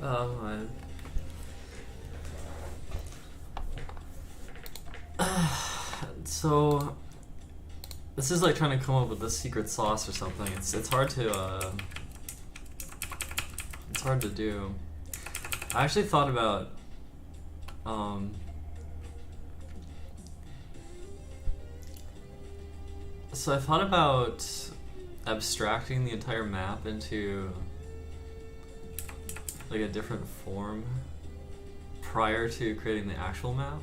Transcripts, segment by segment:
Um, so this is like trying to come up with a secret sauce or something. It's hard to do. I actually thought about so I thought about abstracting the entire map into like a different form prior to creating the actual map.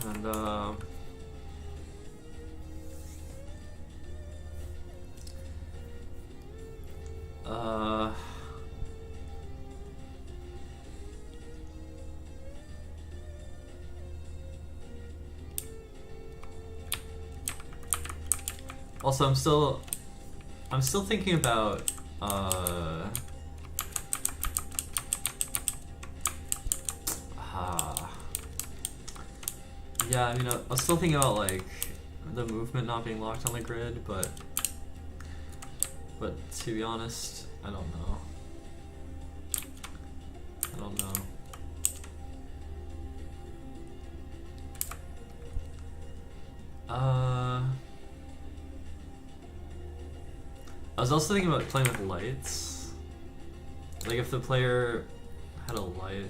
And also I'm still thinking about yeah, I mean, I was still thinking about like the movement not being locked on the grid, but to be honest, I don't know. I was also thinking about playing with lights. Like if the player had a light.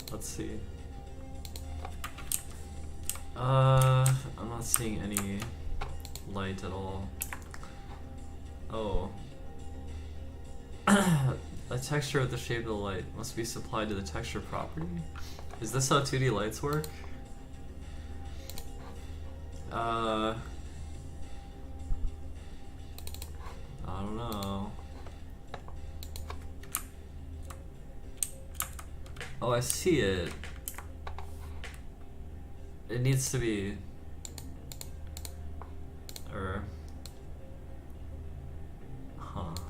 Let's see. I'm not seeing any light at all. Oh. A texture of the shape of the light must be supplied to the texture property? Is this how 2D lights work? I don't know. Oh, I see it. It needs to be...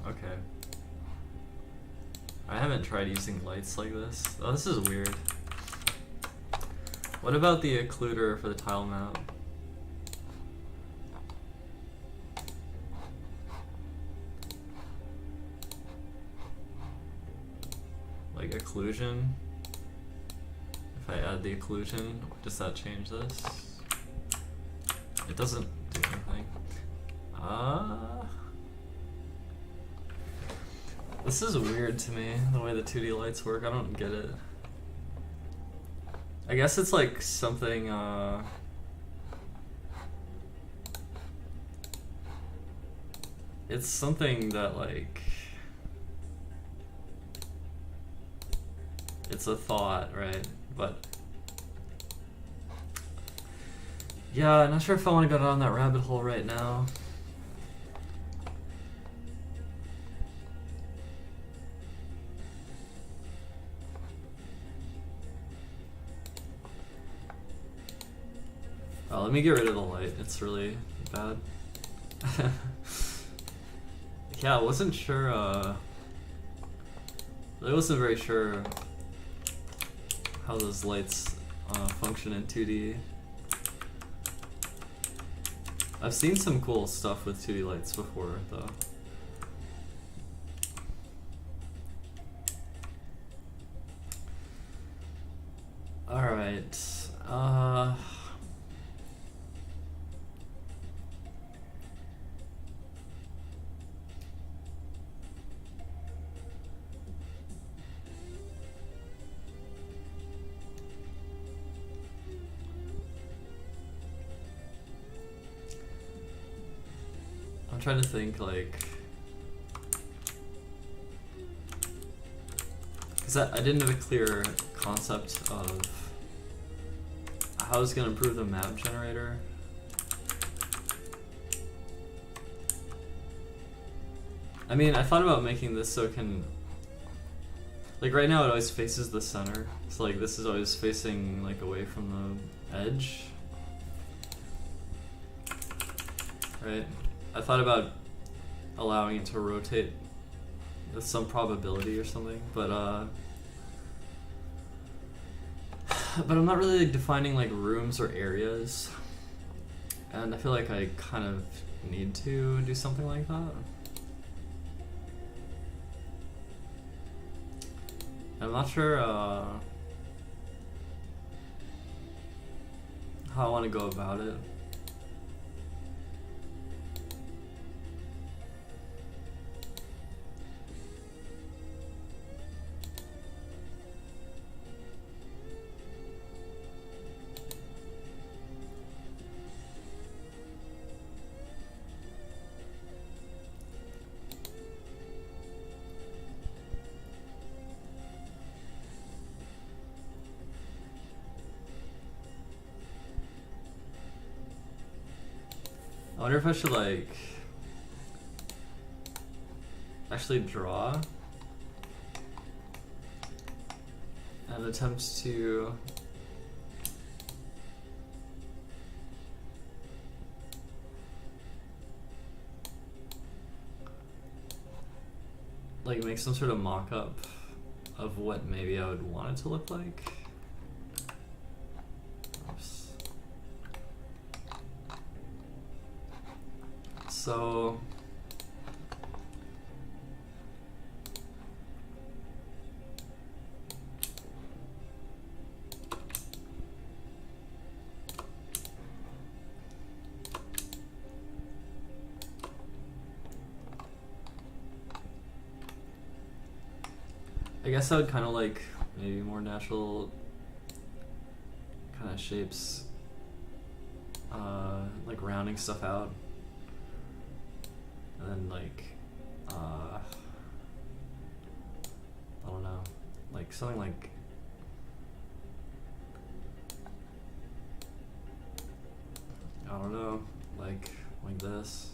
okay. I haven't tried using lights like this. Oh, this is weird. What about the occluder for the tile map? Like occlusion? If I add the occlusion, does that change this? It doesn't do anything. This is weird to me, the way the 2D lights work. I don't get it. I guess it's like something, it's something that like, it's a thought, right? But yeah, I'm not sure if I want to go down that rabbit hole right now. Let me get rid of the light, it's really bad. Yeah, I wasn't sure, really wasn't very sure how those lights function in 2D. I've seen some cool stuff with 2D lights before, though. Alright, I'm trying to think, like, because I didn't have a clear concept of how I was going to improve the map generator. I mean, I thought about making this so it can, like right now it always faces the center, so like this is always facing like away from the edge, right? I thought about allowing it to rotate with some probability or something, but I'm not really defining like rooms or areas, and I feel like I kind of need to do something like that. I'm not sure how I want to go about it. I wonder if I should like actually draw and attempt to like make some sort of mock-up of what maybe I would want it to look like. So I guess I would kind of like maybe more natural kind of shapes, like rounding stuff out. And then like, I don't know, like something like, I don't know, like this,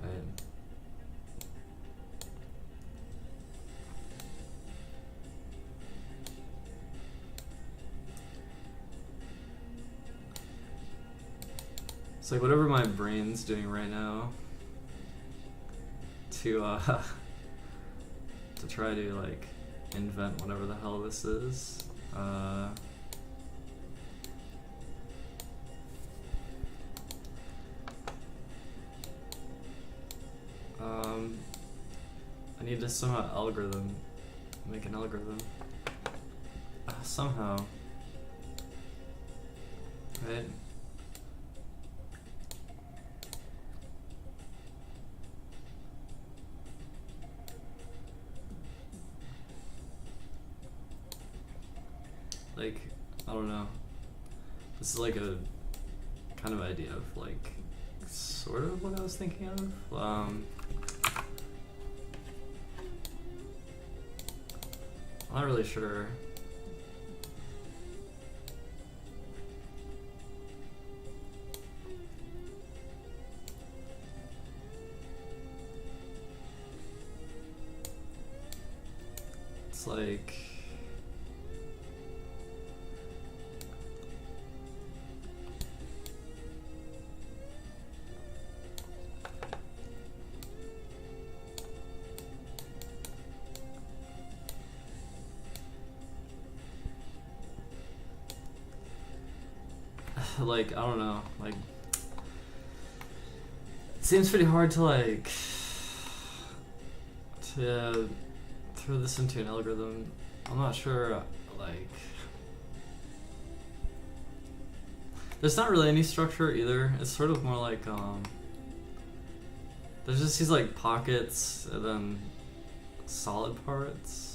right? It's like whatever my brain's doing right now to try to like invent whatever the hell this is. I need to somehow make an algorithm somehow, right? Like, I don't know. This is like a kind of idea of like sort of what I was thinking of. I'm not really sure. It's like like, I don't know, like, it seems pretty hard to like to throw this into an algorithm. I'm not sure, like, there's not really any structure either. It's sort of more like there's just these like pockets and then solid parts.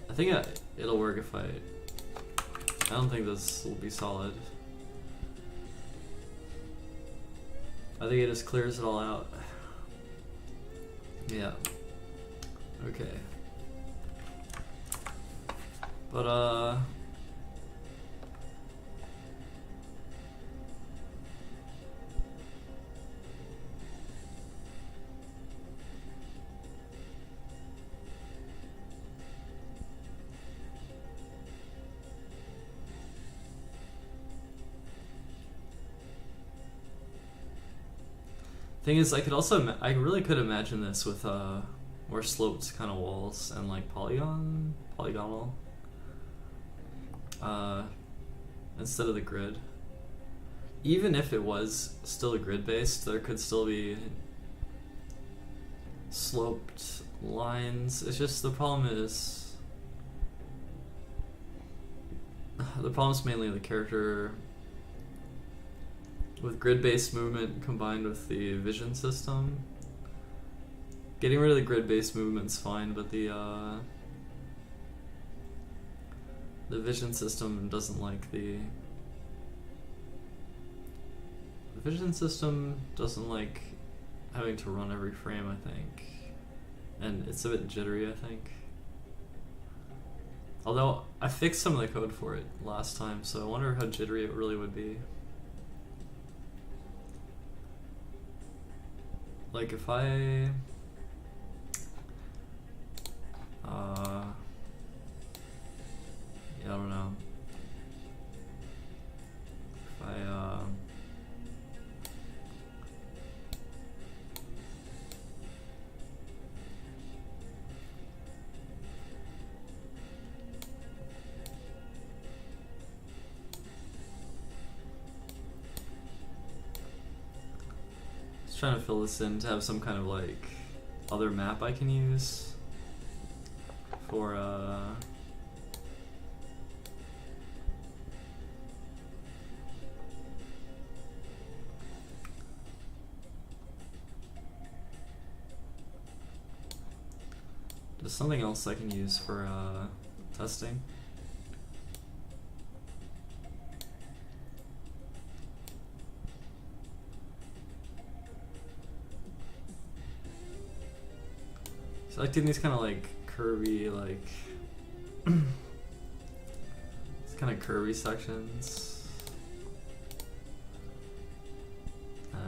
I think it'll work if I don't think this will be solid. I think it just clears it all out. Yeah. Okay. But Thing is, I really could imagine this with more sloped kind of walls and like polygonal, instead of the grid. Even if it was still a grid based, there could still be sloped lines. It's just the problem is mainly the character with grid-based movement combined with the vision system. Getting rid of the grid-based movement's fine, but the vision system doesn't like the vision system doesn't like having to run every frame, I think. And it's a bit jittery, I think. Although I fixed some of the code for it last time, so I wonder how jittery it really would be. Like if I yeah, I don't know. If I trying to fill this in to have some kind of like other map I can use for there's something else I can use for testing. Selecting these kind of like curvy, like these kind of curvy sections,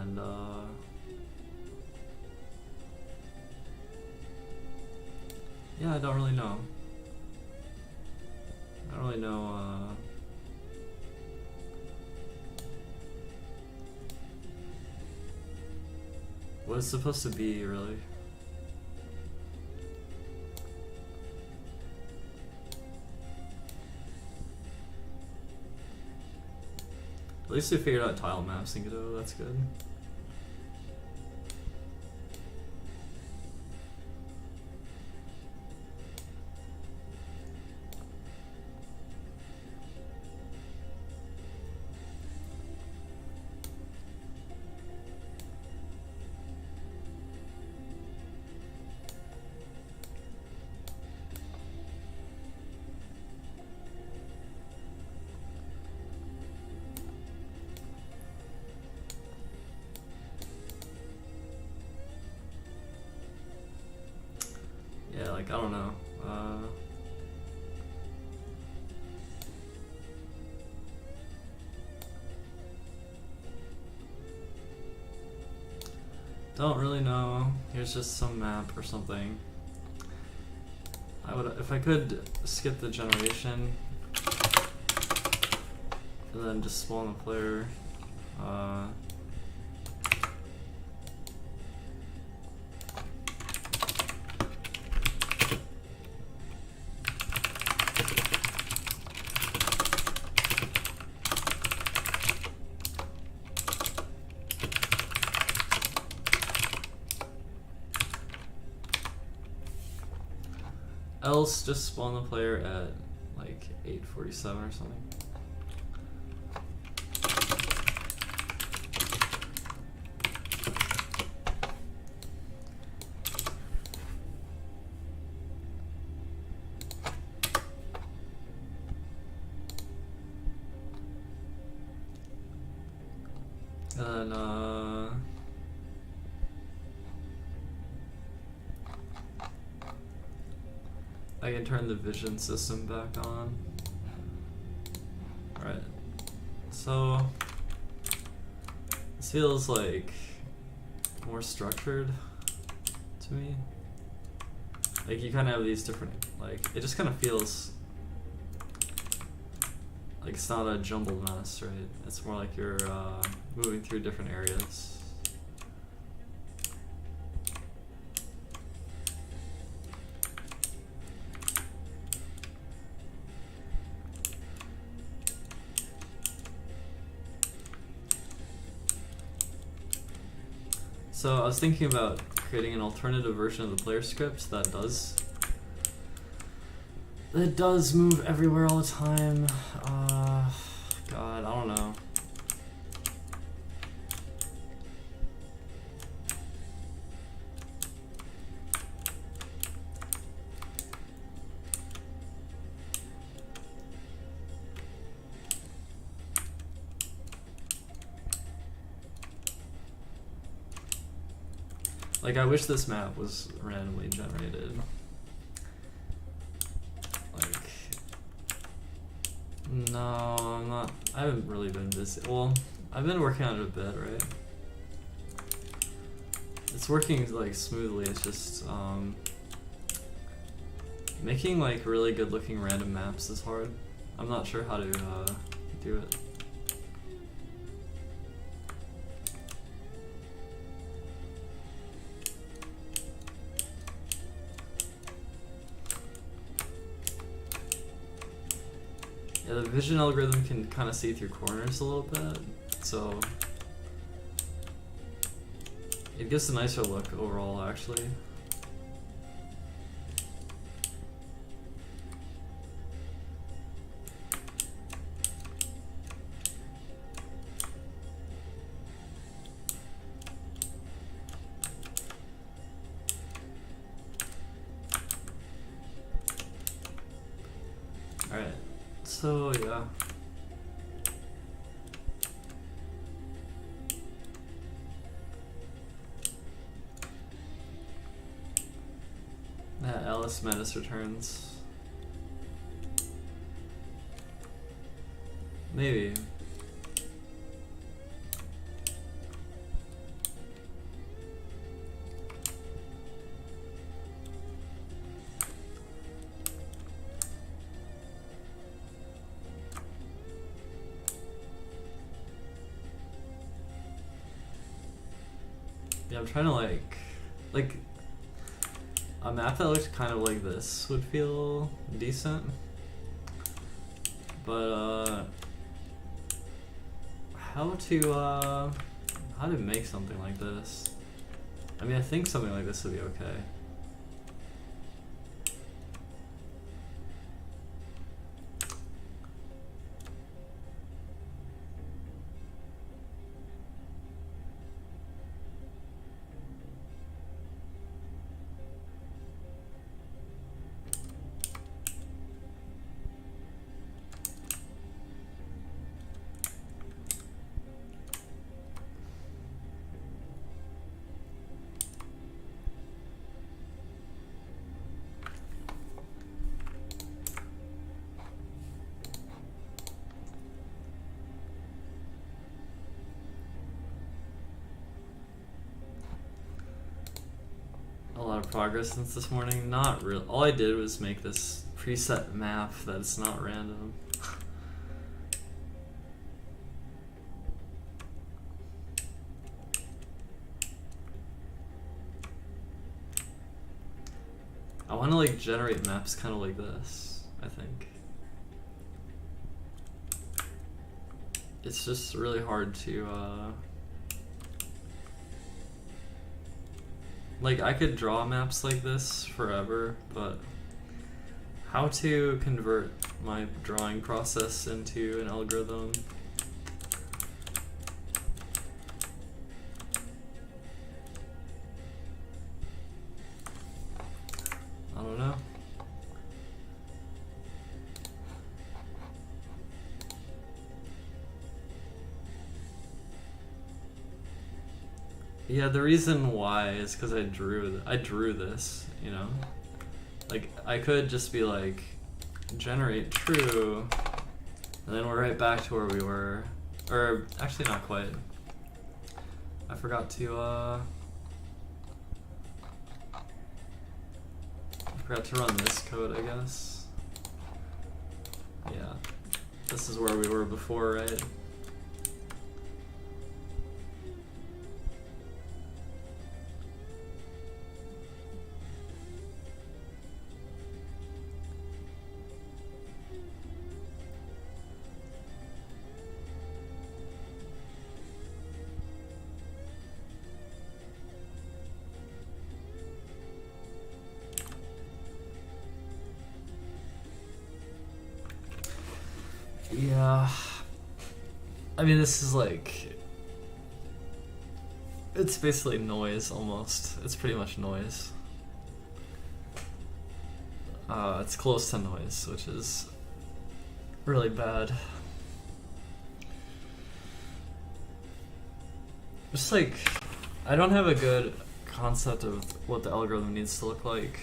and yeah, I don't really know. I don't really know. What it's supposed to be, really. At least we figured out tile maps in Godot, that's good. Yeah, like, I don't know. Don't really know. Here's just some map or something. I would, if I could, skip the generation and then just spawn the player. Else, just spawn the player at like 8:47 or something. And then I can turn the vision system back on. Alright, so this feels like more structured to me. Like you kind of have these different, like it just kind of feels like it's not a jumbled mess, right? It's more like you're moving through different areas. So I was thinking about creating an alternative version of the player script that does move everywhere all the time. God, I don't know. Like, I wish this map was randomly generated. Like, no, I'm not. I haven't really been busy. Well, I've been working on it a bit, right? It's working like smoothly. It's just making like really good looking random maps is hard. I'm not sure how to do it. Yeah, the vision algorithm can kind of see through corners a little bit, so it gives a nicer look overall, actually. Alright, so yeah. That Alice Menace returns. Maybe. Yeah, I'm trying to like a map that looked kind of like this would feel decent, but how to make something like this? I mean, I think something like this would be okay. A lot of progress since this morning. Not real. All I did was make this preset map that's not random. I want to like generate maps kind of like this, I think. It's just really hard to like, I could draw maps like this forever, but how to convert my drawing process into an algorithm? I don't know. Yeah, the reason why is because I drew this, you know? Like, I could just be like, generate true, and then we're right back to where we were. Or, actually not quite. I forgot to run this code, I guess. Yeah. This is where we were before, right? Yeah. I mean, this is like... It's basically noise, almost. It's pretty much noise. It's close to noise, which is really bad. Just like, I don't have a good concept of what the algorithm needs to look like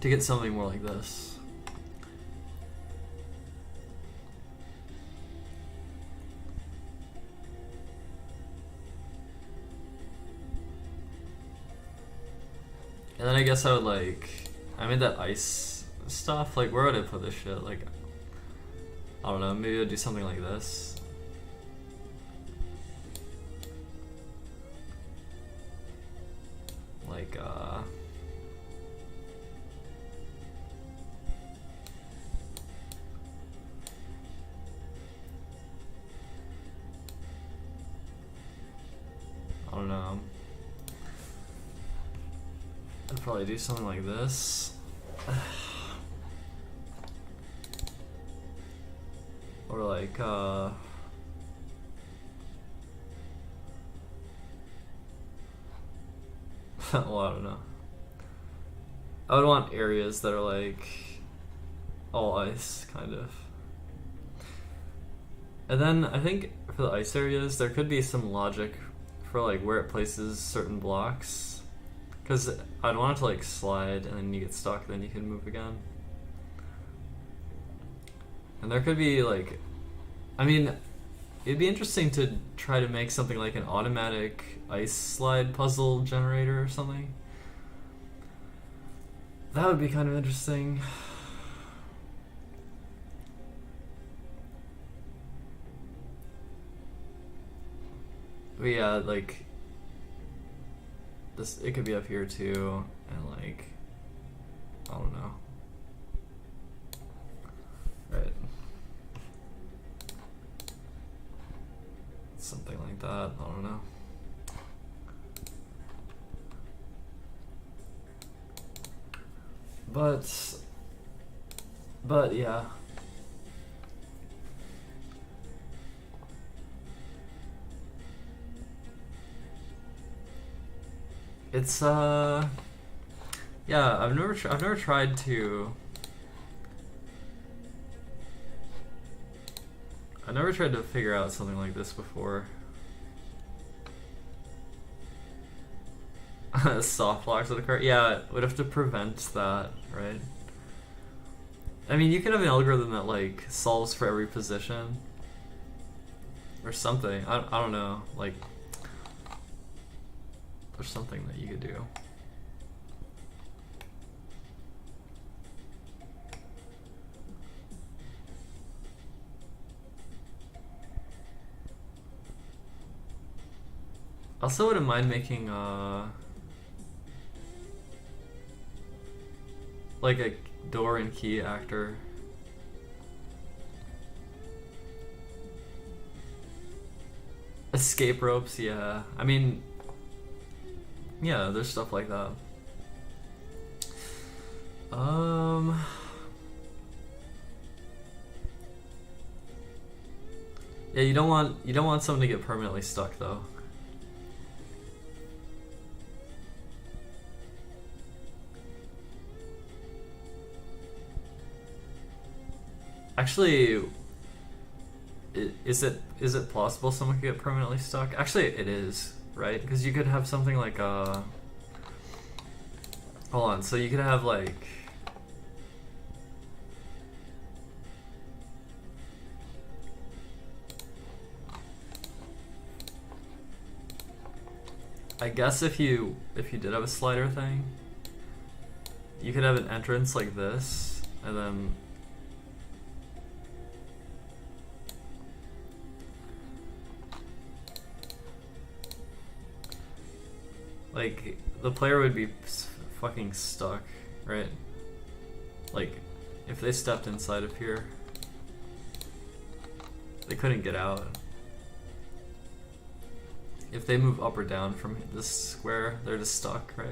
to get something more like this. And then I guess I would like, I made that ice stuff, like where would I put this shit? Like, I don't know, maybe I'd do something like this. Like, I don't know. I'd probably do something like this. Or like, well, I don't know. I would want areas that are like all ice, kind of. And then I think for the ice areas, there could be some logic for like where it places certain blocks. Because I'd want it to like slide and then you get stuck, then you can move again. And there could be like, I mean, it'd be interesting to try to make something like an automatic ice slide puzzle generator or something. That would be kind of interesting. But yeah, like, this, it could be up here too, and like, I don't know. Right. Something like that, I don't know. But yeah. It's yeah, I've never tried to figure out something like this before. Soft locks with the card. Yeah, would have to prevent that, right? I mean, you could have an algorithm that like solves for every position or something. I don't know, like there's something that you could do. Also wouldn't mind making like a door and key actor. Escape ropes, yeah. I mean, yeah, there's stuff like that. Yeah, you don't want someone to get permanently stuck though. Actually, is it possible someone could get permanently stuck? Actually, it is, right? Because you could have something like hold on. So you could have like I guess if you did have a slider thing, you could have an entrance like this, and then like the player would be fucking stuck, right? Like if they stepped inside of here, they couldn't get out. If they move up or down from this square, they're just stuck, right?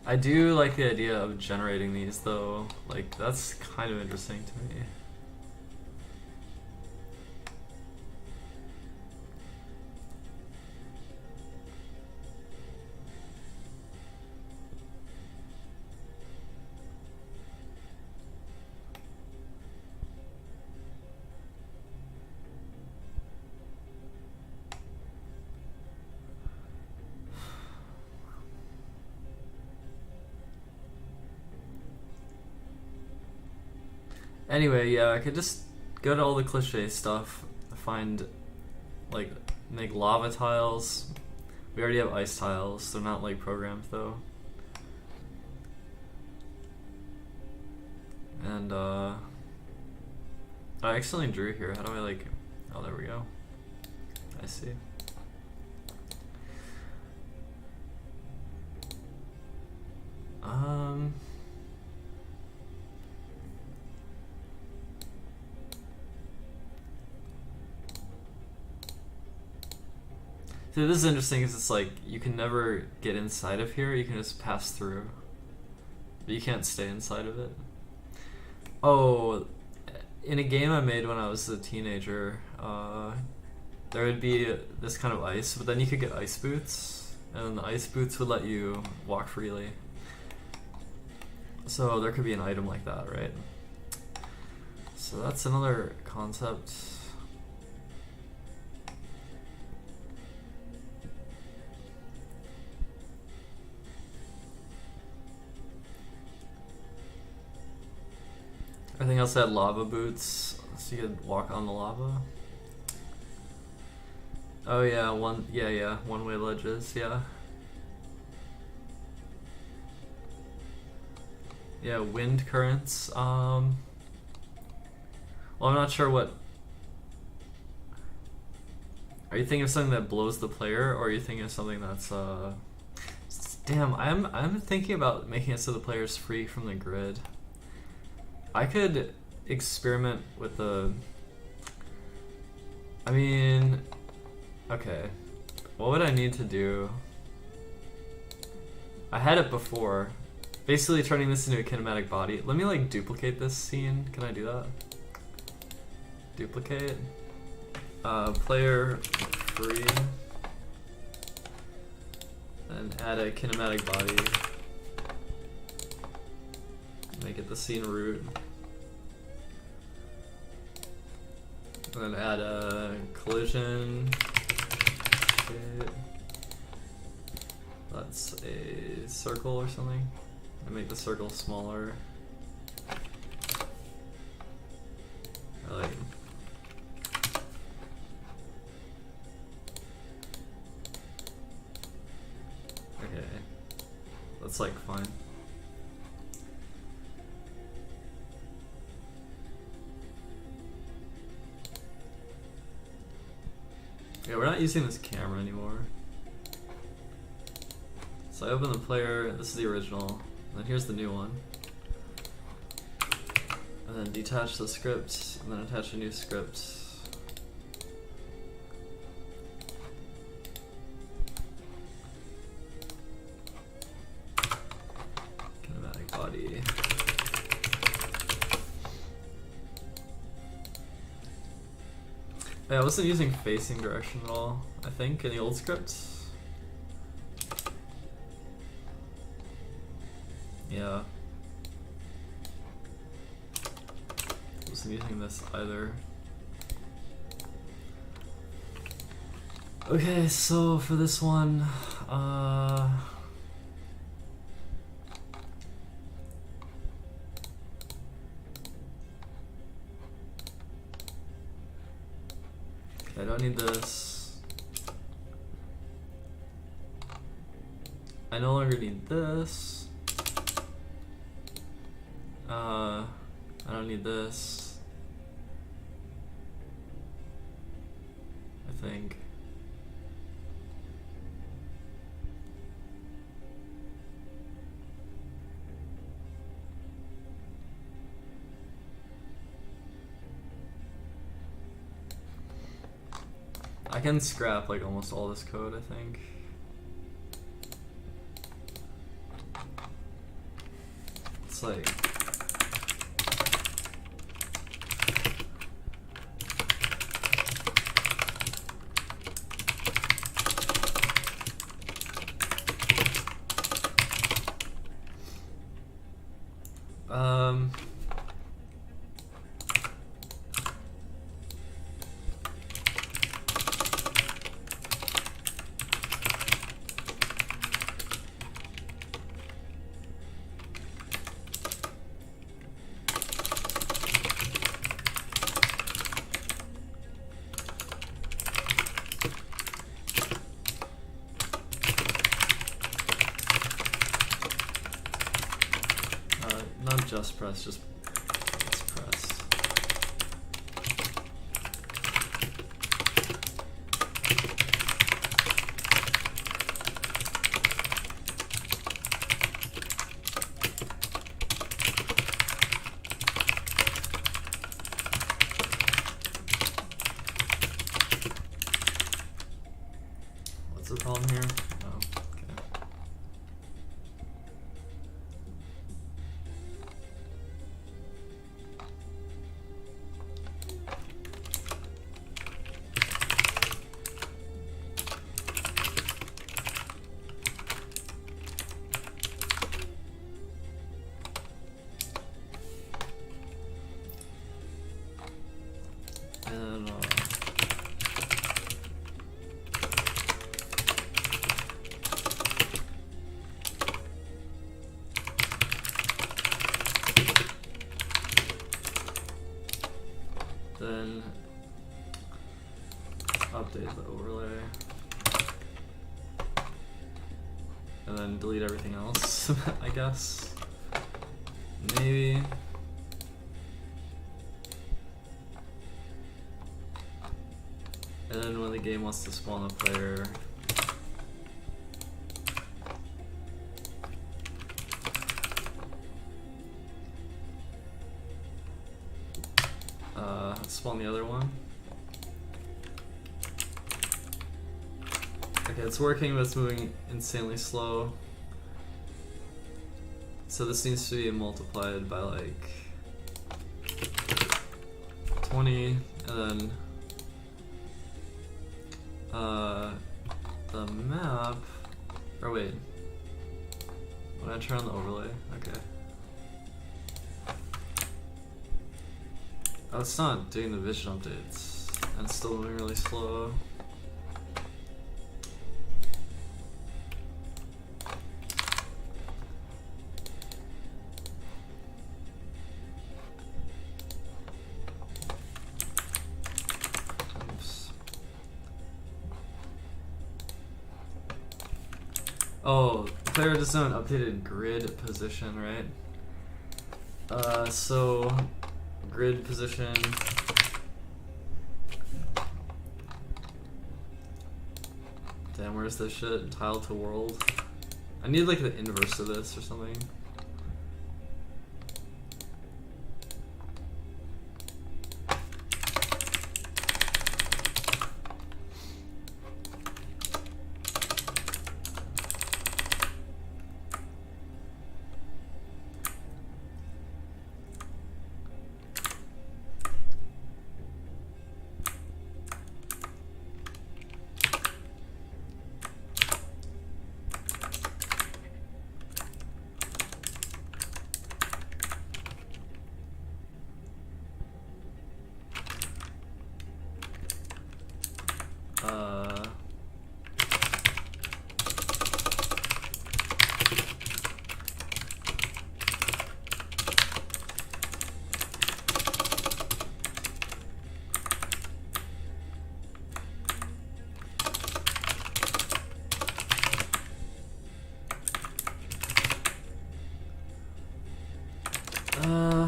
I do like the idea of generating these though. Like, that's kind of interesting to me. Anyway, yeah, I could just go to all the cliche stuff, find, like, make lava tiles. We already have ice tiles, they're not, like, programmed, though. And, I accidentally drew here. How do I, like... Oh, there we go. I see. So this is interesting because it's like you can never get inside of here, you can just pass through. But you can't stay inside of it. Oh, in a game I made when I was a teenager, there would be this kind of ice, but then you could get ice boots, and the ice boots would let you walk freely. So there could be an item like that, right? So that's another concept. Everything else had lava boots, so you could walk on the lava. Oh yeah, one-way ledges, yeah. Yeah, wind currents. Well, I'm not sure what. Are you thinking of something that blows the player, or are you thinking of something that's Damn, I'm thinking about making it so the player's free from the grid. I could experiment with the... I mean... Okay. What would I need to do? I had it before. Basically turning this into a kinematic body. Let me like duplicate this scene. Can I do that? Duplicate. Player free. And add a kinematic body. Make it the scene root. And then add a collision. Okay. That's a circle or something. And make the circle smaller. I like. Okay. That's like fine. Yeah, we're not using this camera anymore. So I open the player, this is the original, and then here's the new one. And then detach the script, and then attach a new script. Kinematic body. Yeah, I wasn't using facing direction at all, I think, in the old scripts. Yeah. I wasn't using this either. Okay, so for this one, I don't need this. I no longer need this. I don't need this. I think. I can scrap like almost all this code, I think. It's like not just press, just press. What's the problem here? Oh, okay. And then update the overlay, and then delete everything else, I guess. Maybe. And then when the game wants to spawn a player, spawn the other one. Okay, it's working, but it's moving insanely slow. So this needs to be multiplied by like 20, and then the map, or wait, when I turn on the overlay, okay. Oh, it's not doing the vision updates, and it's still moving really slow. Oh, the player doesn't have an updated grid position, right? So grid position. Damn, where's this shit? Tile to world. I need like the inverse of this or something.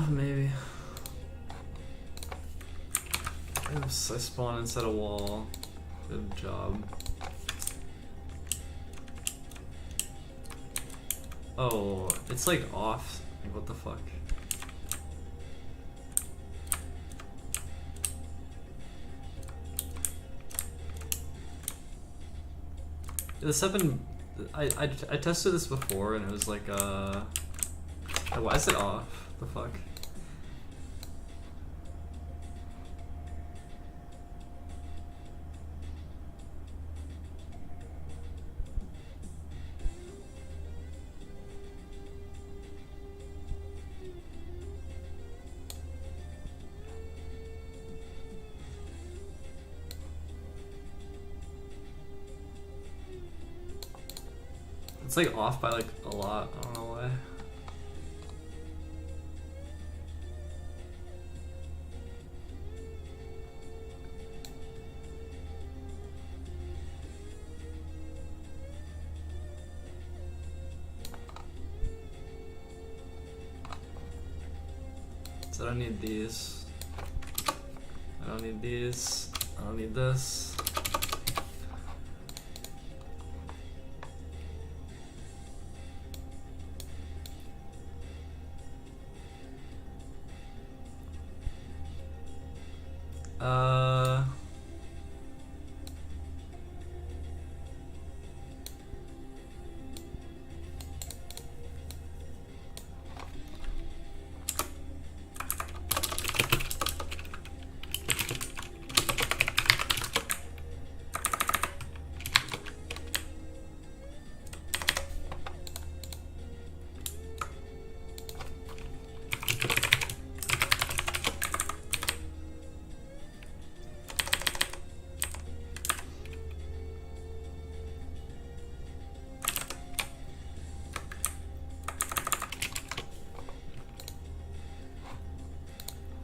Maybe. Oops, I spawned inside a wall. Good job. Oh, it's like off. Like, what the fuck? This happened. I tested this before, and it was like Why is it off? The fuck? It's like off by like a lot, I don't know why. So I don't need these. I don't need these. I don't need this.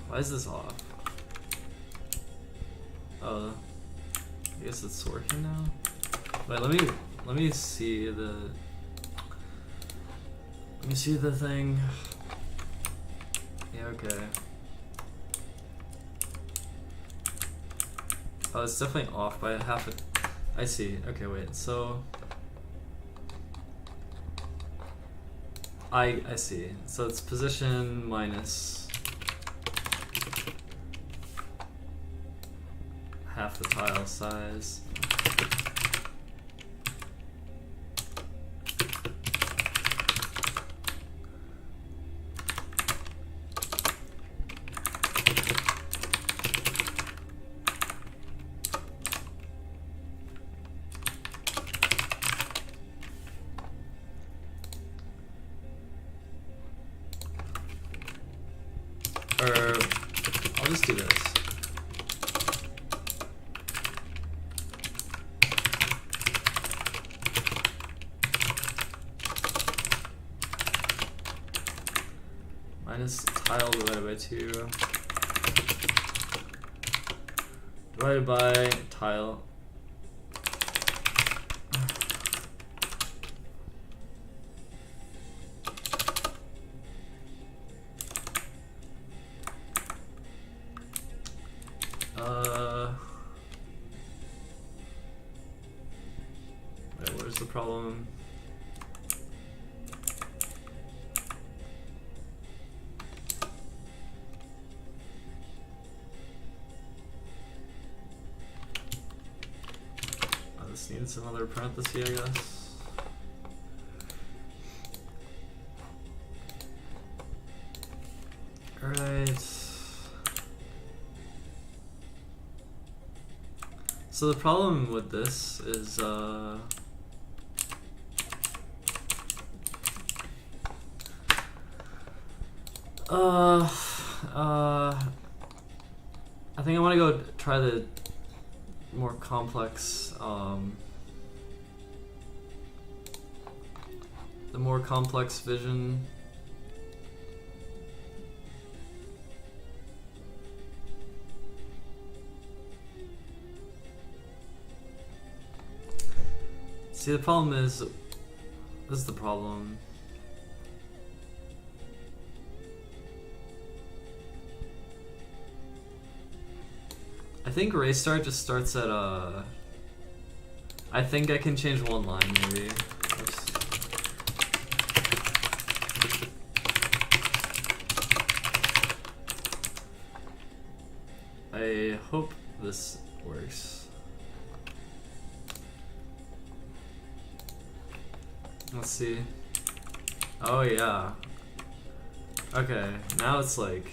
Why is this off? I guess it's working now. Wait, let me see the thing. Yeah, okay. Oh, it's definitely off by half it. I see. Okay, wait. So I see. So it's position minus half the tile size. Or I'll just do this. Minus tile divided by 2 divided by tile. Wait, where's the problem? This needs another parenthesis, I guess. Alright. So the problem with this is I think I want to go try the more complex vision. See, the problem is, this is the problem. I think Raystart just starts at I think I can change one line maybe. Oops. I hope this works. Let's see. Oh yeah. Okay, now it's like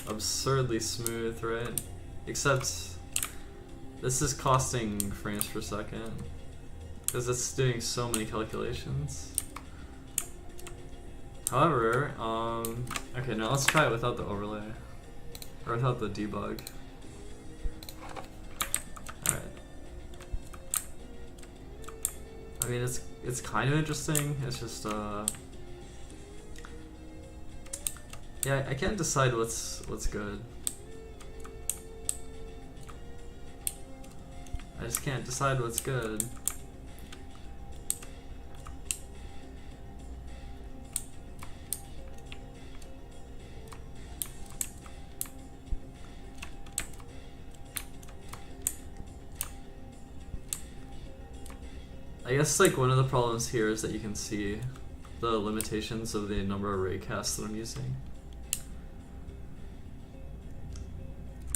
absurdly smooth, right? Except this is costing frames per second because it's doing so many calculations. However, okay, now let's try it without the overlay or without the debug. Alright. I mean, it's kind of interesting. It's just yeah, I can't decide what's good. I just can't decide what's good. I guess like one of the problems here is that you can see the limitations of the number of raycasts that I'm using.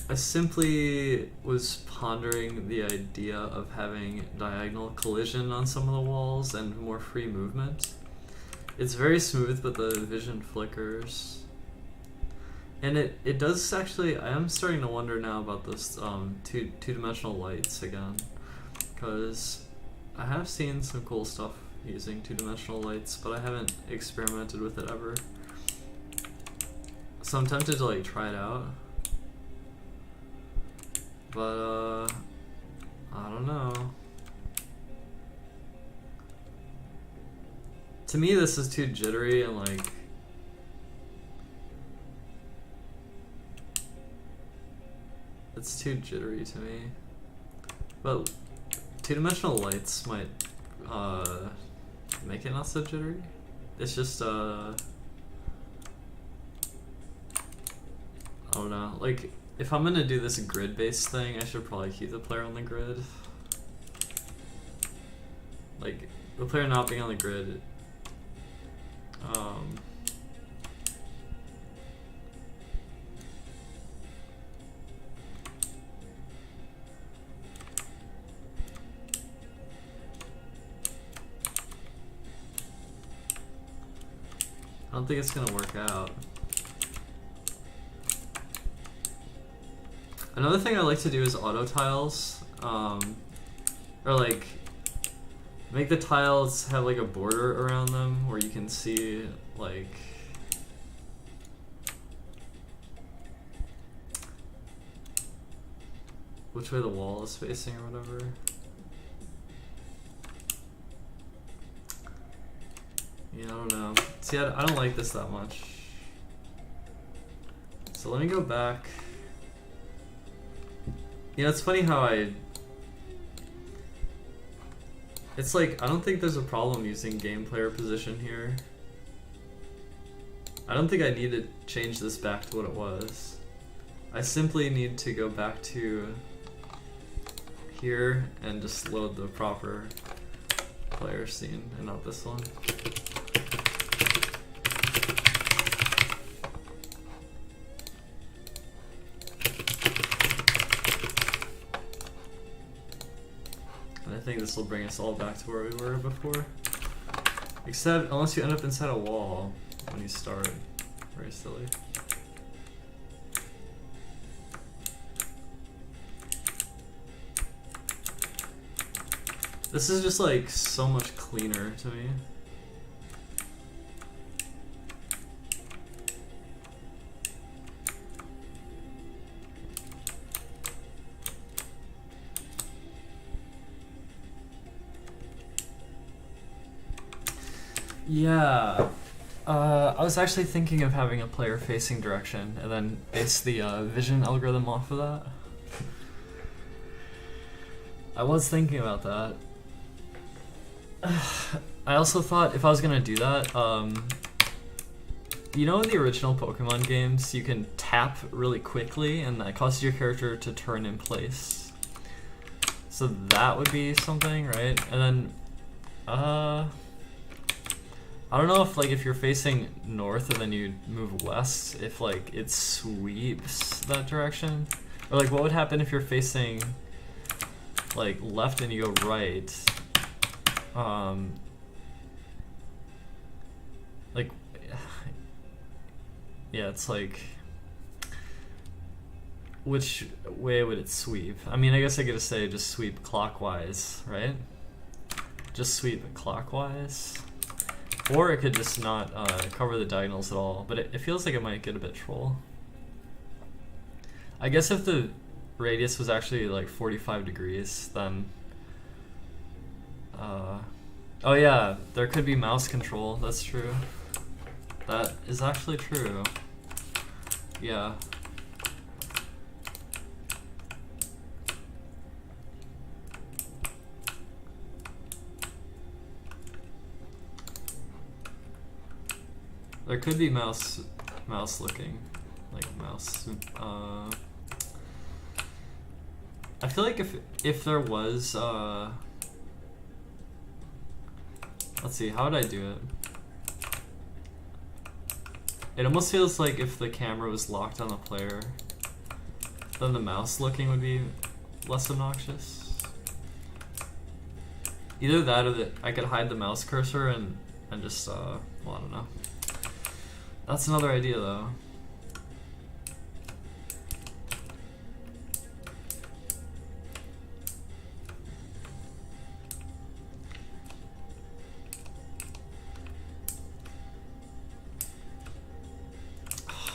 I simply was pondering the idea of having diagonal collision on some of the walls and more free movement. It's very smooth, but the vision flickers. And it does actually, I am starting to wonder now about this two-dimensional lights again, because I have seen some cool stuff using two-dimensional lights, but I haven't experimented with it ever. So I'm tempted to like try it out. But, I don't know. To me, this is too jittery and, like... It's too jittery to me. But two-dimensional lights might, make it not so jittery. It's just, I don't know, like... If I'm gonna do this grid-based thing, I should probably keep the player on the grid. Like, the player not being on the grid, I don't think it's gonna work out. Another thing I like to do is auto tiles, or like make the tiles have like a border around them where you can see like which way the wall is facing or whatever. Yeah, I don't know. See, I don't like this that much. So let me go back. You know, it's funny how it's like, I don't think there's a problem using game player position here. I don't think I need to change this back to what it was. I simply need to go back to here and just load the proper player scene and not this one. I think this will bring us all back to where we were before. Except, unless you end up inside a wall when you start. Very silly. This is just like so much cleaner to me. Yeah, I was actually thinking of having a player facing direction and then base the vision algorithm off of that. I was thinking about that. I also thought if I was gonna do that, you know in the original Pokemon games, you can tap really quickly and that causes your character to turn in place. So that would be something, right? And then, I don't know if like if you're facing north and then you move west, if like it sweeps that direction, or like what would happen if you're facing like left and you go right, like yeah, it's like, which way would it sweep? I mean, I guess I could say just sweep clockwise, right? Just sweep it clockwise. Or it could just not cover the diagonals at all, but it feels like it might get a bit troll. I guess if the radius was actually like 45 degrees, then... oh yeah, there could be mouse control, that's true. That is actually true. Yeah. There could be mouse looking, like mouse. I feel like if there was, let's see, how would I do it? It almost feels like if the camera was locked on the player, then the mouse looking would be less obnoxious. Either that or that I could hide the mouse cursor and just, well, I don't know. That's another idea though.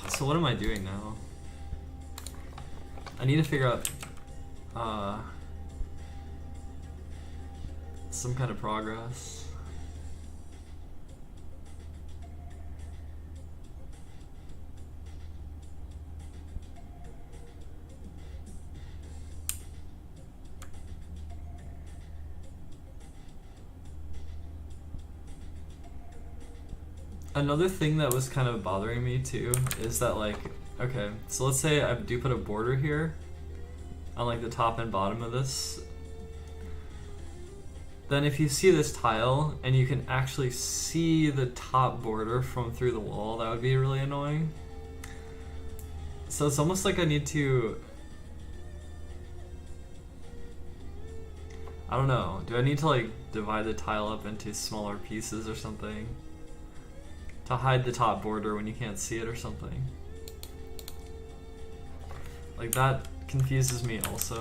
So what am I doing now? I need to figure out some kind of progress. Another thing that was kind of bothering me too is that, like, okay, so let's say I do put a border here on like the top and bottom of this. Then if you see this tile and you can actually see the top border from through the wall, that would be really annoying. So it's almost like I need to, I don't know, do I need to like divide the tile up into smaller pieces or something to hide the top border when you can't see it or something? Like, that confuses me also.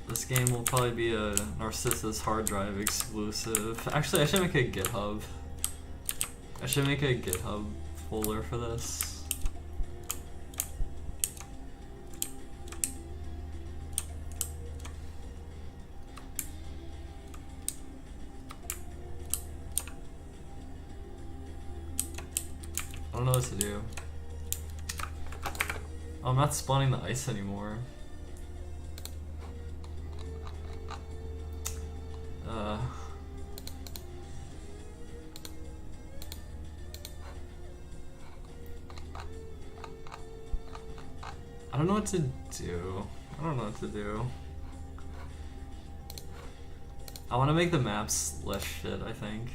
This game will probably be a Narcissa's hard drive exclusive. Actually, I should make a GitHub. I should make a GitHub folder for this. I don't know what to do. Oh, I'm not spawning the ice anymore. I don't know what to do. I don't know what to do. I want to make the maps less shit, I think.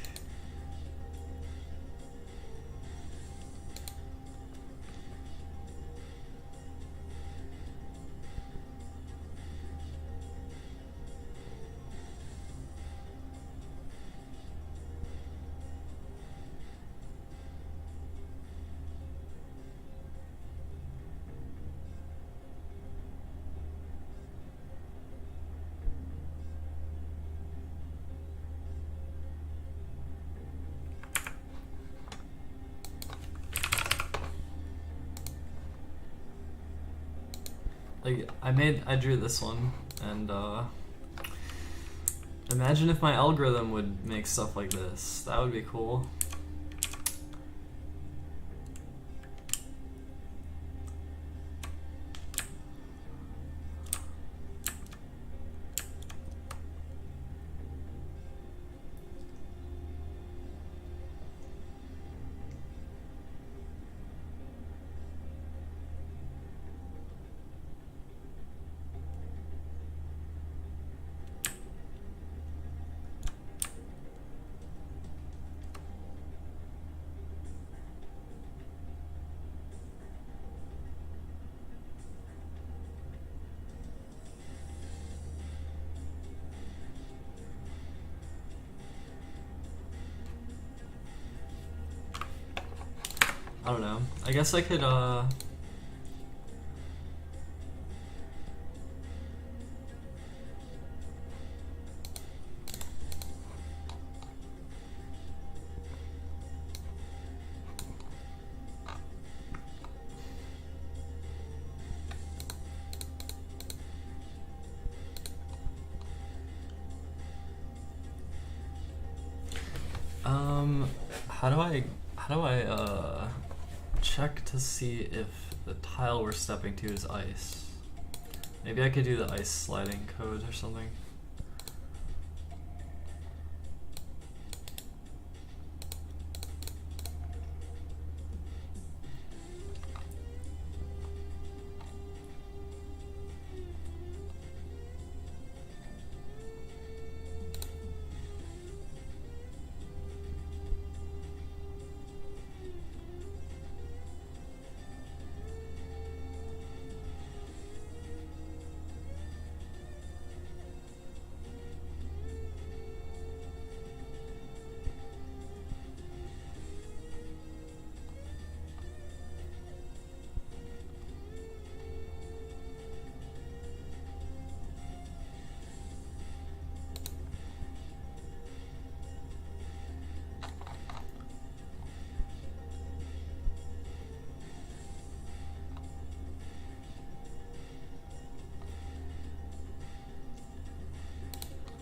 Like, I drew this one, and imagine if my algorithm would make stuff like this. That would be cool. I don't know. I guess I could how do I check to see if the tile we're stepping to is ice? Maybe I could do the ice sliding code or something.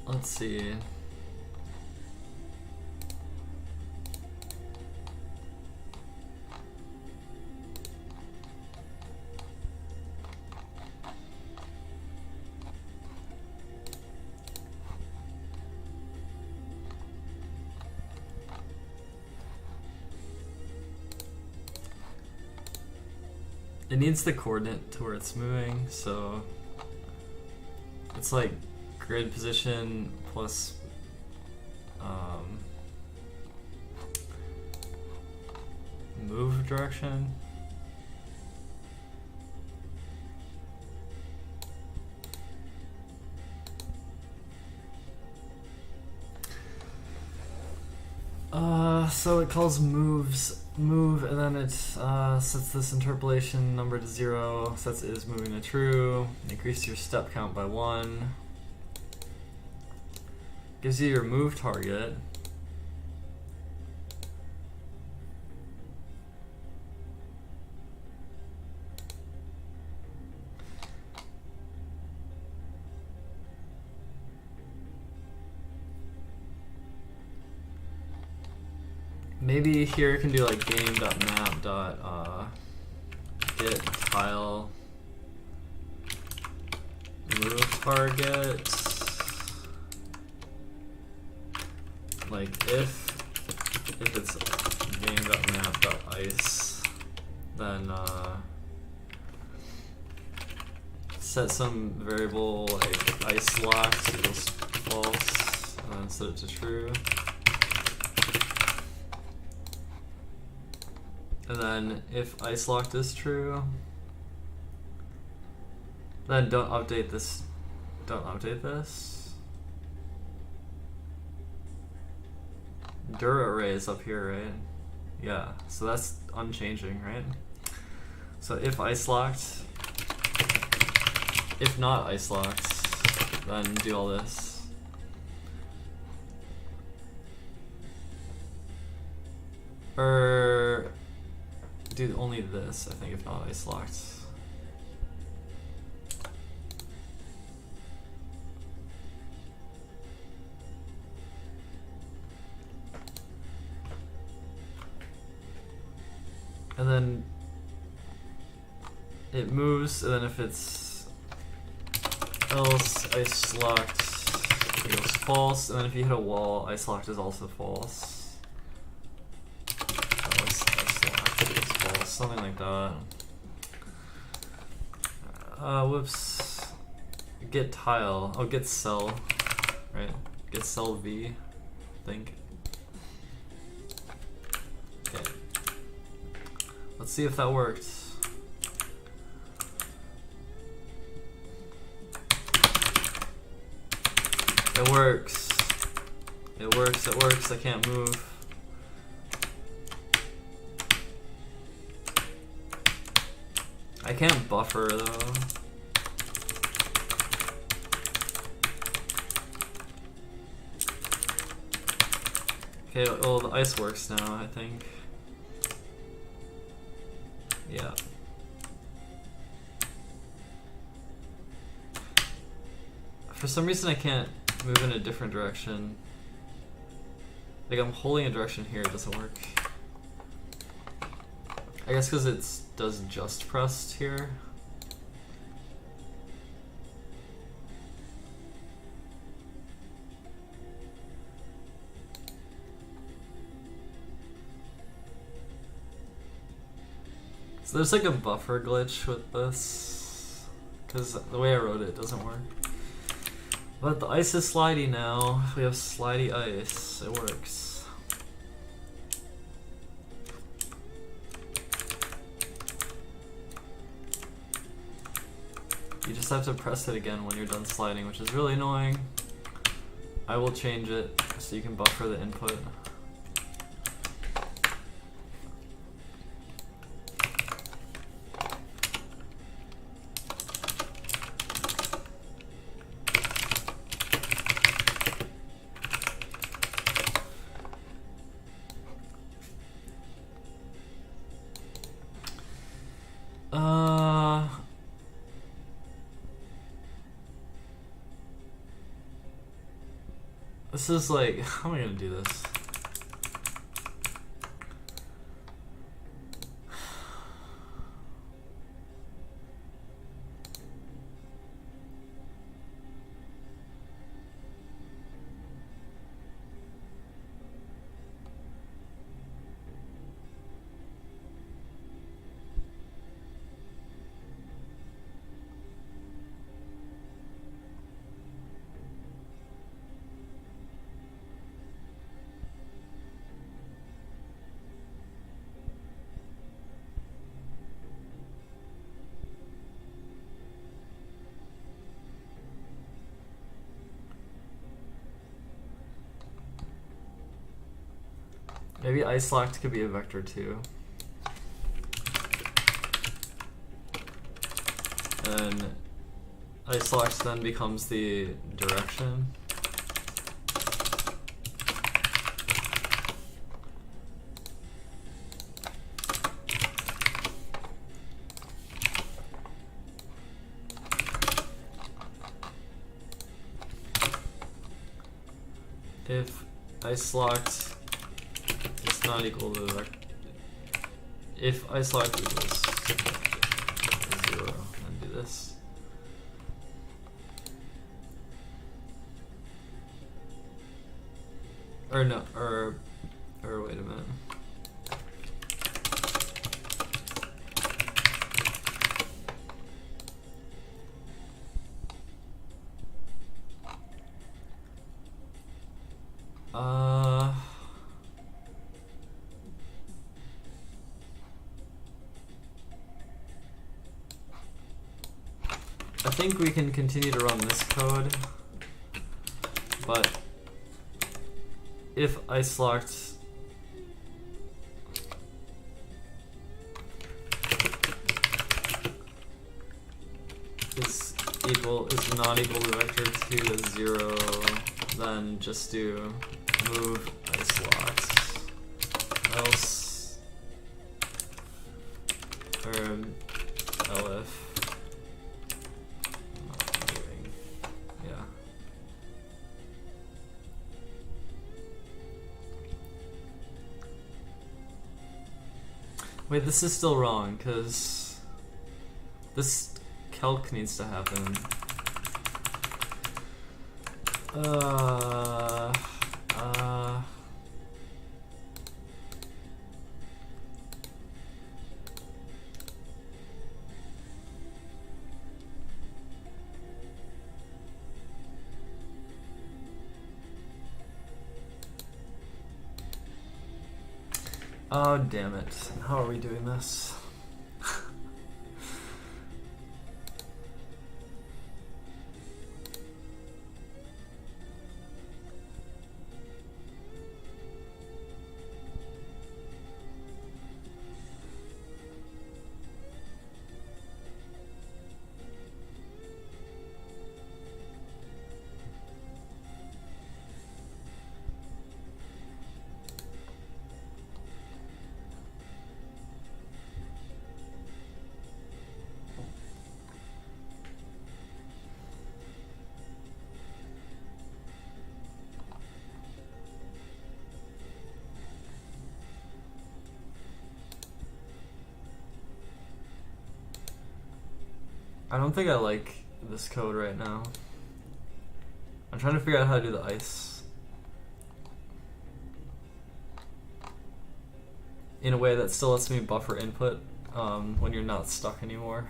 Let's see. It needs the coordinate to where it's moving, so it's like grid position plus move direction. So it calls move, and then it sets this interpolation number to 0, sets is moving to true, increase your step count by 1, gives you your move target, maybe here it can do like game.map.get tile move target. Like if it's game.map.ice, then set some variable like ice locked equals false, and then set it to true. And then if ice locked is true, then don't update this. Don't update this. Dir array is up here, right? Yeah, so that's unchanging, right? So if ice locked, if not ice locked, then do all this. Or do only this, I think, if not ice locked. And then it moves, and then if it's else ice locked equals false, and then if you hit a wall, ice locked is also false. Something like that. Whoops. Get tile. Oh, get cell. Right? Get cell V, I think. Okay. Let's see if that worked. It works. It works, it works. I can't move. I can't buffer though. Okay, well the ice works now, I think. Yeah. For some reason I can't move in a different direction. Like I'm holding a direction here, it doesn't work. I guess because it does just pressed here. So there's like a buffer glitch with this, because the way I wrote it doesn't work. But the ice is slidey now. We have slidey ice. It works. You just have to press it again when you're done sliding, which is really annoying. I will change it so you can buffer the input. This is like, how am I gonna do this? Maybe ice-locked could be a vector too. And ice-locked then becomes the direction. If ice-locked not equal to the vector. If ice-locked equals 0, then do this. Or no, or wait a minute. I think we can continue to run this code, but if ice-locked is not equal to vector 2 to 0, then just do move ice-locked, else, or elif. Wait, this is still wrong, because this calc needs to happen. Oh, damn it. How are we doing this? I don't think I like this code right now. I'm trying to figure out how to do the ice in a way that still lets me buffer input when you're not stuck anymore.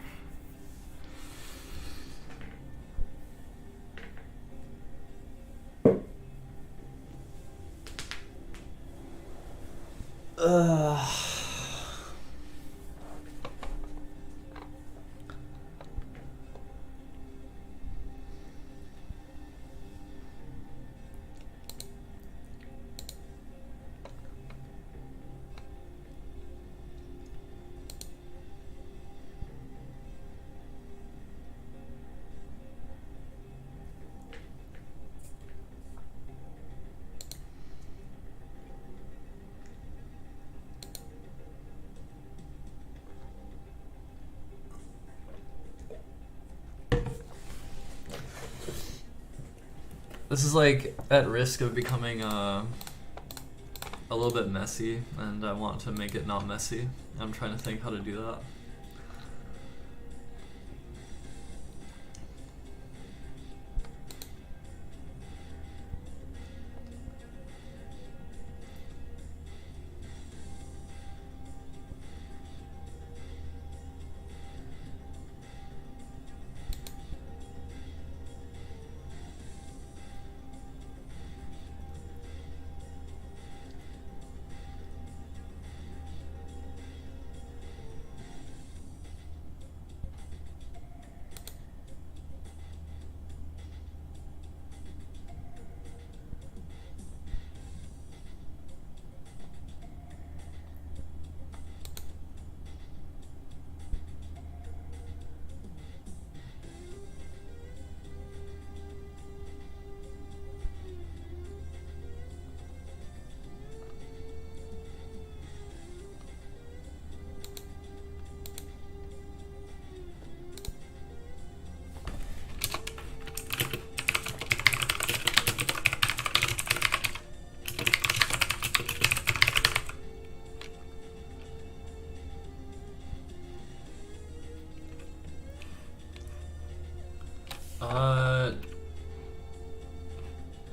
This is like at risk of becoming a little bit messy, and I want to make it not messy. I'm trying to think how to do that.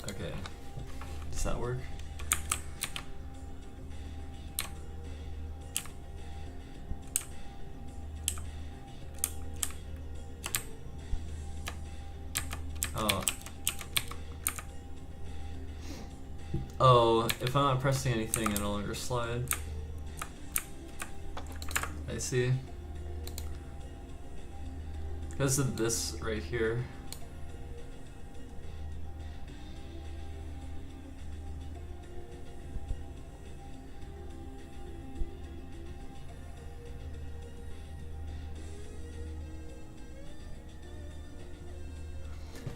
Okay. Does that work? Oh. Oh, if I'm not pressing anything, it no longer slide. I see. Because of this right here.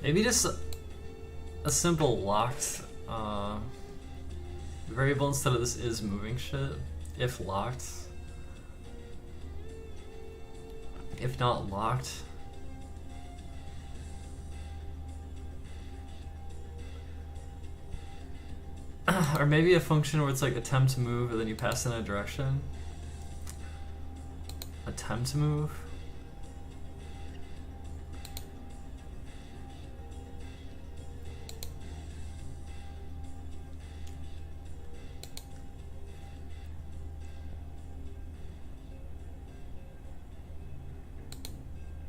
Maybe just a simple locked variable instead of this is moving shit. If locked. If not locked. Or maybe a function where it's like attempt to move and then you pass in a direction. Attempt to move.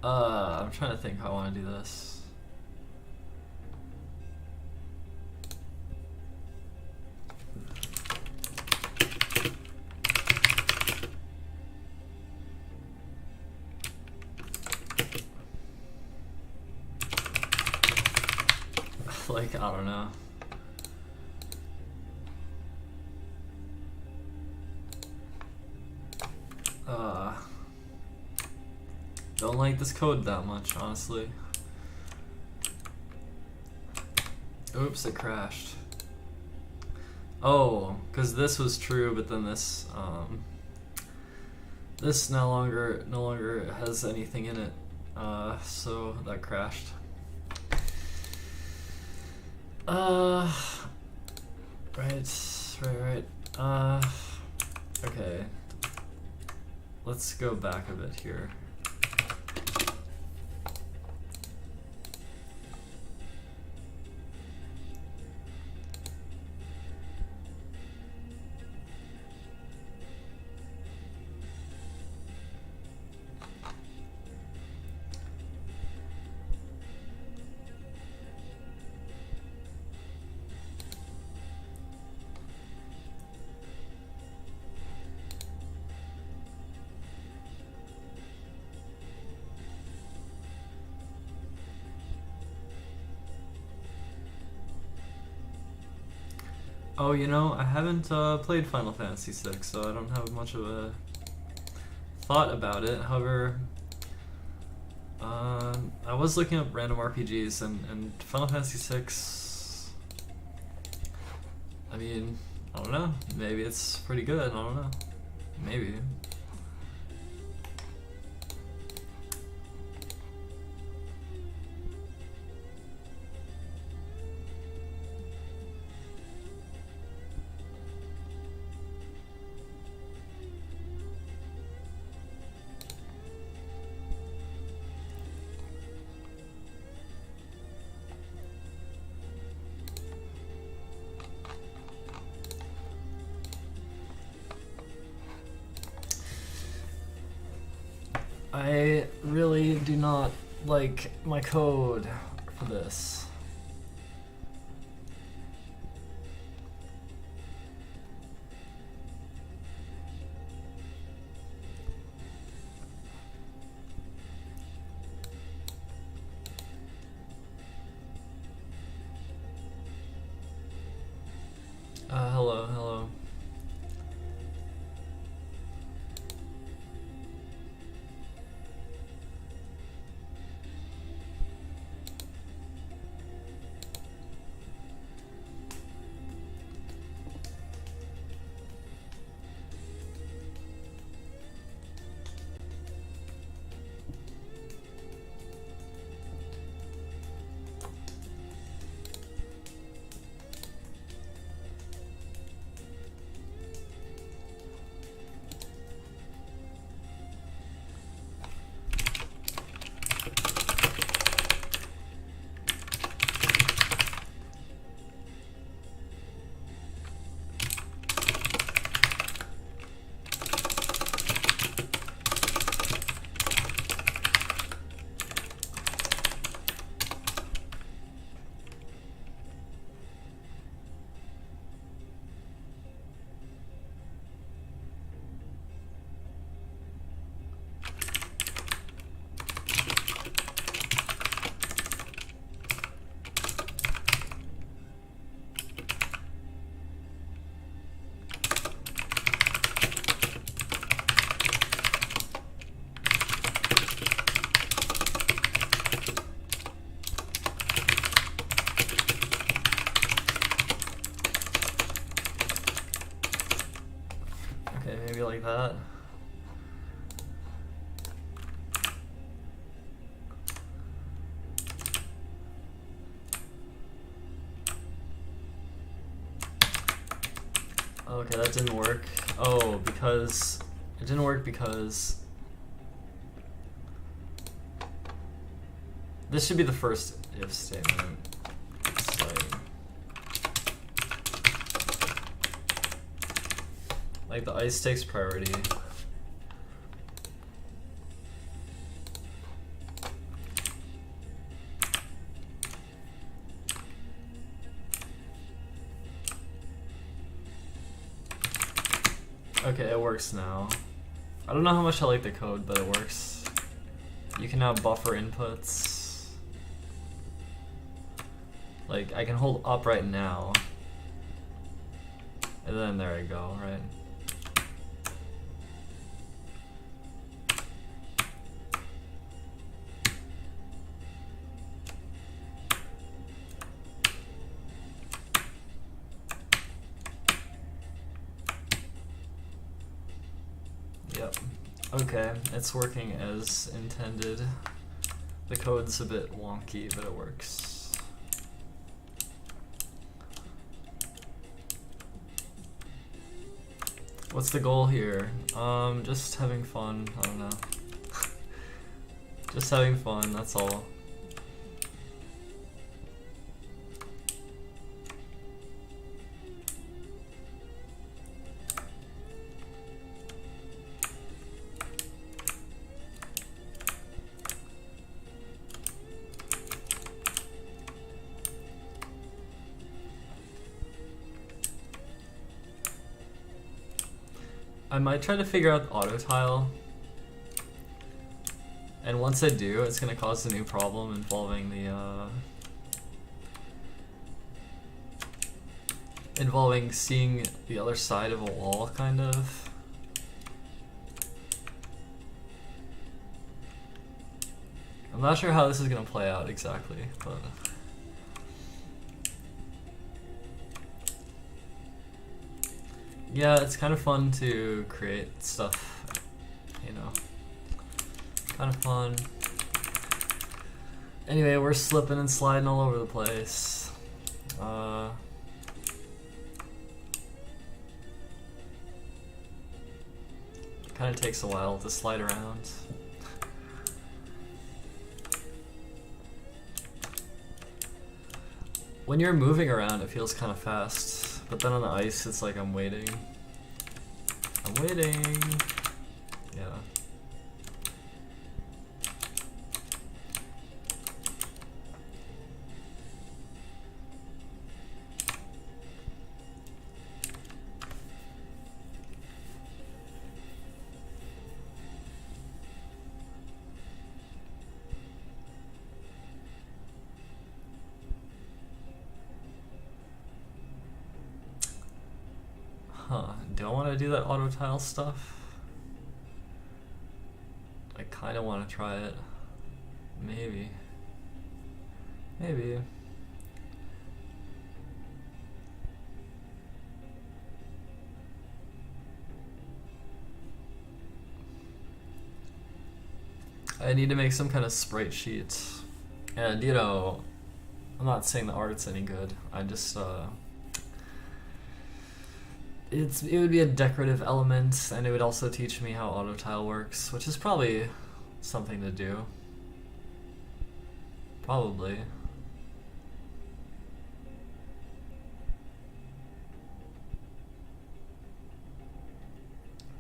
I'm trying to think how I want to do this. Like, I don't know. Don't like this code that much, honestly. Oops, it crashed. Oh, because this was true, but then this this no longer has anything in it. So that crashed. Right. Okay. Let's go back a bit here. Oh, you know, I haven't played Final Fantasy VI, so I don't have much of a thought about it. However, I was looking up random RPGs, and Final Fantasy VI, I mean, I don't know, maybe it's pretty good, I don't know, maybe. I really do not like my code for this. Hello, hello. Maybe like that. Okay, that didn't work. Oh, because it didn't work because this should be the first if statement. Like the ice takes priority. Okay, it works now. I don't know how much I like the code, but it works. You can now buffer inputs. Like, I can hold up right now. And then there I go, right? Yep. Okay, it's working as intended. The code's a bit wonky, but it works. What's the goal here? Just having fun, I don't know. Just having fun, that's all. I might try to figure out the auto tile, and once I do, it's gonna cause a new problem involving the involving seeing the other side of a wall, kind of. I'm not sure how this is gonna play out exactly, but yeah, it's kind of fun to create stuff, you know. Kind of fun. Anyway, we're slipping and sliding all over the place. Kind of takes a while to slide around. When you're moving around, it feels kind of fast, but then on the ice, it's like I'm waiting. I'm waiting. Yeah. Huh, do I want to do that auto tile stuff? I kind of want to try it. Maybe. Maybe. I need to make some kind of sprite sheet. And, you know, I'm not saying the art's any good. I just, it would be a decorative element, and it would also teach me how auto tile works, which is probably something to do. Probably.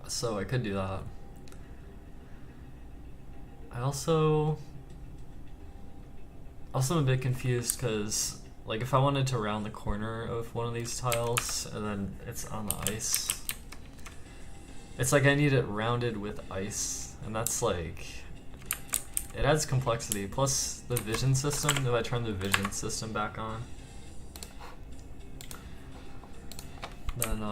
So I could do that. I also am a bit confused because, like, if I wanted to round the corner of one of these tiles and then it's on the ice, it's like I need it rounded with ice, and that's like, it adds complexity. Plus the vision system, if I turn the vision system back on, then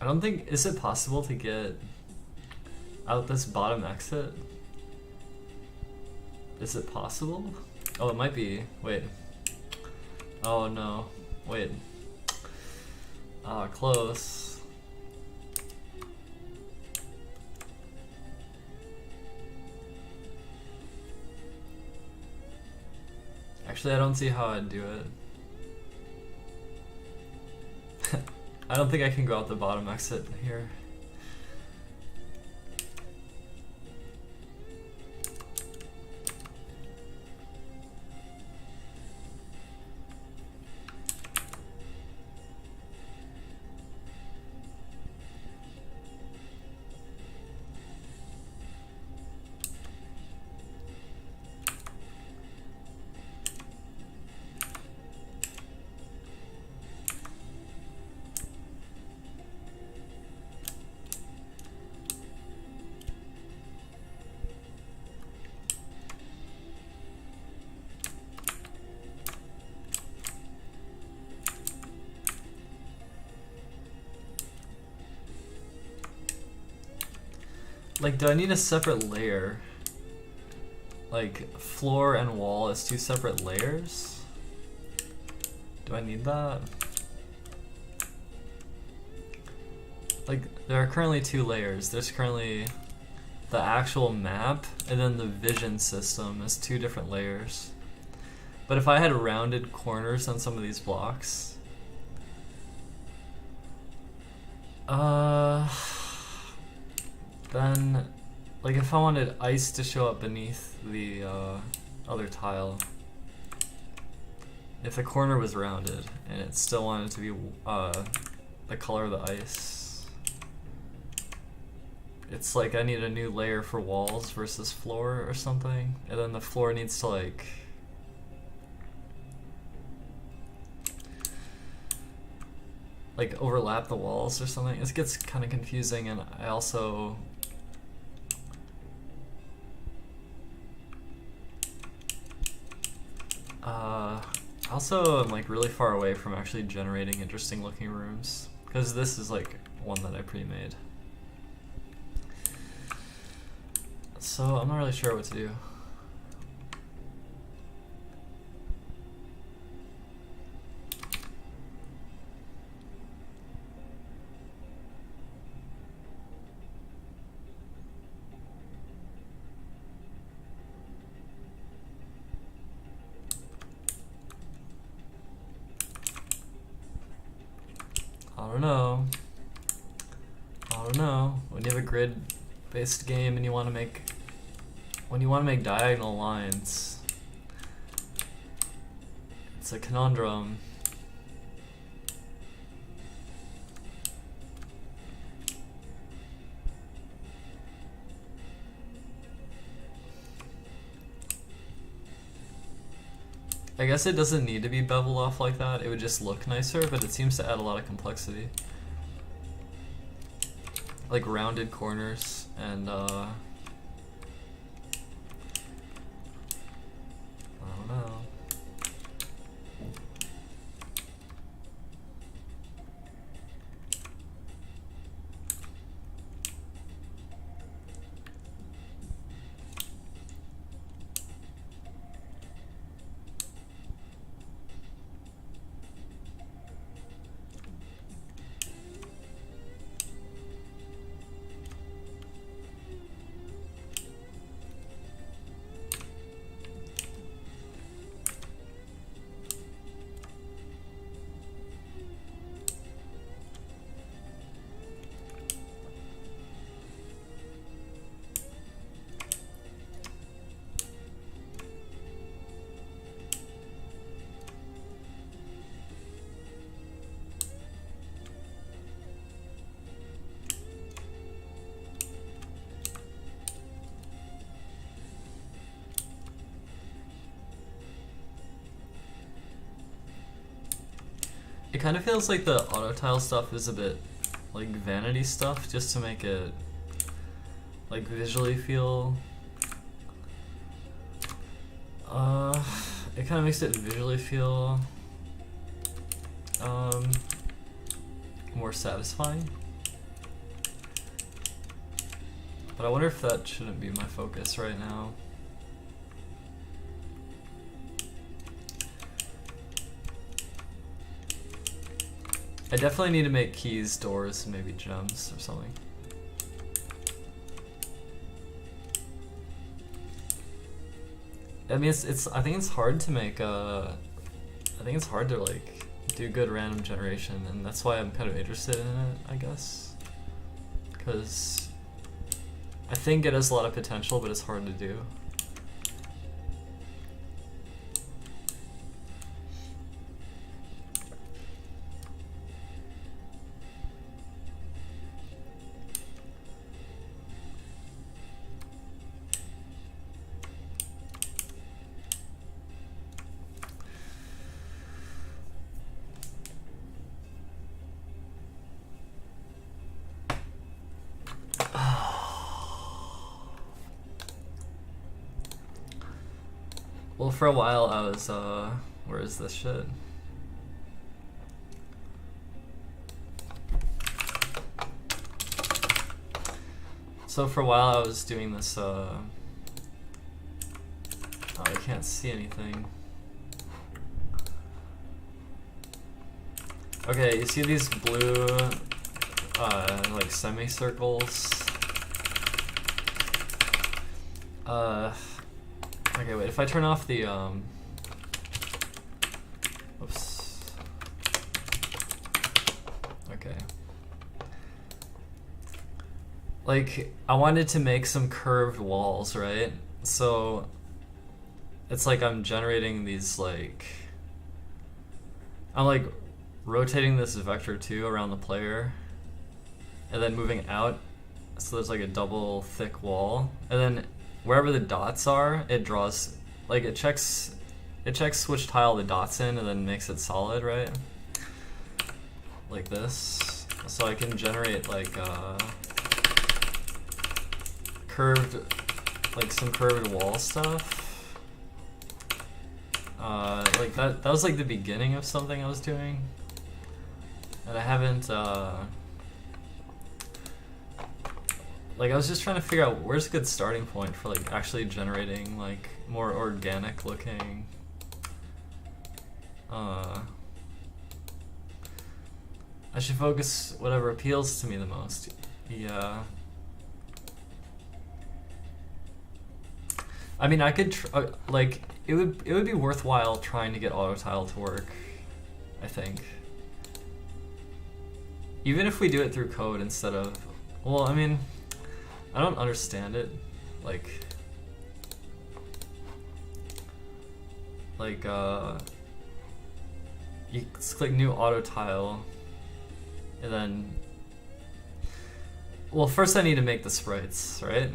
I don't think, is it possible to get out this bottom exit? Is it possible? Oh, it might be. Wait. Oh no. Wait. Ah, close. Actually, I don't see how I'd do it. I don't think I can go out the bottom exit here. Like, do I need a separate layer? Like, floor and wall is two separate layers? Do I need that? Like, there are currently two layers. There's currently the actual map, and then the vision system is two different layers. But if I had rounded corners on some of these blocks, then Like if I wanted ice to show up beneath the other tile, if the corner was rounded and it still wanted to be the color of the ice, it's like I need a new layer for walls versus floor or something, and then the floor needs to like overlap the walls or something. It gets kind of confusing, and I also am like really far away from actually generating interesting looking rooms, because this is like one that I pre-made. So I'm not really sure what to do. I don't know. When you have a grid-based game and you want to make diagonal lines, it's a conundrum. I guess it doesn't need to be beveled off like that. It would just look nicer, but it seems to add a lot of complexity. Like rounded corners and I don't know. It kind of feels like the auto tile stuff is a bit like vanity stuff, just to make it like visually feel it kind of makes it visually feel more satisfying. But I wonder if that shouldn't be my focus right now. I definitely need to make keys, doors, and maybe gems or something. I mean, I think it's hard to make I think it's hard to like do good random generation, and that's why I'm kind of interested in it, I guess. Because I think it has a lot of potential, but it's hard to do. Well, for a while I was, where is this shit? So for a while I was doing this, oh, I can't see anything. Okay, you see these blue, like semicircles? Okay, wait, if I turn off the, oops. Okay. like, I wanted to make some curved walls, right? So it's like I'm generating these, like, I'm like rotating this vector 2 around the player and then moving out, so there's like a double thick wall, and then wherever the dots are, it draws, like, it checks which tile the dots in and then makes it solid, right? Like this. So I can generate like curved, like some curved wall stuff. Like that was like the beginning of something I was doing, and I haven't like, I was just trying to figure out where's a good starting point for like actually generating like more organic looking I should focus whatever appeals to me the most. Yeah. I mean, I could like, it would be worthwhile trying to get auto tile to work, I think. Even if we do it through code instead of, well, I mean, I don't understand it. Like you click new auto tile, and then, well, first I need to make the sprites, right?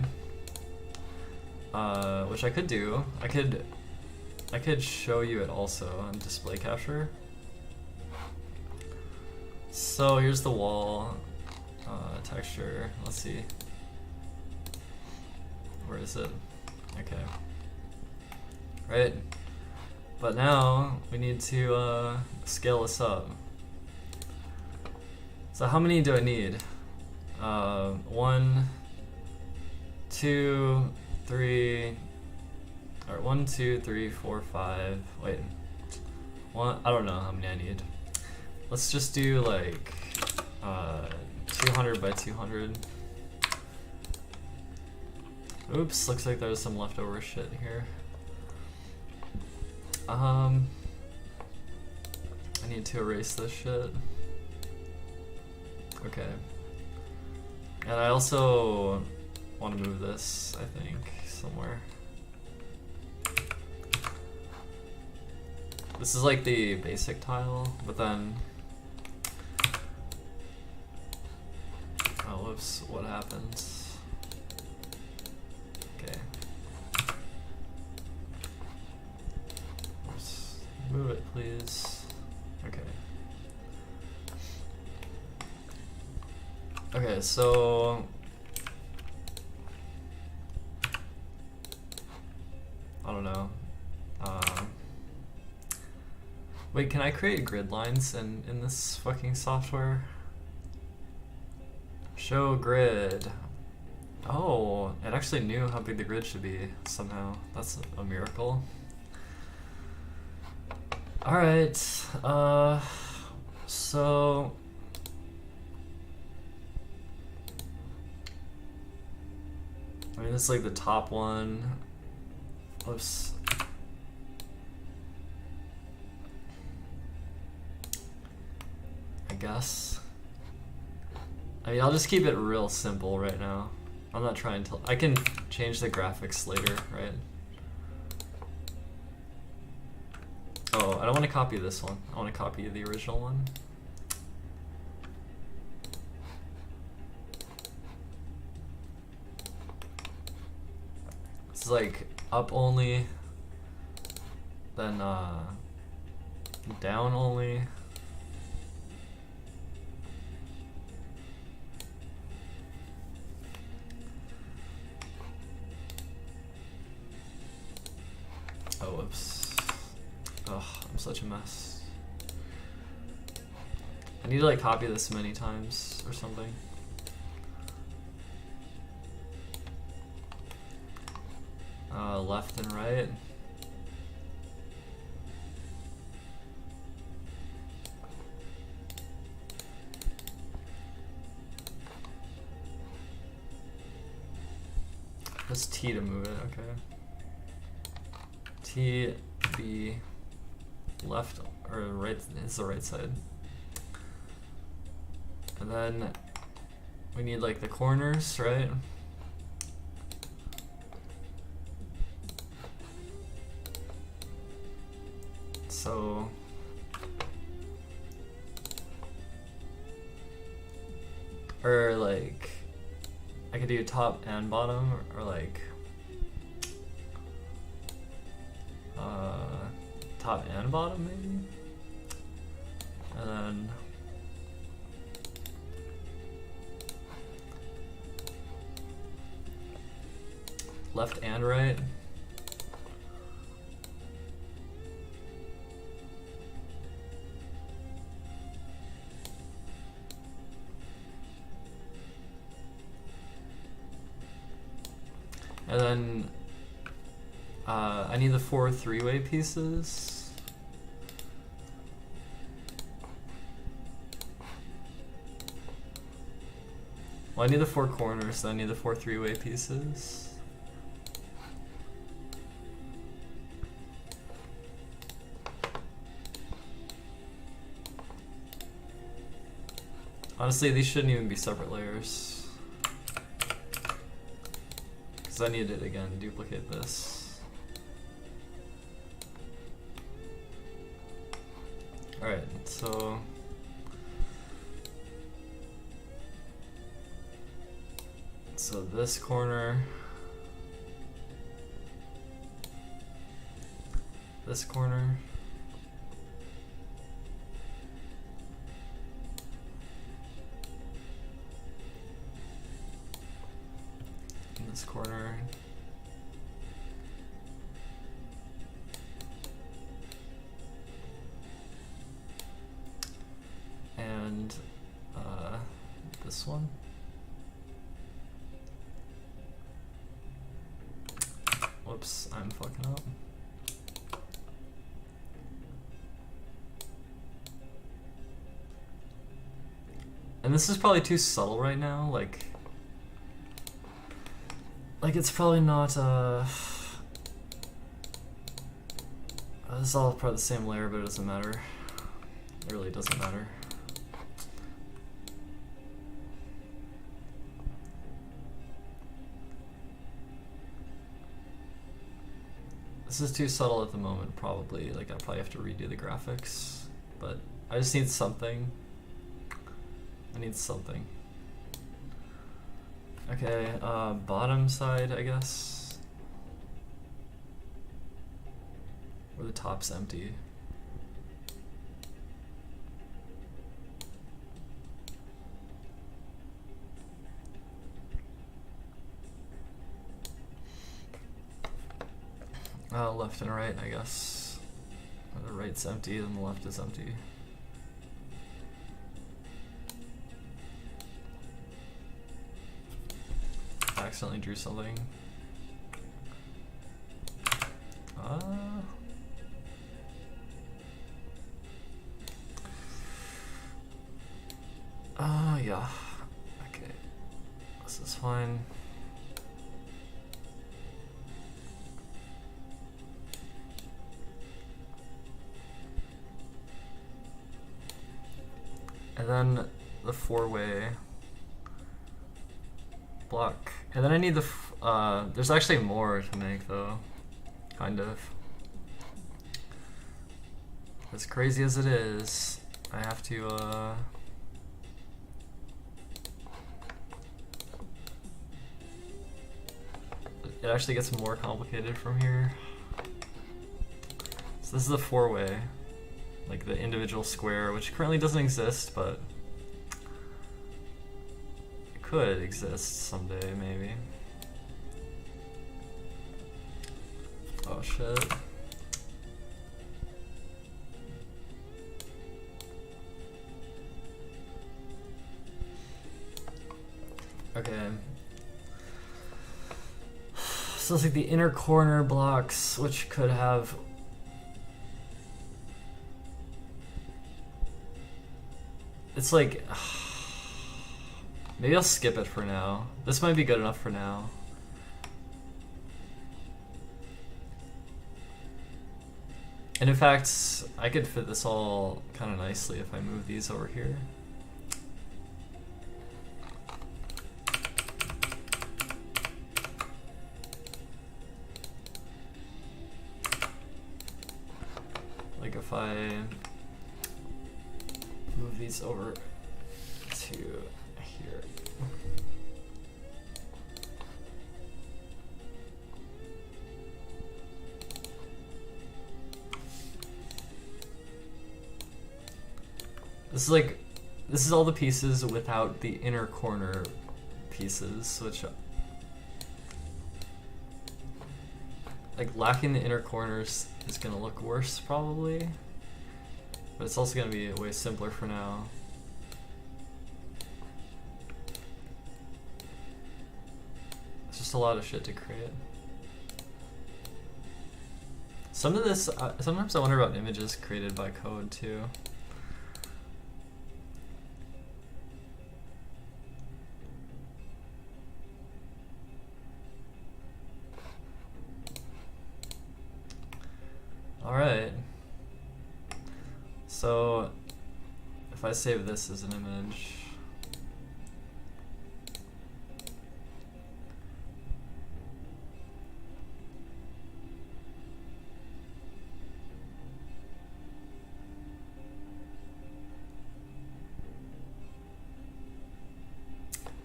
Which I could do. I could show you it also on display capture. So here's the wall texture. Let's see. Where is it? Okay. Right. But now we need to scale this up. So how many do I need? 1, 2, 3. Or 1, 2, 3, 4, 5. Wait. One. I don't know how many I need. Let's just do like 200 by 200. Oops, looks like there's some leftover shit here. I need to erase this shit. Okay. And I also want to move this, I think, somewhere. This is like the basic tile, but then, oh, whoops, what happened? Okay. Oops. Move it, please. Okay. Okay, so I don't know. Wait, can I create grid lines in this fucking software? Show grid. Oh, it actually knew how big the grid should be somehow. That's a miracle. Alright, so I mean, this is like the top one. Oops. I guess. I mean, I'll just keep it real simple right now. I'm not trying to. I can change the graphics later, right? Oh, I don't want to copy this one. I want to copy the original one. This is like up only, then down only. Oh, whoops. Ugh, I'm such a mess. I need to like copy this many times or something. Left and right. Press T to move it, okay. T, B, left or right, it's the right side. And then we need like the corners, right? So or like I could do top and bottom, or like top and bottom maybe, and then left and right. And then I need the 4 3-way pieces. Well, I need the 4 corners, so I need the 4 3-way pieces. Honestly, these shouldn't even be separate layers. I need it again, duplicate this. Alright, so this corner, this corner, this corner, and this one. Whoops, I'm fucking up. And this is probably too subtle right now, like it's probably not, this is all part of the same layer, but it doesn't matter. It really doesn't matter. This is too subtle at the moment, probably. Like, I probably have to redo the graphics, but I just need something. I need something. Okay, bottom side, I guess. Where the top's empty. Left and right, I guess. The right's empty, then the left is empty. I accidentally drew something. Yeah. Okay. This is fine. And then the 4-way block. And then I need the, there's actually more to make though, kind of. As crazy as it is, I have to, it actually gets more complicated from here. So this is the 4-way, like the individual square, which currently doesn't exist, but it could exist someday, maybe. Oh shit. Okay. So it's like the inner corner blocks, which could have it's like maybe I'll skip it for now. This might be good enough for now. And in fact, I could fit this all kind of nicely if I move these over here. if I move these over to here. This is all the pieces without the inner corner pieces, which like lacking the inner corners is gonna look worse probably, but it's also gonna be way simpler for now. It's just a lot of shit to create. Some of this, sometimes I wonder about images created by code too. Alright, so if I save this as an image,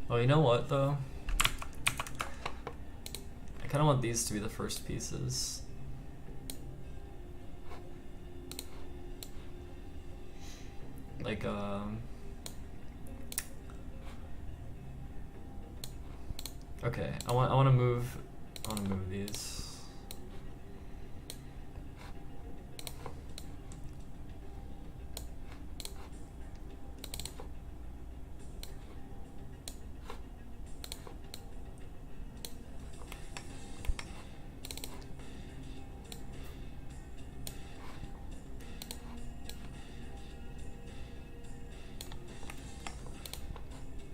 oh, you know what though? I kind of want these to be the first pieces. Like, okay, I want to move these.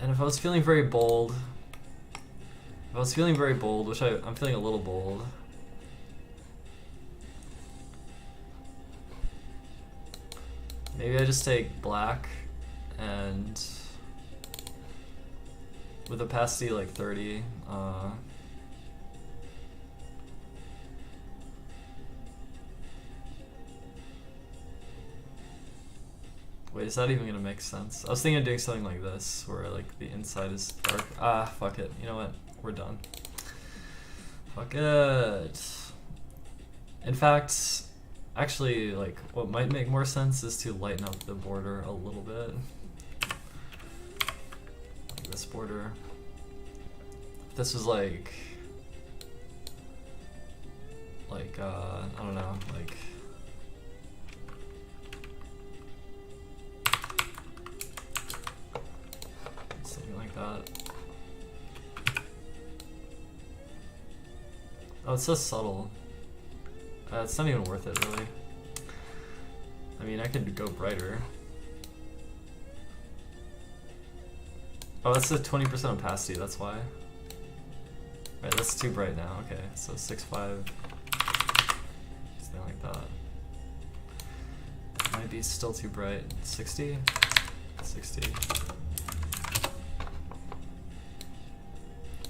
And if I was feeling very bold, which I'm feeling a little bold, maybe I just take black and with opacity like 30, wait, is that even gonna make sense? I was thinking of doing something like this, where like the inside is dark. Ah, fuck it. You know what? We're done. Fuck it. In fact, actually, like, what might make more sense is to lighten up the border a little bit. Like this border. This was like, I don't know, like, something like that. Oh, it's so subtle. It's not even worth it, really. I mean, I could go brighter. Oh, that's a 20% opacity, that's why. Right, that's too bright now. Okay, so 6.5, something like that. Might be still too bright. 60? 60.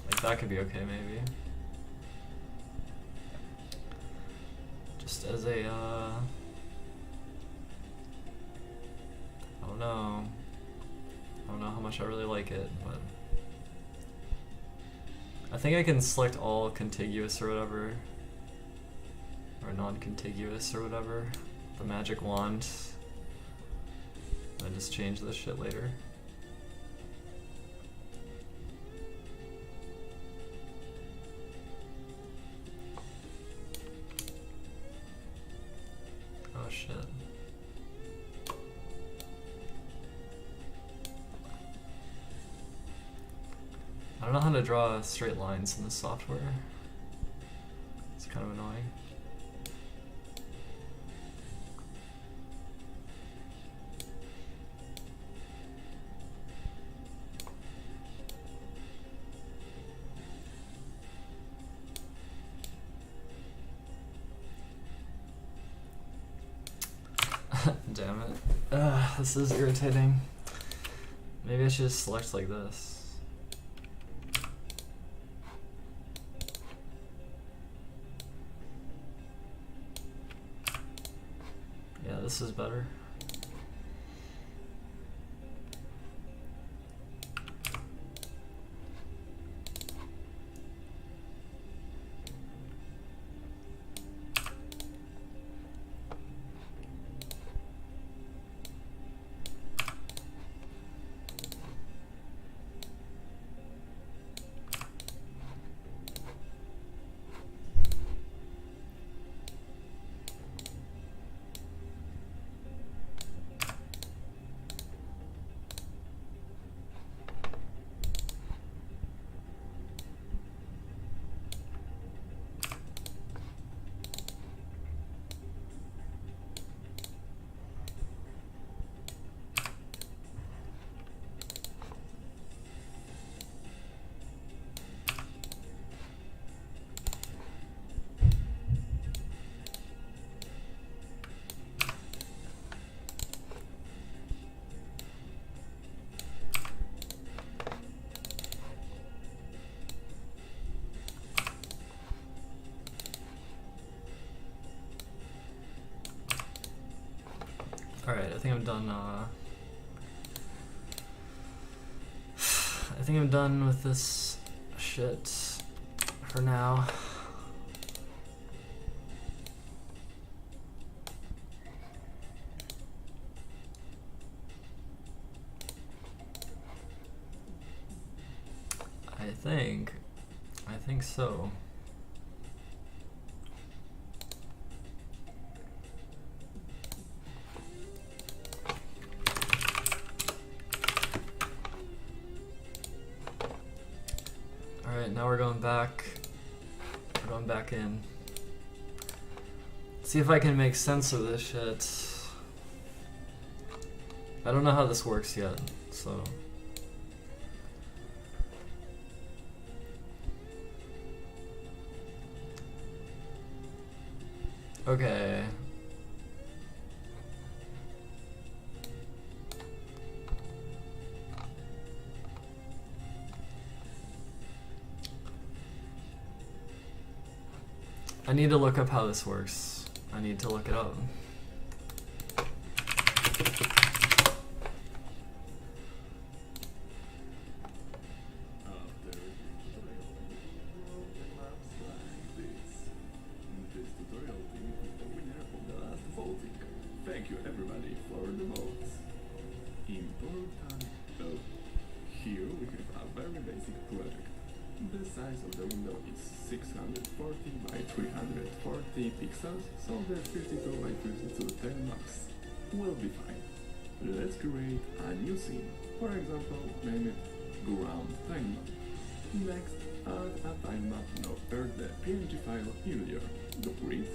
Like, that could be okay, maybe. Just as a, I don't know. I don't know how much I really like it, but I think I can select all contiguous or whatever, or non-contiguous or whatever, the magic wand, and just change this shit later. Oh shit. I don't know how to draw straight lines in this software. It's kind of annoying. Damn it. This is irritating. Maybe I should just select like this. this is better. Alright, I think I'm done, I think I'm done with this shit for now. I think so. Alright, now we're going back. We're going back in. See if I can make sense of this shit. I don't know how this works yet, so. Okay. I need to look up how this works. I need to look it up. Thank you everybody for the votes. Important note. Here we have a very basic project. The size of the window is 640 by 340 pixels, so the 52 by 52 tile maps will be fine. Let's create a new scene. For example, name it ground tile map. Next, add a tile map over the PNG file in your grid.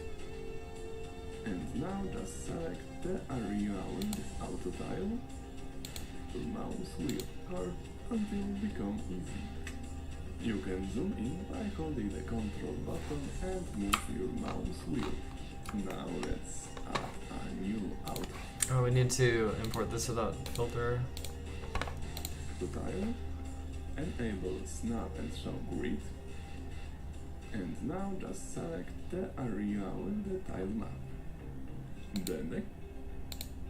And now just select the area with the auto tile. Mouse wheel or until it becomes easy. You can zoom in by holding the control button and move your mouse wheel. Now let's add a new auto. Oh, we need to import this without filter. To tile. Enable snap and show grid. And now just select the area with the tile map. The next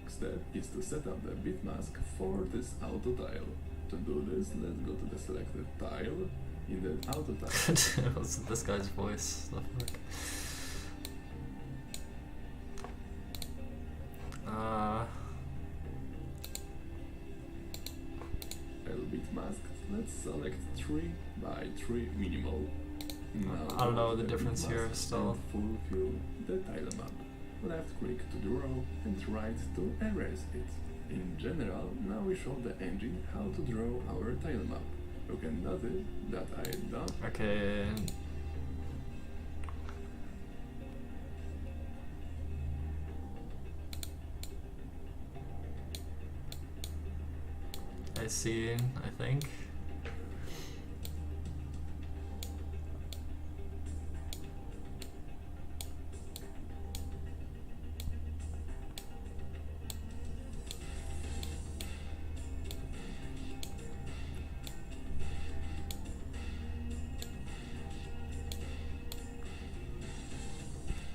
step is to set up the bitmask for this auto tile. To do this, let's go to the selected tile in the auto tile. What's this guy's voice? The fuck? Bitmask. Let's select 3 by 3 minimal. Now I don't know the difference here still. Fulfill the tile map. Left click to draw and right to erase it. In general, now we show the engine how to draw our tile map. You can notice that I don't. Okay. I see, I think.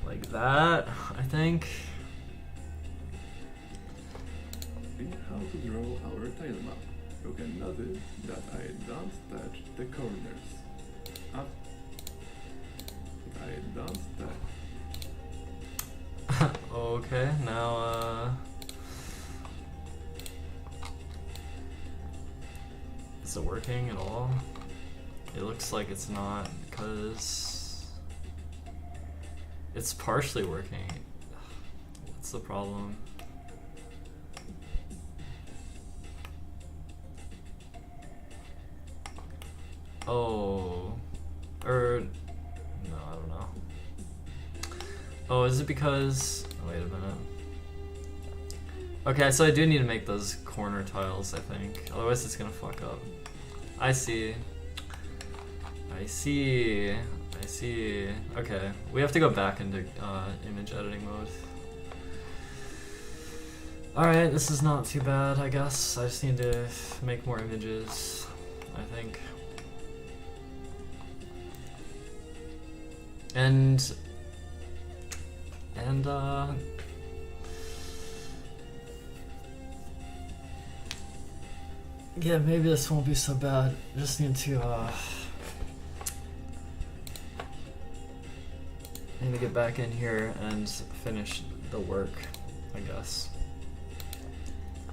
Like that, I think. to draw our tile map. You can notice that I don't touch the corners. I don't touch. Okay, now is it working at all? It looks like it's not, because it's partially working. What's the problem? Oh, no, I don't know. Oh, is it because, wait a minute. Okay, so I do need to make those corner tiles, I think. Otherwise it's gonna fuck up. I see. Okay, we have to go back into image editing mode. Alright, this is not too bad, I guess. I just need to make more images, I think. And yeah, maybe this won't be so bad. Just need to get back in here and finish the work, I guess.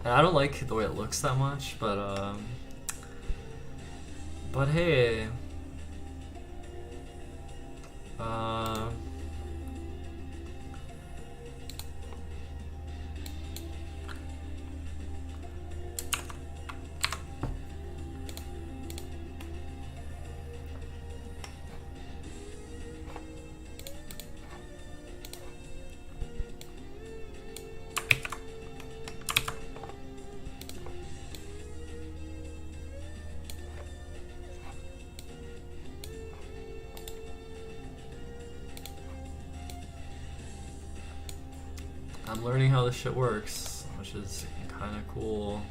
And I don't like the way it looks that much, but hey. I'm learning how this shit works, which is kind of cool.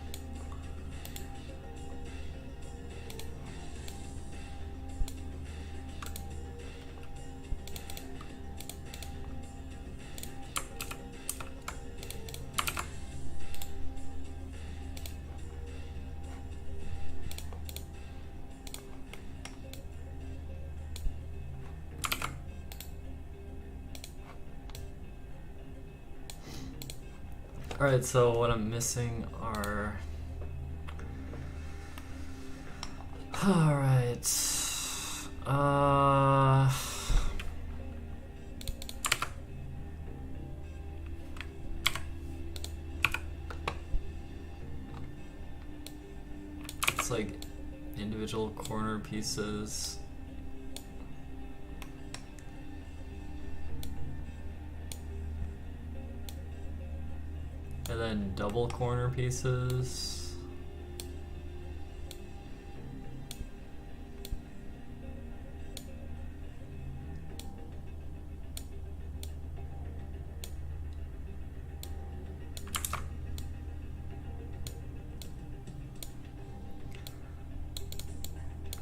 Alright, so what I'm missing are... Alright... It's like individual corner pieces. And then double corner pieces.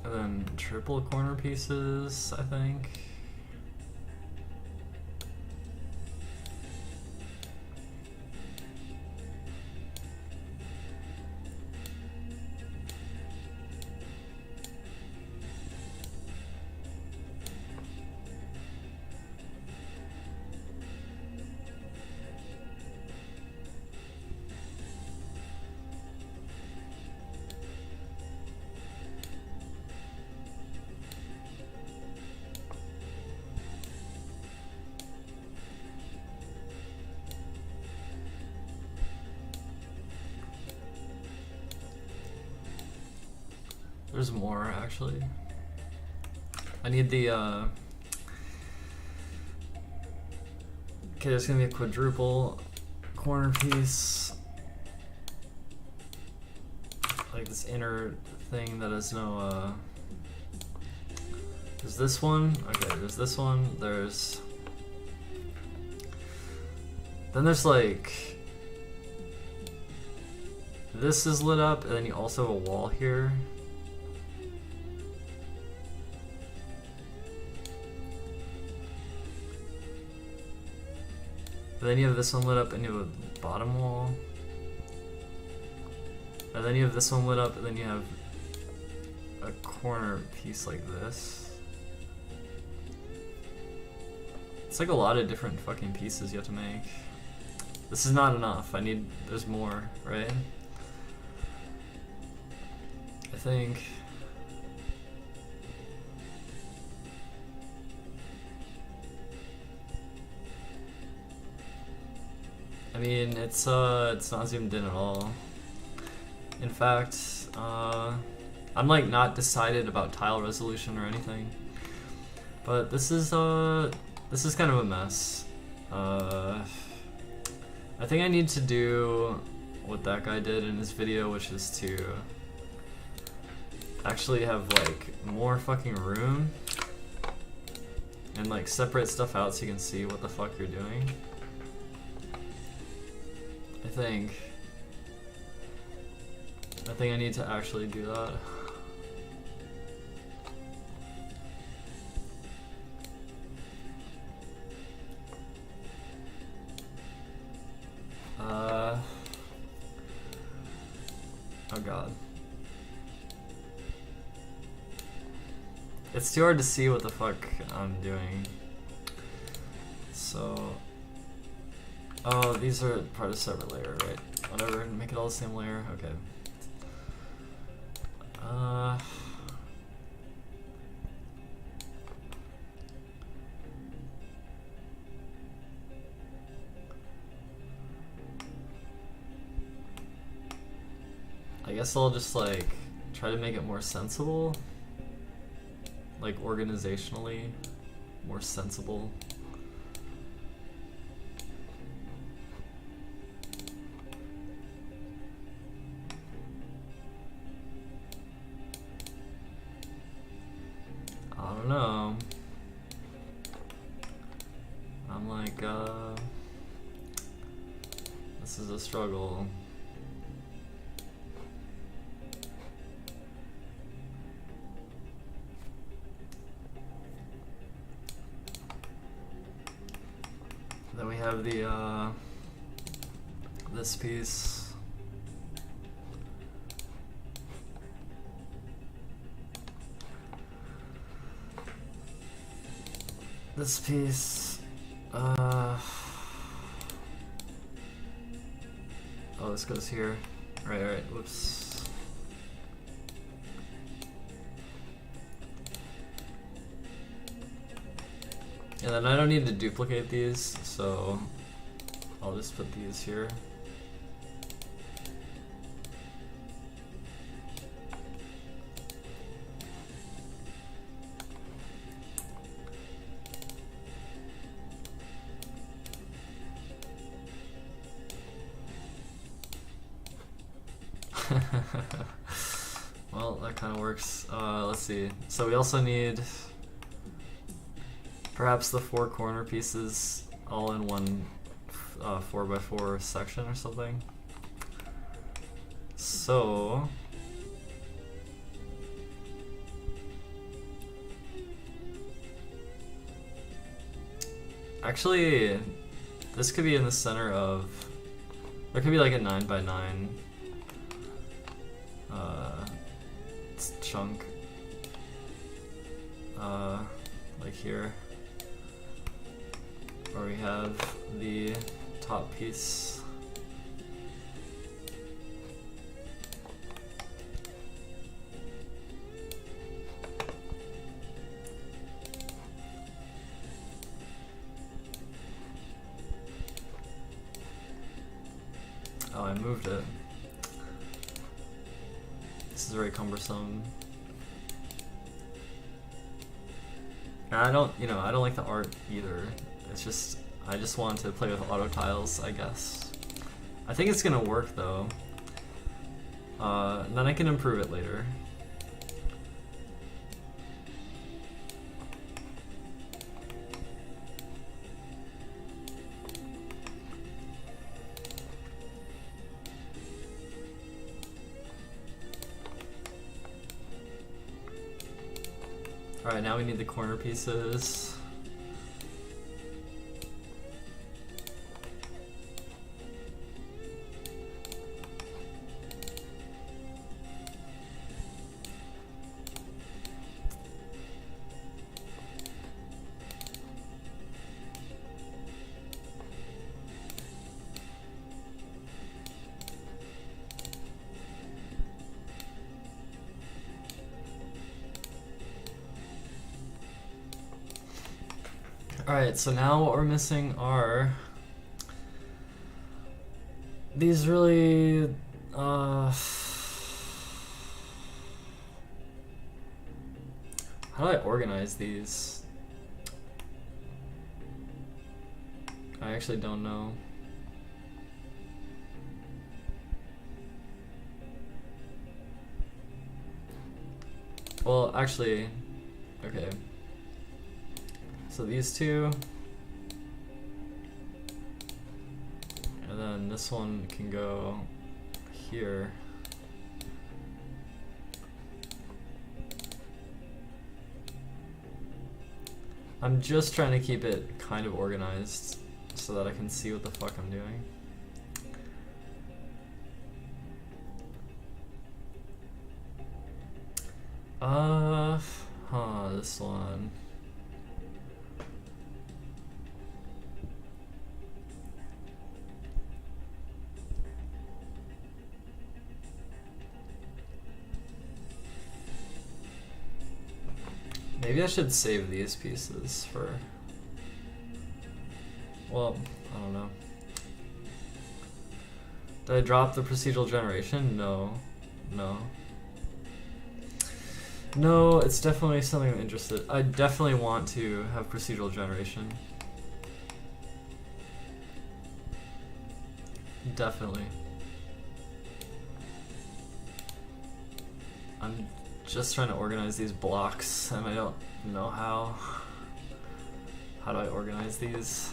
And then triple corner pieces, I think. There's more, actually. I need the, okay, there's gonna be a quadruple corner piece. Like this inner thing that has no, there's this one. Okay, there's this one. There's... Then there's like... This is lit up, and then you also have a wall here. Then you have this one lit up and you have a bottom wall. And then you have this one lit up, and then you have a corner piece like this. It's like a lot of different fucking pieces you have to make. This is not enough. There's more, right? I think. I mean, it's not zoomed in at all. In fact, I'm like not decided about tile resolution or anything. But this is kind of a mess. I think I need to do what that guy did in his video, which is to actually have like more fucking room and like separate stuff out so you can see what the fuck you're doing. I think I need to actually do that. Oh god. It's too hard to see what the fuck I'm doing. So... Oh, these are part of a separate layer, right? Whatever, make it all the same layer, okay. I guess I'll just like try to make it more sensible, like organizationally more sensible. I don't know. I'm like, this is a struggle. Then we have the, this piece. This piece, oh, this goes here. Right, whoops. And then I don't need to duplicate these, so I'll just put these here. Well, that kind of works. Let's see. So we also need perhaps the 4 corner pieces all in one 4x4 section or something. So actually, this could be in the center of. There could be like a 9x9 chunk, like here, where we have the top piece. Oh, I moved it. This is very cumbersome. And I don't like the art either. It's just, I just want to play with auto tiles, I guess. I think it's gonna work though. And then I can improve it later. Alright, now we need the corner pieces. Alright, so now what we're missing are these really how do I organize these? I actually don't know. Well, actually, okay. So these two, and then this one can go here. I'm just trying to keep it kind of organized so that I can see what the fuck I'm doing. This one. Maybe I should save these pieces for, well, I don't know. Did I drop the procedural generation? No. No, it's definitely something I'm interested. I definitely want to have procedural generation. Definitely. I'm just trying to organize these blocks and I don't know how. How do I organize these?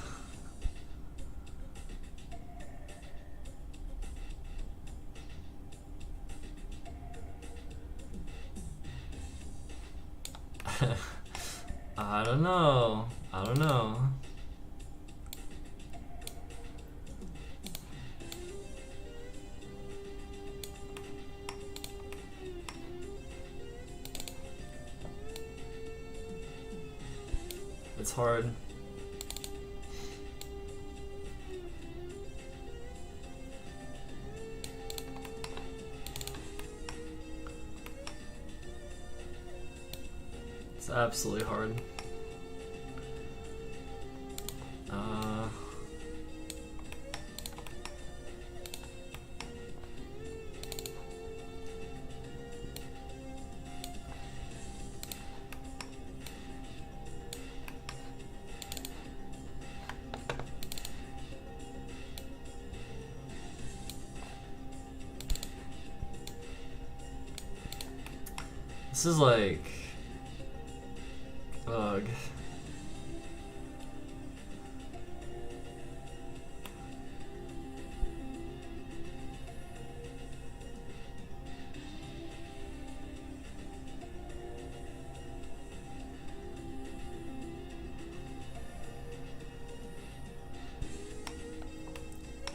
I don't know. It's hard. It's absolutely hard. This is like, ugh.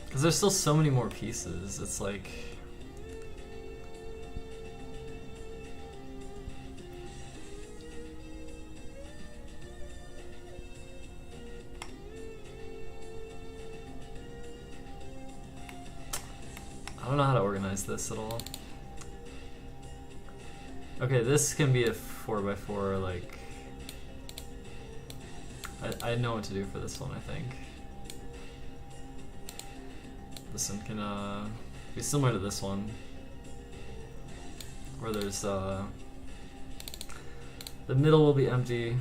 Because there's still so many more pieces, it's like... I don't know how to organize this at all. Okay, this can be a 4x4, like... I know what to do for this one, I think. This one can be similar to this one, where there's the middle will be empty.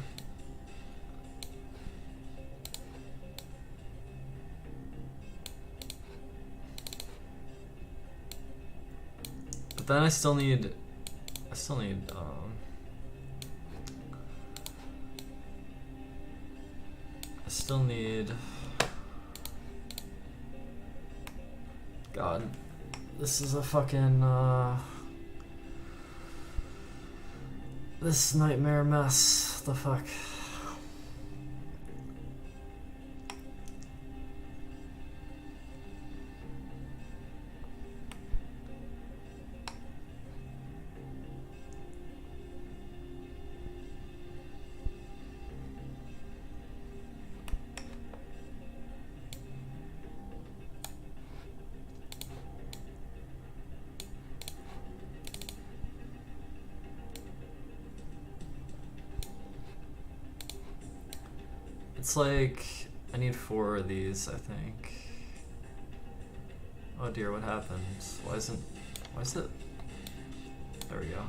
But then I still need God, this is a fucking this nightmare mess. The fuck. It's like, I need 4 of these, I think. Oh dear, what happened? Why is it? There we go.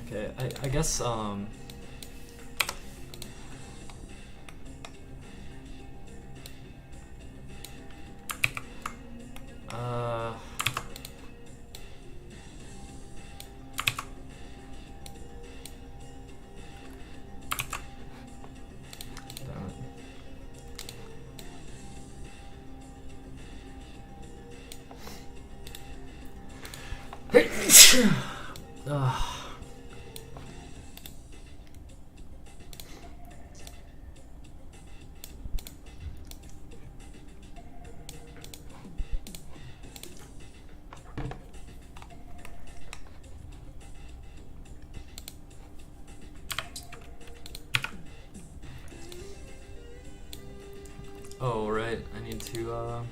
Okay, I guess, oh, right, I need to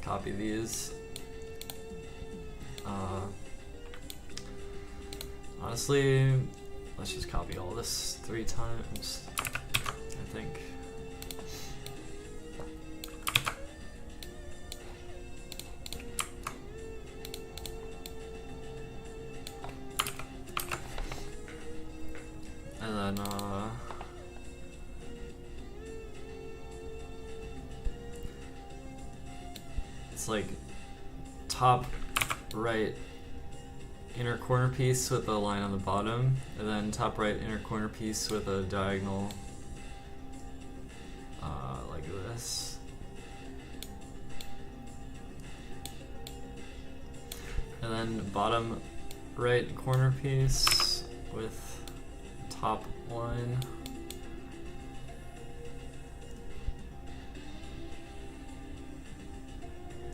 copy these. Honestly, let's just copy all this 3 times, I think. And then, it's like top right inner corner piece with a line on the bottom, and then top right inner corner piece with a diagonal like this. And then bottom right corner piece with top line.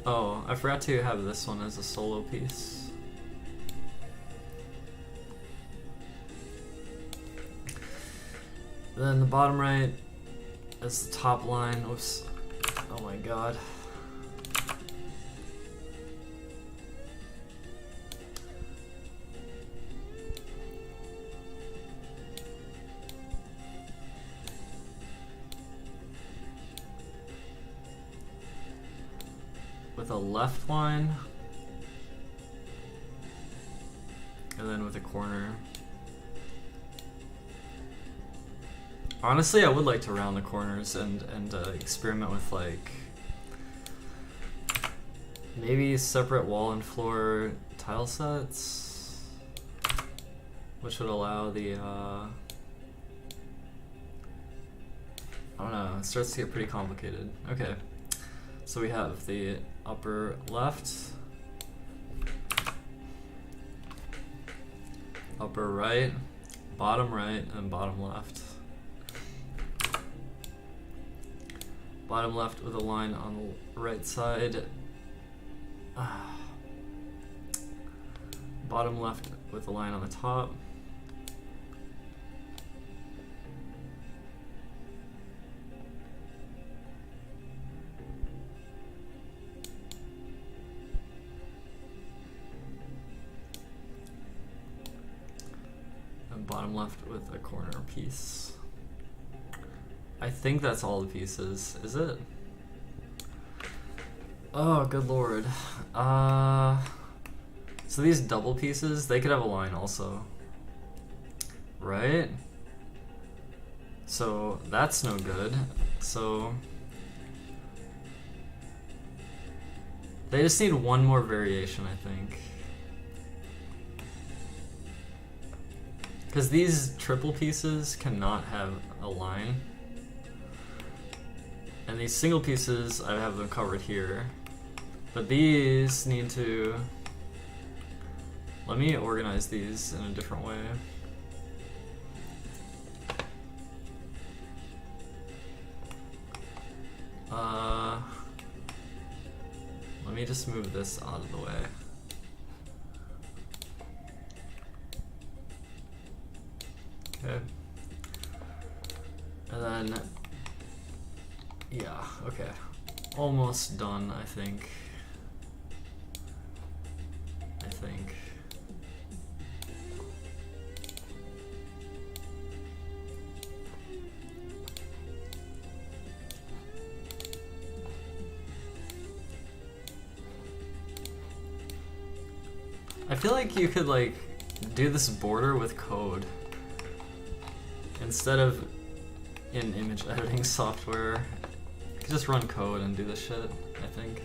Oh, I forgot to have this one as a solo piece. Then the bottom right is the top line. Oops. Oh my god. With a left line. And then with a corner. Honestly, I would like to round the corners and experiment with like maybe separate wall and floor tile sets, which would allow the I don't know, it starts to get pretty complicated. Okay, so we have the upper left, upper right, and bottom left. Bottom left with a line on the right side. Bottom left with a line on the top. And bottom left with a corner piece. I think that's all the pieces. Is it? Oh, good lord. So these double pieces, they could have a line also. Right? So that's no good. So they just need one more variation, I think. Because these triple pieces cannot have a line. And these single pieces, I have them covered here. But these need to... Let me organize these in a different way. Let me just move this out of the way. Okay. And then... Yeah, okay. Almost done, I think. feel like you could like do this border with code instead of in image editing software. You could just run code and do this shit, I think.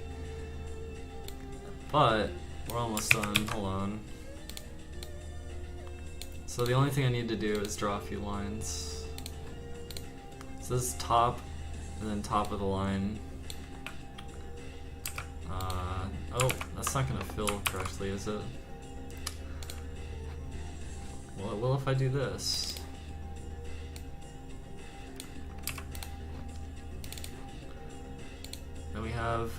But we're almost done. Hold on. So the only thing I need to do is draw a few lines. So this is top, and then top of the line. Oh, that's not gonna fill correctly, is it? Well, it will if I do this. Then we have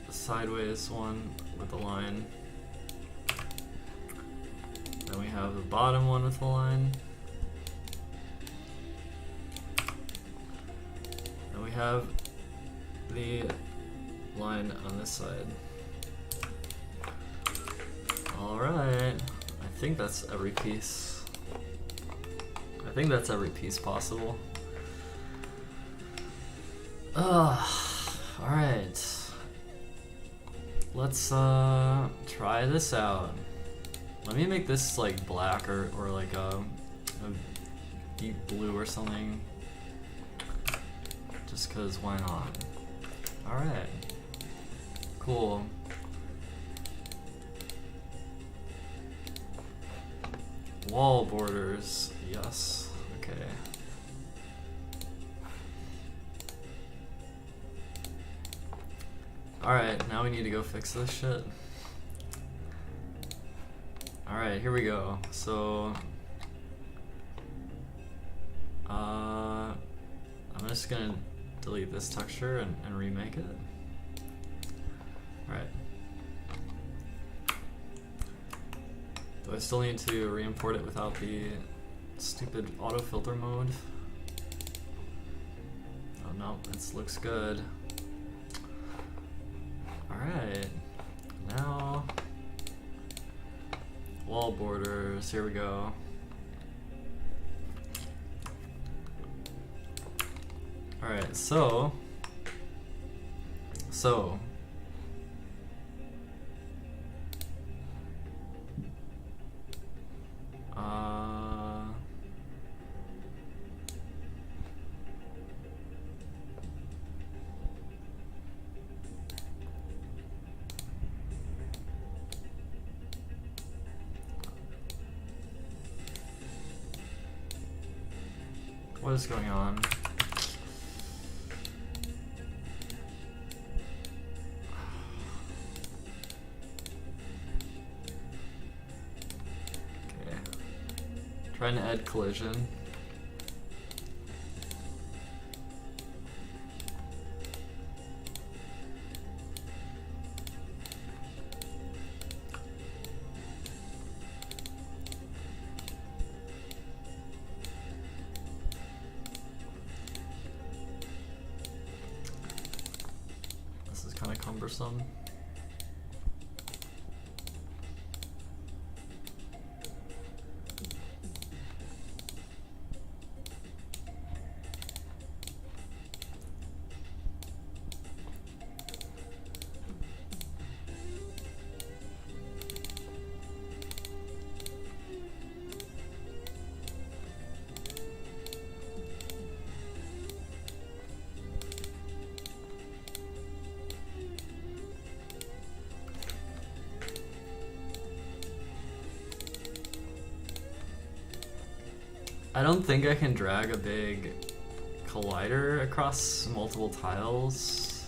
the sideways one with the line. Then we have the bottom one with the line. Then we have the line on this side. Alright, I think that's every piece. I think that's every piece possible. Alright. Let's try this out. Let me make this like black or like a deep blue or something. Just cause why not? Alright. Cool. Wall borders, yes. Okay. Alright, now we need to go fix this shit. Alright, here we go. So I'm just gonna delete this texture and remake it. Alright. Do I still need to re-import it without the stupid auto filter mode? Oh no, this looks good. Alright, now wall borders, here we go. Alright, so what is going on? Okay. Trying to add collision. Cumbersome. I don't think I can drag a big collider across multiple tiles,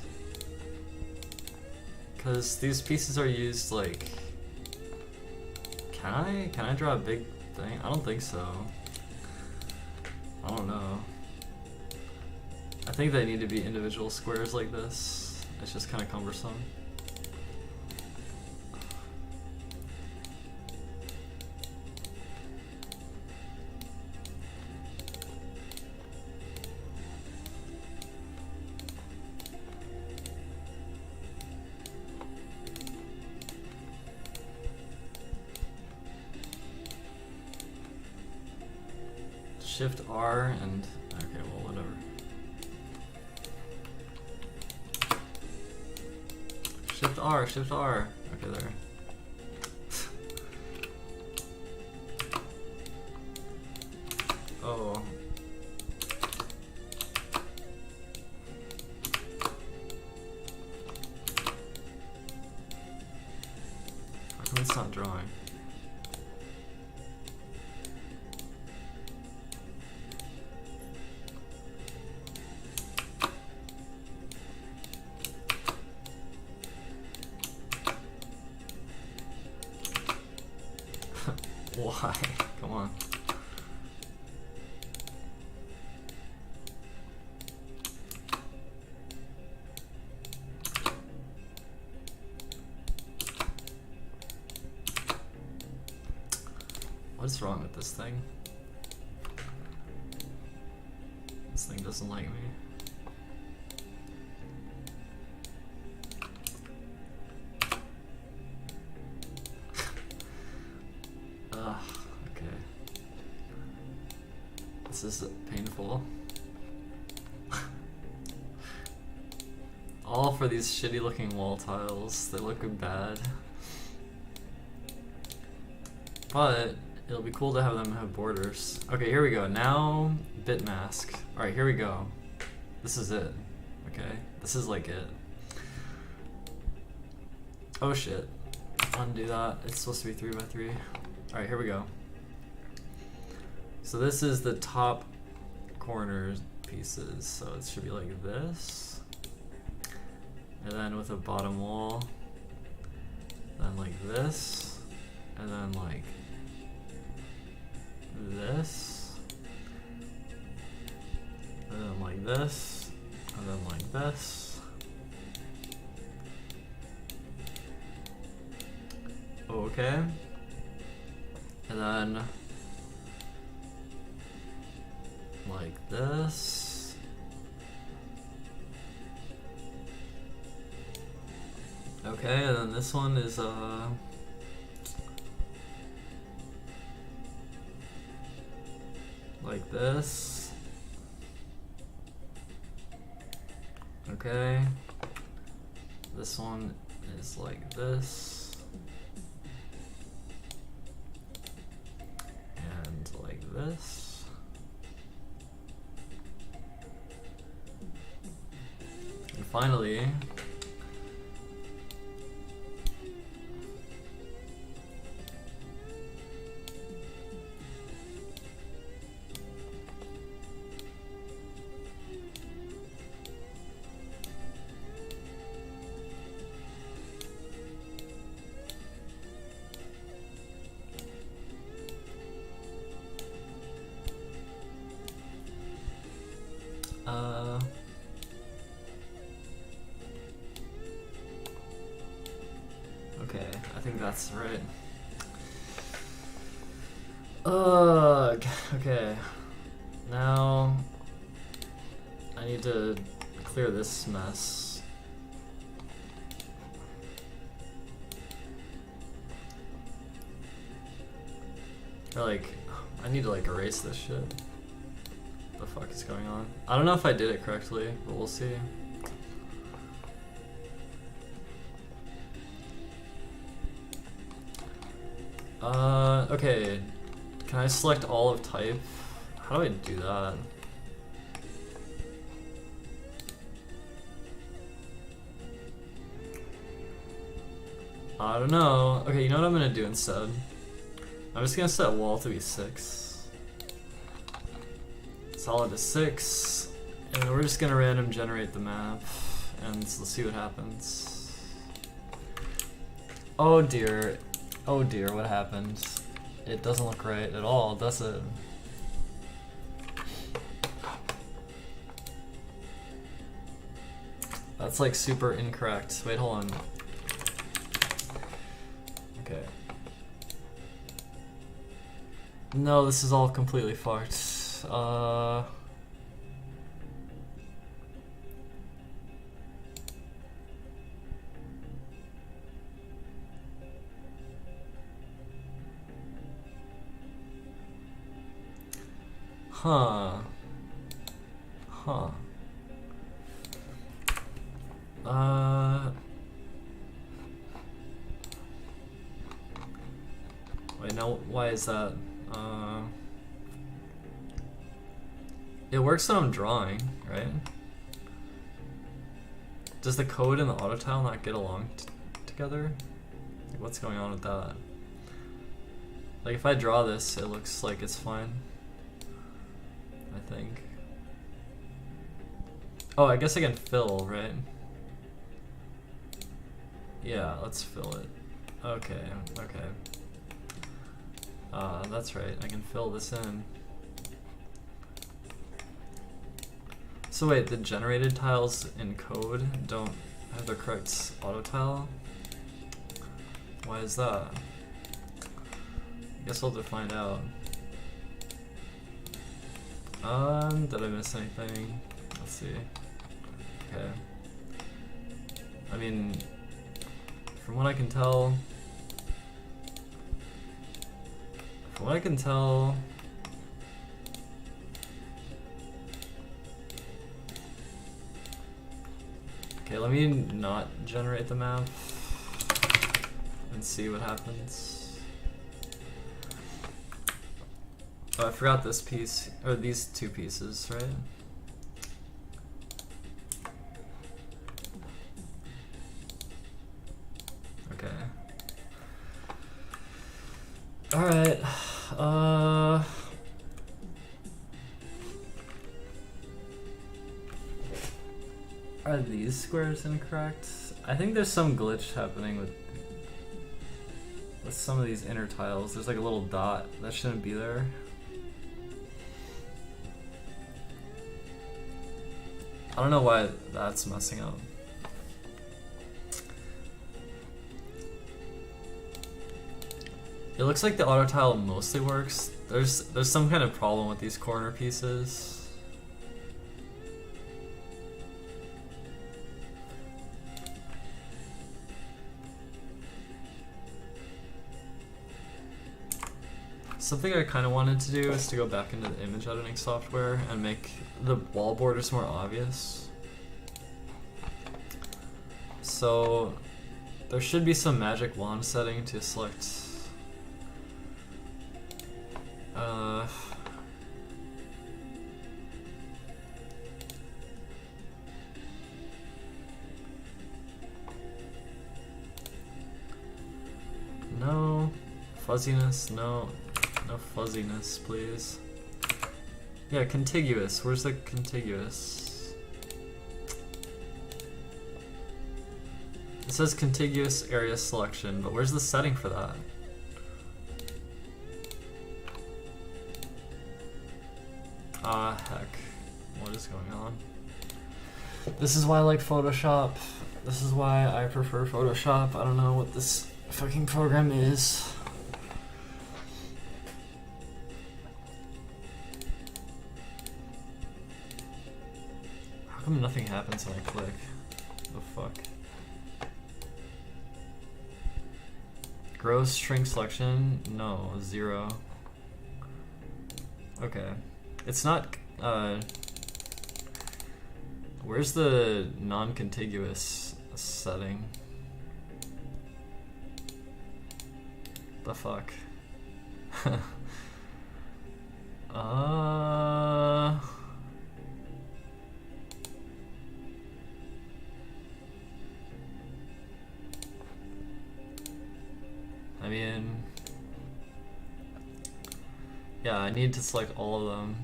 because these pieces are used like, can I draw a big thing? I don't think so. I don't know. I think they need to be individual squares like this. It's just kind of cumbersome. Shift R and okay, well, whatever. Shift R, Shift R. Okay, there. Why? Come on. What's wrong with this thing? This thing doesn't like me. Okay. This is painful. All for these shitty looking wall tiles. They look bad. But it'll be cool to have them have borders. Okay, here we go. Now, bitmask. Alright, here we go. This is it. Okay? This is like it. Oh shit. Undo that. It's supposed to be 3x3. Alright, here we go. So this is the top corner pieces. So it should be like this. And then with a bottom wall. Then like this. And then like this. And then like this. And then like this. Okay. And then like this. Okay, and then this one is like this. Okay. This one is like this. And like this. And finally, okay, I think that's right. Okay. Now I need to clear this mess. Or like, I need to like erase this shit. What the fuck is going on? I don't know if I did it correctly, but we'll see. Okay. Can I select all of type? How do I do that? I don't know. Okay, you know what I'm gonna do instead? I'm just gonna set wall to be 6. Solid to 6. And we're just gonna random generate the map. And let's see what happens. Oh dear. Oh dear, what happened? It doesn't look right at all, does it? That's like super incorrect. Wait, hold on. Okay. No, this is all completely fucked. Huh. Huh. Wait, now why is that? It works when I'm drawing, right? Does the code and the auto tile not get along together? Like, what's going on with that? Like, if I draw this, it looks like it's fine. I think. Oh, I guess I can fill, right? Yeah, let's fill it. Okay, okay. That's right, I can fill this in. So wait, the generated tiles in code don't have the correct auto tile? Why is that? I guess I'll have to find out. Did I miss anything? Let's see. Okay. I mean, from what I can tell, okay, let me not generate the map and see what happens. Oh, I forgot this piece, or these two pieces, right? Okay. Alright. Are these squares incorrect? I think there's some glitch happening with some of these inner tiles. There's like a little dot that shouldn't be there. I don't know why that's messing up. It looks like the auto tile mostly works. There's some kind of problem with these corner pieces. Something I kind of wanted to do is to go back into the image editing software and make the wall borders more obvious. So there should be some magic wand setting to select no fuzziness, no fuzziness, please. Yeah, contiguous. Where's the contiguous? It says contiguous area selection, but where's the setting for that? Heck. What is going on? This is why I like Photoshop. This is why I prefer Photoshop. I don't know what this fucking program is. How come nothing happens when I click? The fuck? Gross shrink selection? No, 0. Okay. It's not, where's the non-contiguous setting? The fuck? I mean, yeah, I need to select all of them.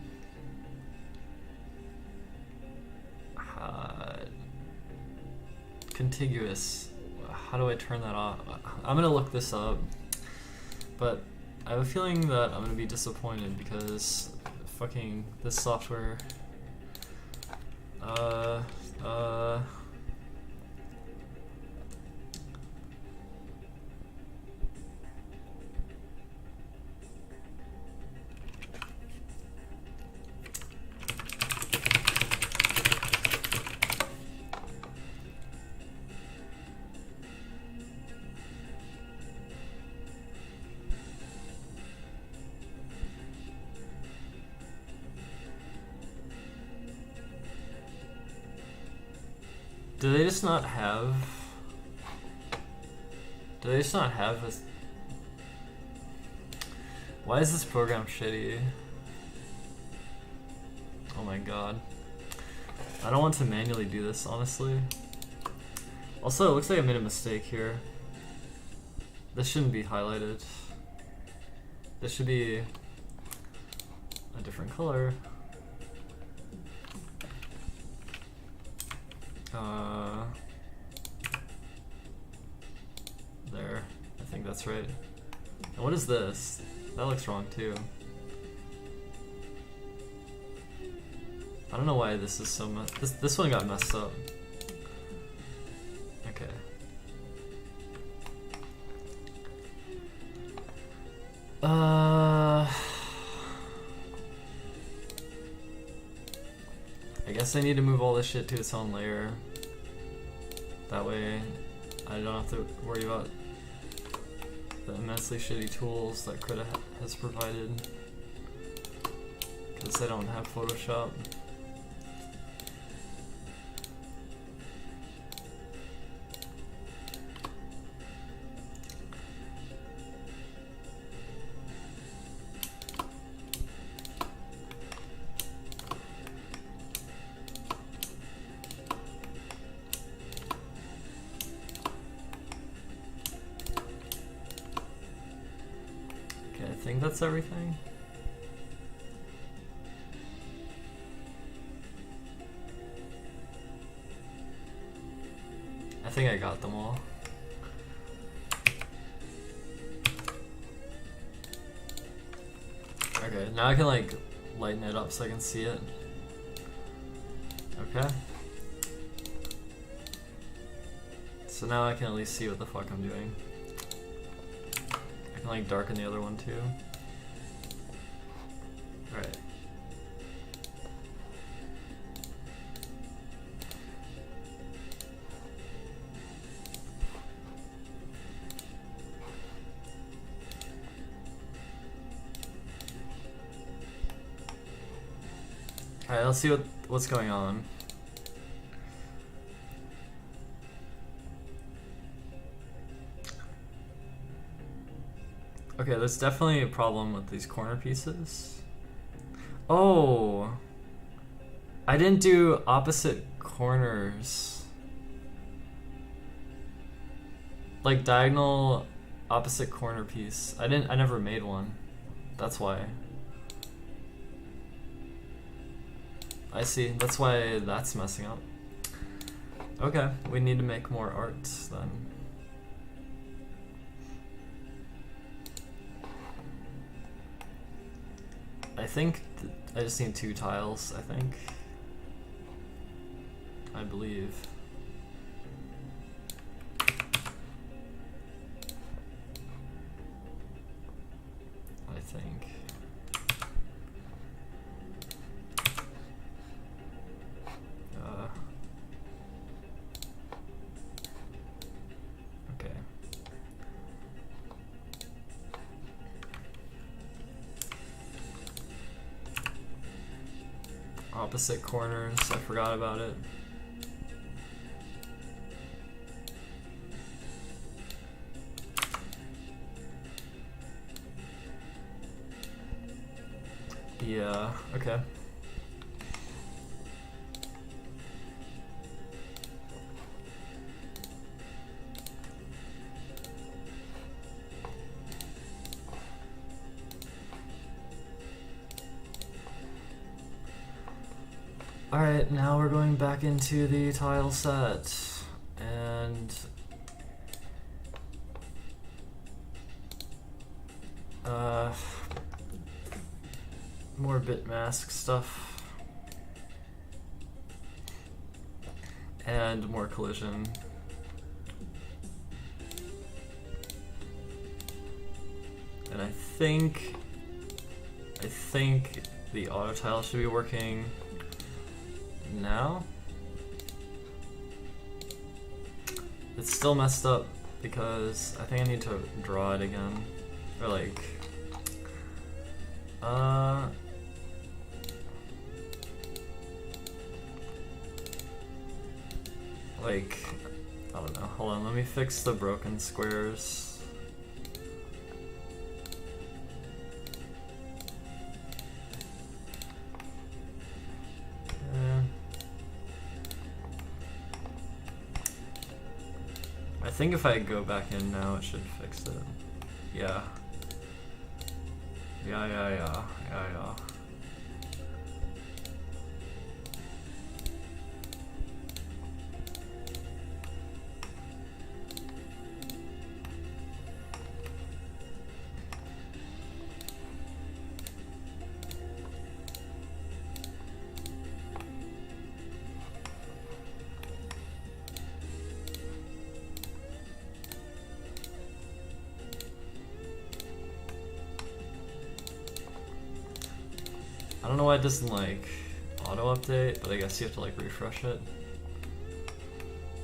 Contiguous. How do I turn that off? I'm gonna look this up, but I have a feeling that I'm gonna be disappointed because fucking this software. Do they just not have this? Why is this program shitty? Oh my god. I don't want to manually do this, honestly. Also, it looks like I made a mistake here. This shouldn't be highlighted. This should be a different color. There. I think that's right. And what is this? That looks wrong too. I don't know why this is so much. This one got messed up. Okay. I guess I need to move all this shit to its own layer. That way I don't have to worry about the immensely shitty tools that Krita has provided. Because I don't have Photoshop. I think that's everything. I think I got them all. Okay, now I can like lighten it up so I can see it. Okay. So now I can at least see what the fuck I'm doing. I can like darken the other one too. Alright. Alright, let's see what's going on. Okay, there's definitely a problem with these corner pieces. Oh! I didn't do opposite corners. Like diagonal opposite corner piece. I never made one. That's why. I see, that's why that's messing up. Okay, we need to make more arts then. I think I just need 2 tiles, I think. I believe. I think. Okay. Opposite corners, I forgot about it. Yeah, okay. Alright, now we're going back into the tile set, and more bitmask stuff, and more collision. And I think the auto tile should be working now. It's still messed up because I think I need to draw it again, or like I don't know, hold on, let me fix the broken squares. I think if I go back in now, it should fix it. Yeah. Yeah. I don't know why it doesn't like auto update, but I guess you have to like refresh it.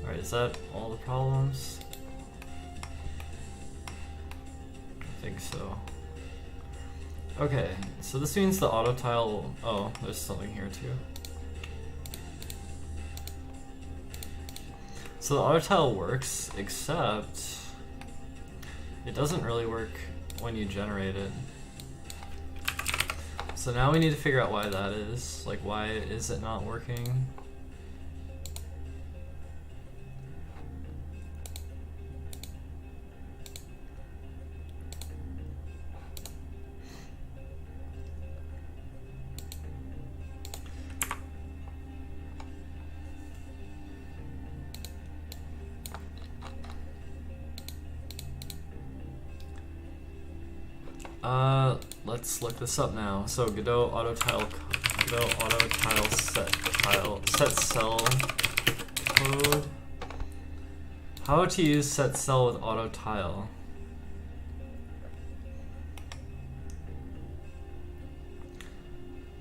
Alright, is that all the problems? I think so. Okay, so this means the auto tile. Oh, there's something here too. So the auto tile works, except it doesn't really work when you generate it. So now we need to figure out why that is. Like, why is it not working? Let's look this up now. So Godot auto tile set cell code. How to use set cell with auto tile.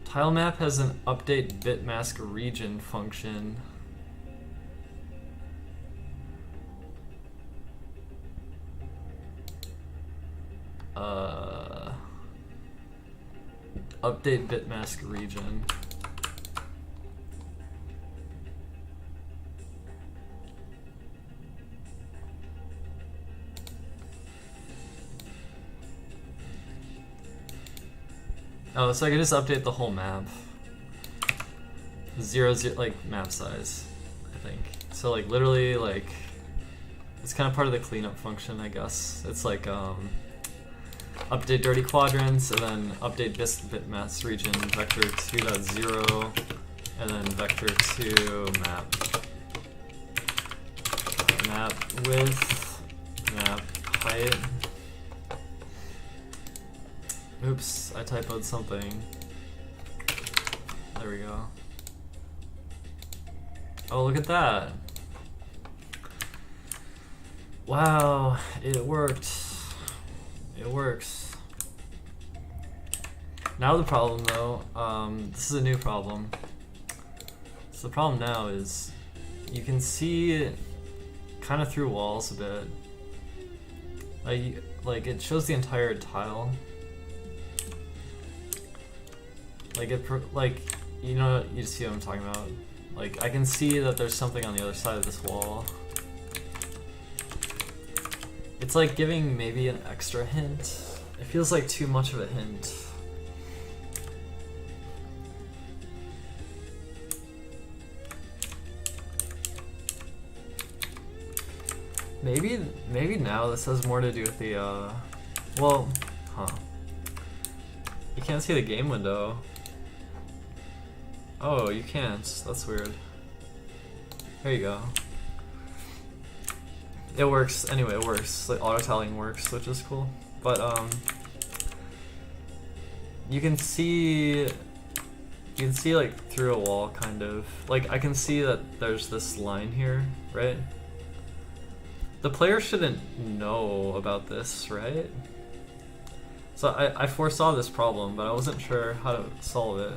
Tile map has an update bitmask region function. Update bitmask region. Oh, so I can just update the whole map. 0, like map size, I think. So like literally like, it's kind of part of the cleanup function, I guess. It's like update dirty quadrants, and then update bitmask region vector 2.0, and then vector 2 map. Map width, map height. Oops, I typoed something. There we go. Oh, look at that. Wow, it worked. It works. Now the problem though, this is a new problem. So the problem now is you can see kind of through walls a bit. Like it shows the entire tile. Like you know, you see what I'm talking about. Like I can see that there's something on the other side of this wall. It's like giving maybe an extra hint. It feels like too much of a hint. Maybe now this has more to do with the well, huh. You can't see the game window. Oh, you can't. That's weird. There you go. It works. Anyway, it works. Like auto tiling works, which is cool. But you can see like through a wall, kind of. Like I can see that there's this line here, right? The player shouldn't know about this, right? So I foresaw this problem, but I wasn't sure how to solve it.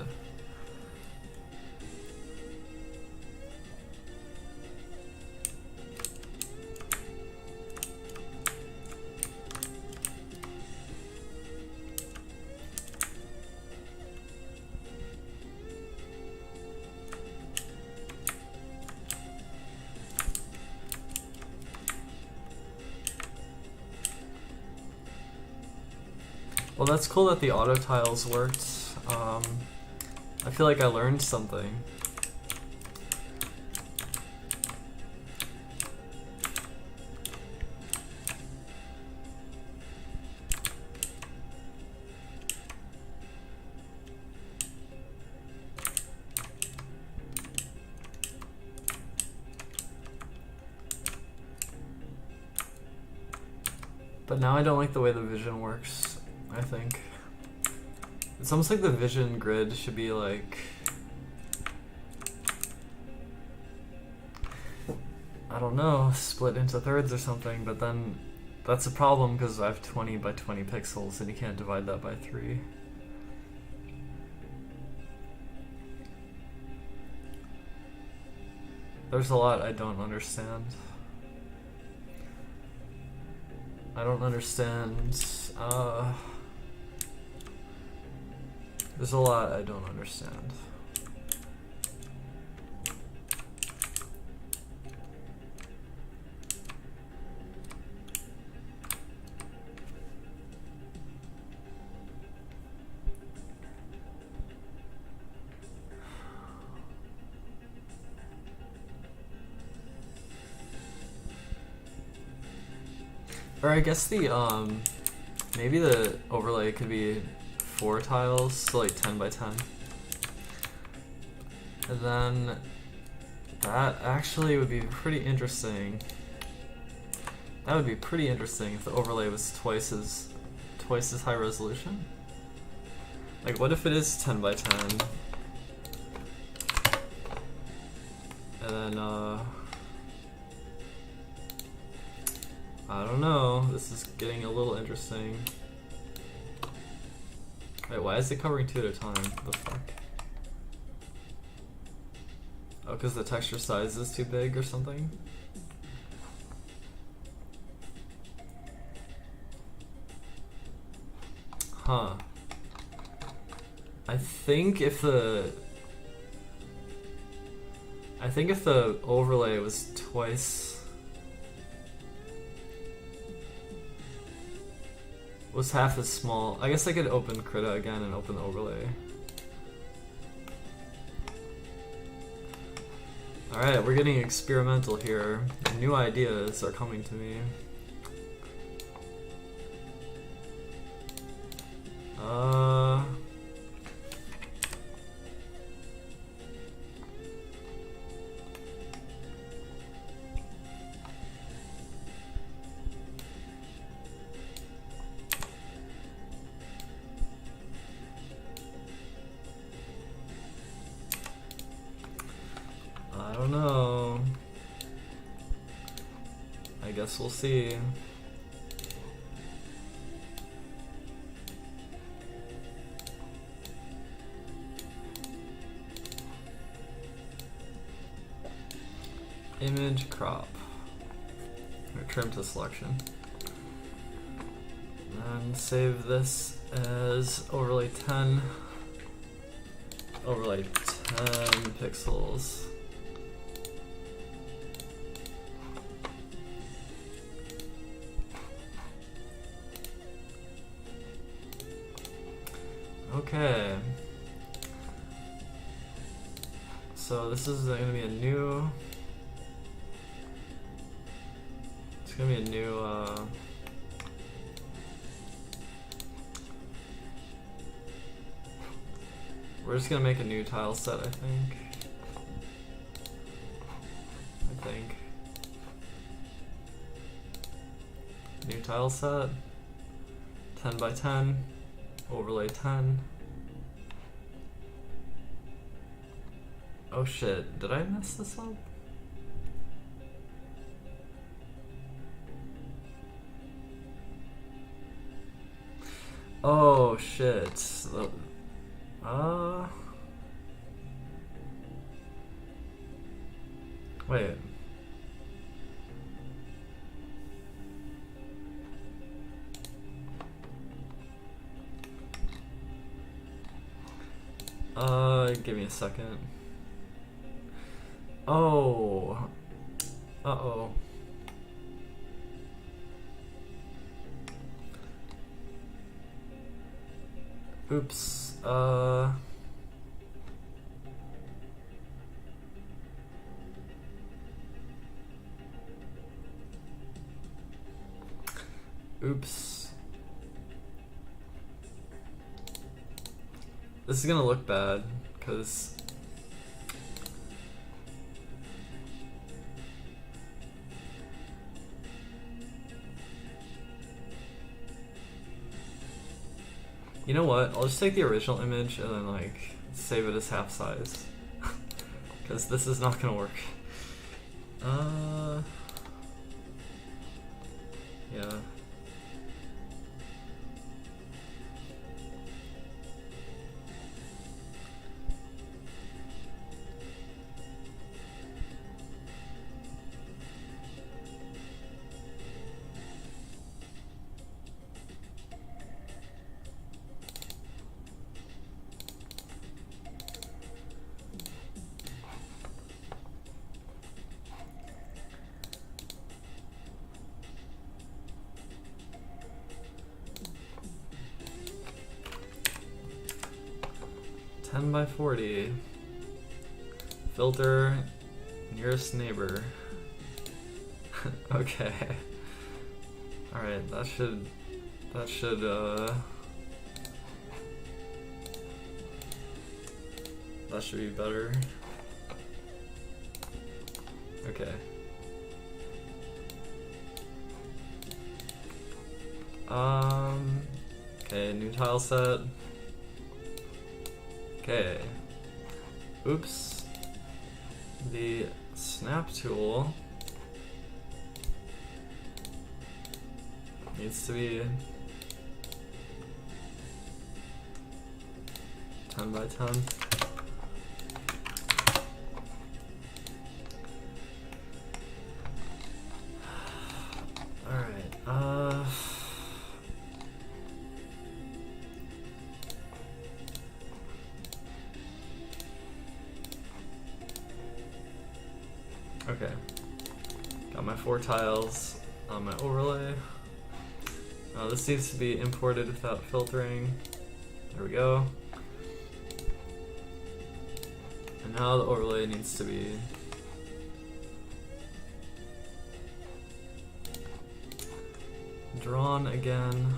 Well, that's cool that the auto tiles worked. I feel like I learned something. But now I don't like the way the vision works. I think it's almost like the vision grid should be like, I don't know, split into thirds or something, but then that's a problem because I have 20 by 20 pixels and you can't divide that by 3. There's a lot I don't understand. I don't understand. There's a lot I don't understand. Or I guess the maybe the overlay could be 4 tiles, so like 10 by 10. And then that actually would be pretty interesting. That would be pretty interesting if the overlay was twice as high resolution. Like what if it is 10 by 10? And then I don't know, this is getting a little interesting. Wait, why is it covering 2 at a time? The fuck? Oh, because the texture size is too big or something? Huh. I think if the overlay was twice was half as small. I guess I could open Krita again and open the overlay. Alright, we're getting experimental here. New ideas are coming to me. I don't know. I guess we'll see. Image crop. Or trim to selection. And save this as overlay 10. Overlay 10 pixels. Okay. So this is going to be a new. It's going to be a new. We're just going to make a new tile set, I think. New tile set. 10 by 10. Overlay 10. Oh shit, did I mess this up? Oh shit. Wait. Give me a second. Oh. Uh-oh. Oops. Oops. This is gonna look bad, because you know what? I'll just take the original image and then like save it as half size, because this is not gonna work. Yeah. 10 by 40. Filter nearest neighbor. Okay. Alright, that should be better. Okay. Okay, new tile set. Okay. Oops. The snap tool needs to be 10 by 10. Alright, okay. Got my 4 tiles on my overlay. This needs to be imported without filtering. There we go. And now the overlay needs to be drawn again.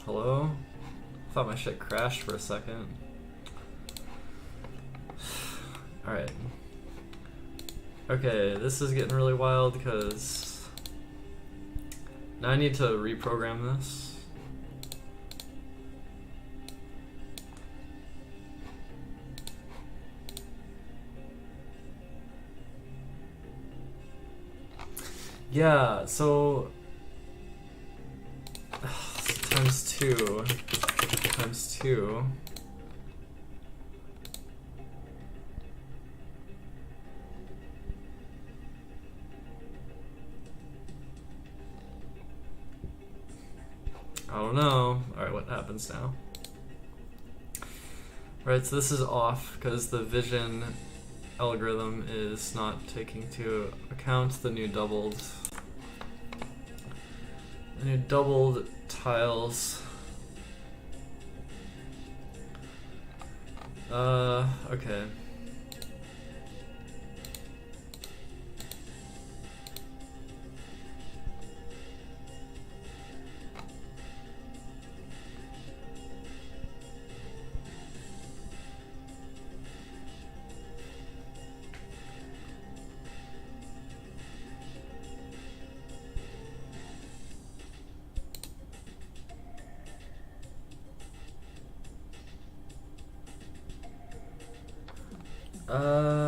Hello? Thought my shit crashed for a second. Alright. Okay, this is getting really wild because now I need to reprogram this. Yeah, so times 2 times 2. I don't know. Alright, what happens now? Right, so this is off because the vision algorithm is not taking into account the new doubled tiles. Okay.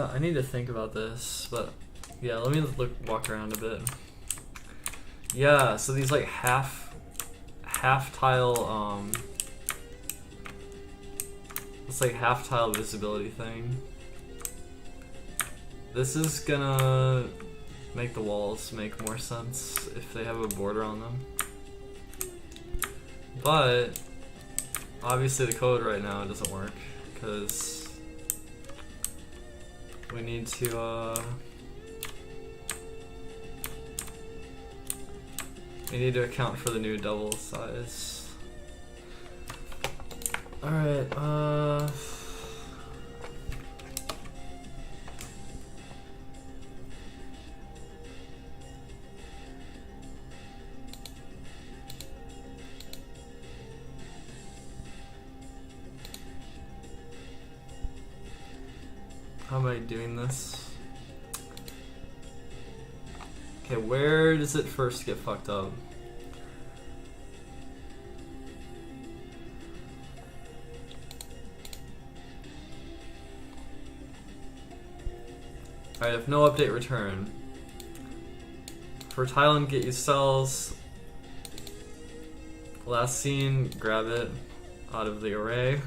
I need to think about this, but yeah, let me walk around a bit. Yeah, so these like half tile it's like half tile visibility thing. This is gonna make the walls make more sense if they have a border on them. But obviously the code right now doesn't work because we need to account for the new double size. Alright, how am I doing this? Okay, where does it first get fucked up? Alright, if no update, return. For tile and get you cells, last seen, grab it out of the array.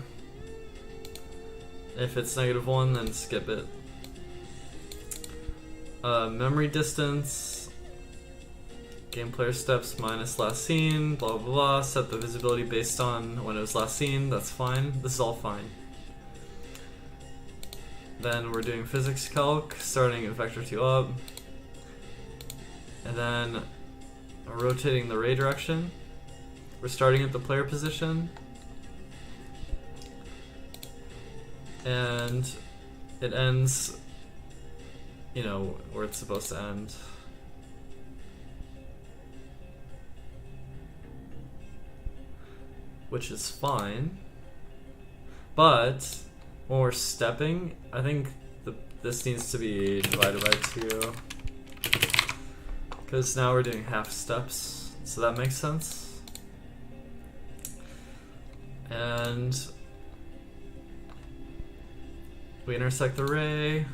If it's -1, then skip it. Memory distance, game player steps minus last seen, blah blah blah. Set the visibility based on when it was last seen, that's fine. This is all fine. Then we're doing physics calc, starting at vector 2 up. And then rotating the ray direction. We're starting at the player position. And it ends, you know, where it's supposed to end. Which is fine. But when we're stepping, I think this needs to be divided by 2. Because now we're doing half steps, so that makes sense. And we intersect the ray.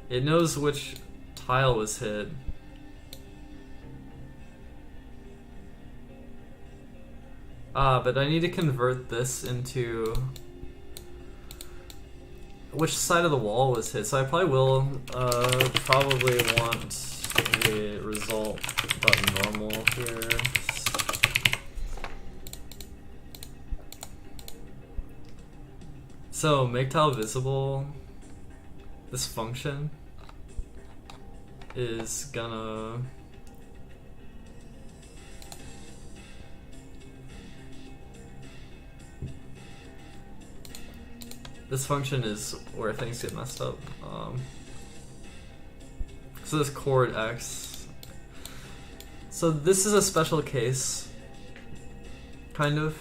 It knows which tile was hit. But I need to convert this into which side of the wall was hit. So I probably will probably want a result button normal here. So make tile visible. This function is gonna this function is where things get messed up. So this chord X. So this is a special case, kind of.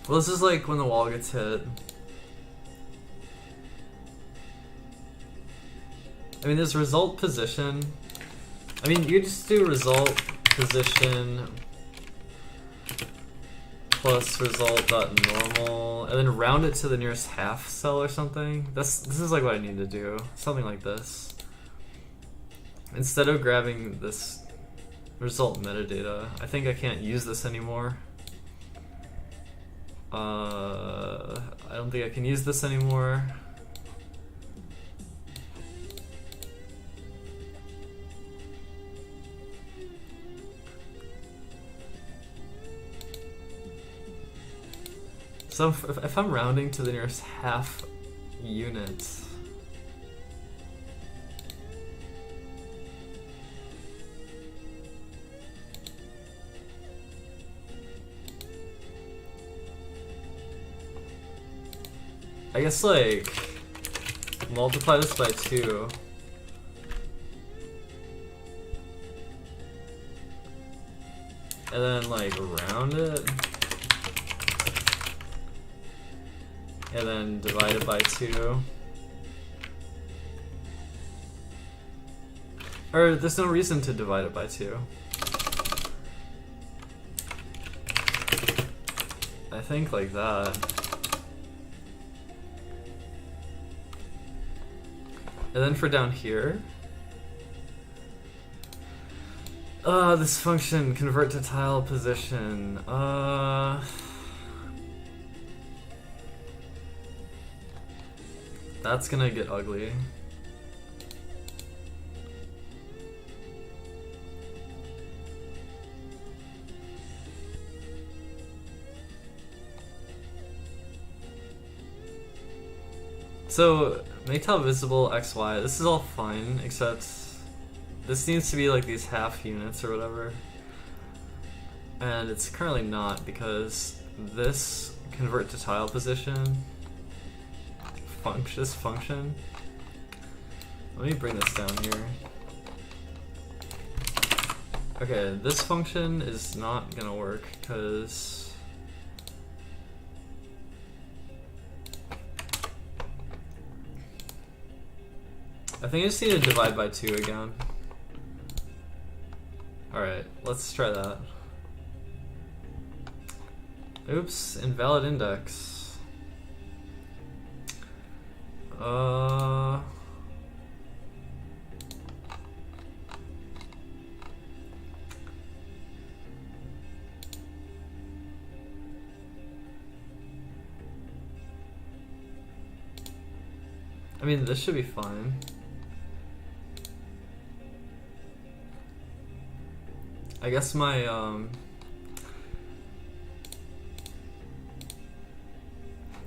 Well, this is like when the wall gets hit. I mean, there's result position. I mean, you just do result position plus result dot normal, and then round it to the nearest half cell or something. This is like what I need to do. Something like this. Instead of grabbing this result metadata, I think I can't use this anymore. I don't think I can use this anymore. So if I'm rounding to the nearest half unit, I guess like multiply this by 2. And then like round it. And then divide it by 2. Or there's no reason to divide it by 2. I think like that. And then for down here, this function convert to tile position. That's gonna get ugly. So make tile visible XY. This is all fine, except this needs to be like these half units or whatever. And it's currently not, because this convert to tile position this function. Let me bring this down here. Okay, this function is not gonna work because I think I just need to divide by 2 again. Alright, let's try that. Oops, invalid index. I mean, this should be fine. I guess my,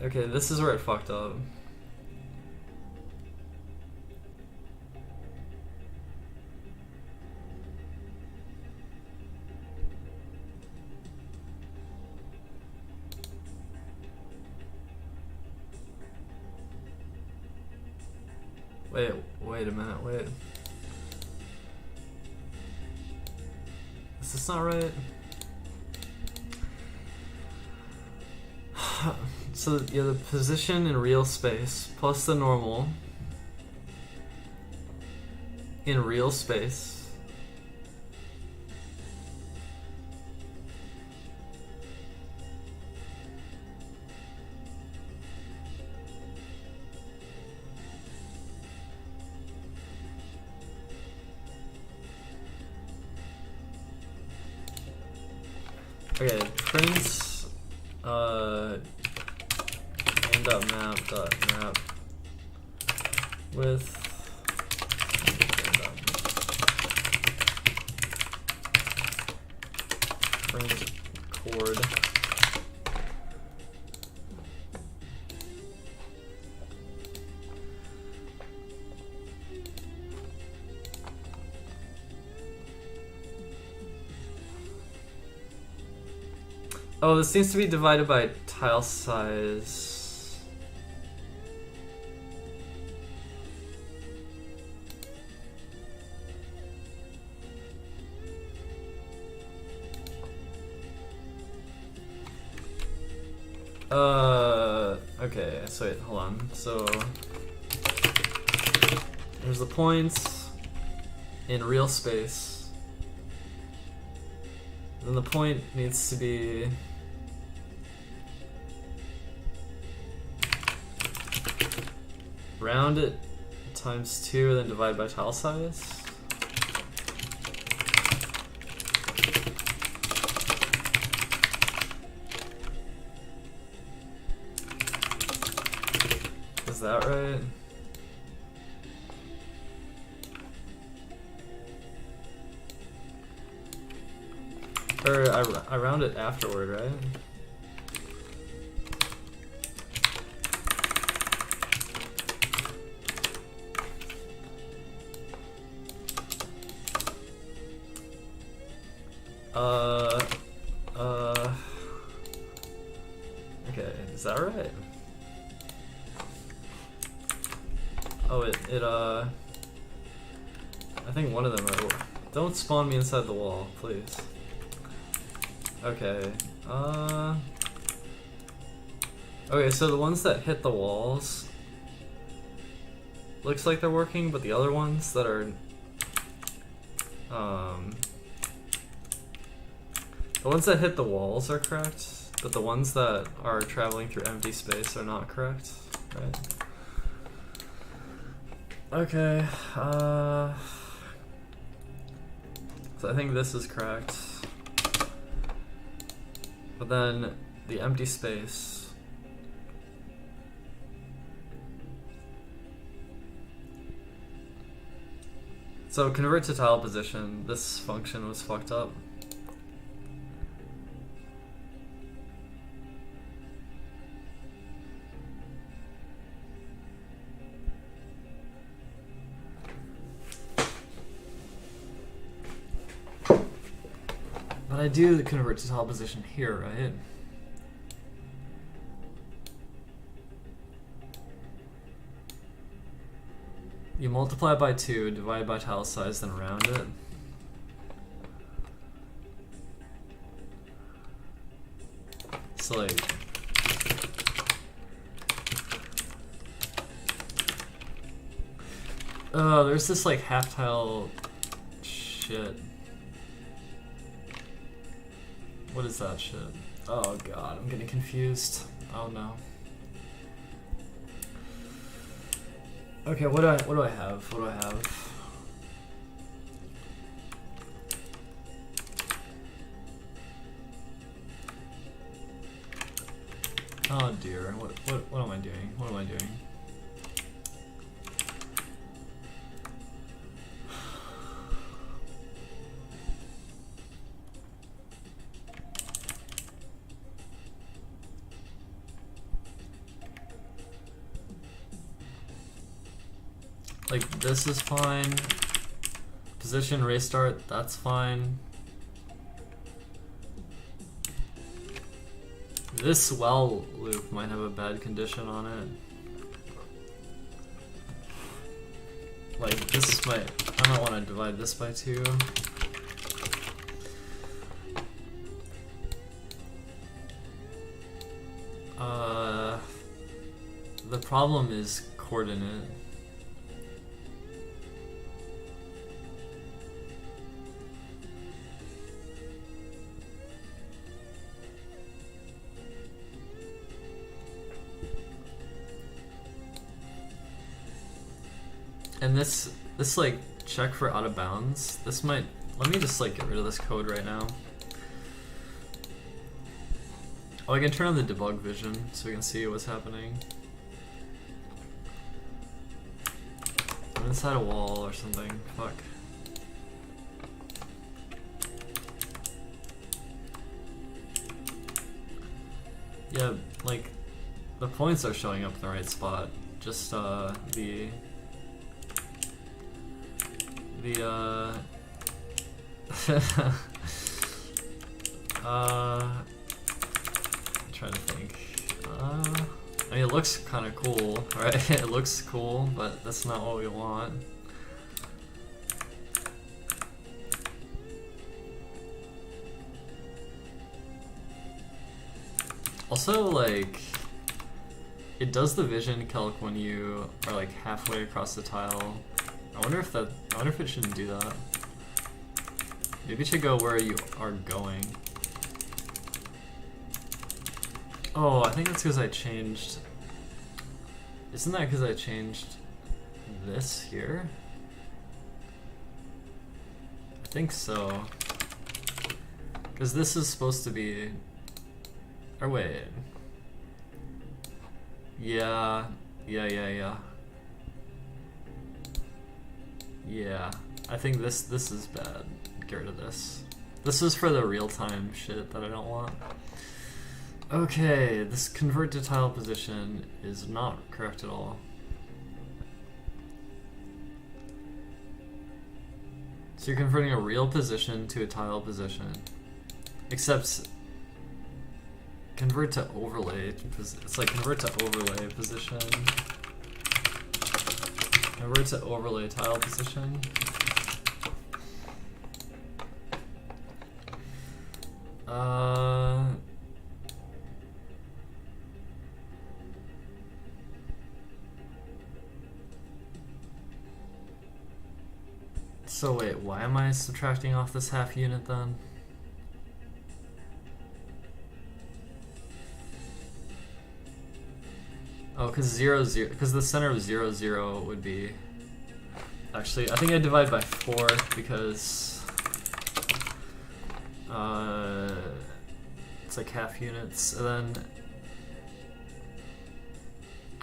okay, this is where it fucked up. Wait a minute, wait. Is this not right? So yeah, the position in real space plus the normal in real space okay, prints map with print chord oh, this seems to be divided by tile size. Okay, so wait, hold on. So there's the points in real space. Then the point needs to be round it times 2, then divide by tile size. Is that right? Or I round it afterward, right? Okay, is that right? Oh, I think one of them are. Don't spawn me inside the wall, please. Okay, okay, so the ones that hit the walls looks like they're working, but the other ones that are, the ones that hit the walls are correct, but the ones that are traveling through empty space are not correct, right? Okay, so I think this is correct. But then the empty space. So convert to tile position. This function was fucked up. But I do convert to tile position here, right? You multiply by 2, divide by tile size, then round it. So like, there's this like half tile shit. What is that shit? Oh god, I'm getting confused. Oh no. Okay, what do I have? What do I have? Oh dear, what am I doing? What am I doing? Like, this is fine. Position restart, that's fine. This while loop might have a bad condition on it. Like, this might, I might want to divide this by 2. The problem is coordinate. And this like check for out of bounds, this might, let me just like get rid of this code right now. Oh, I can turn on the debug vision so we can see what's happening. I'm inside a wall or something, fuck. Yeah, like, the points are showing up in the right spot, just the I'm trying to think. I mean, it looks kind of cool, right? It looks cool, but that's not what we want. Also, like, it does the vision calc when you are like halfway across the tile. I wonder if it shouldn't do that. Maybe it should go where you are going. Oh, I think that's because I changed. Isn't that because I changed this here? I think so. Because this is supposed to be. Or wait. Yeah. Yeah, I think this is bad. Get rid of this. This is for the real-time shit that I don't want. Okay, this convert to tile position is not correct at all. So you're converting a real position to a tile position. Except convert to overlay. It's like convert to overlay position. Convert to overlay tile position. So wait, why am I subtracting off this half unit then? Oh, because 0, 0, because the center of 0, 0 would be. Actually, I think I divide by 4 because it's like half units, and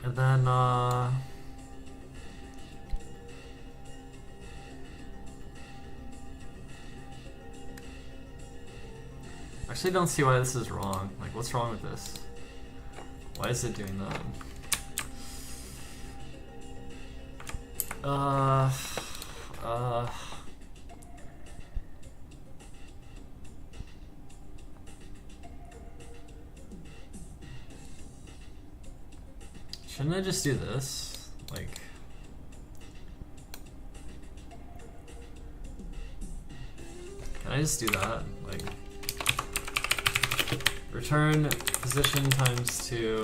then actually don't see why this is wrong. Like, what's wrong with this? Why is it doing that? Shouldn't I just do this? Like, can I just do that? Like, return position times 2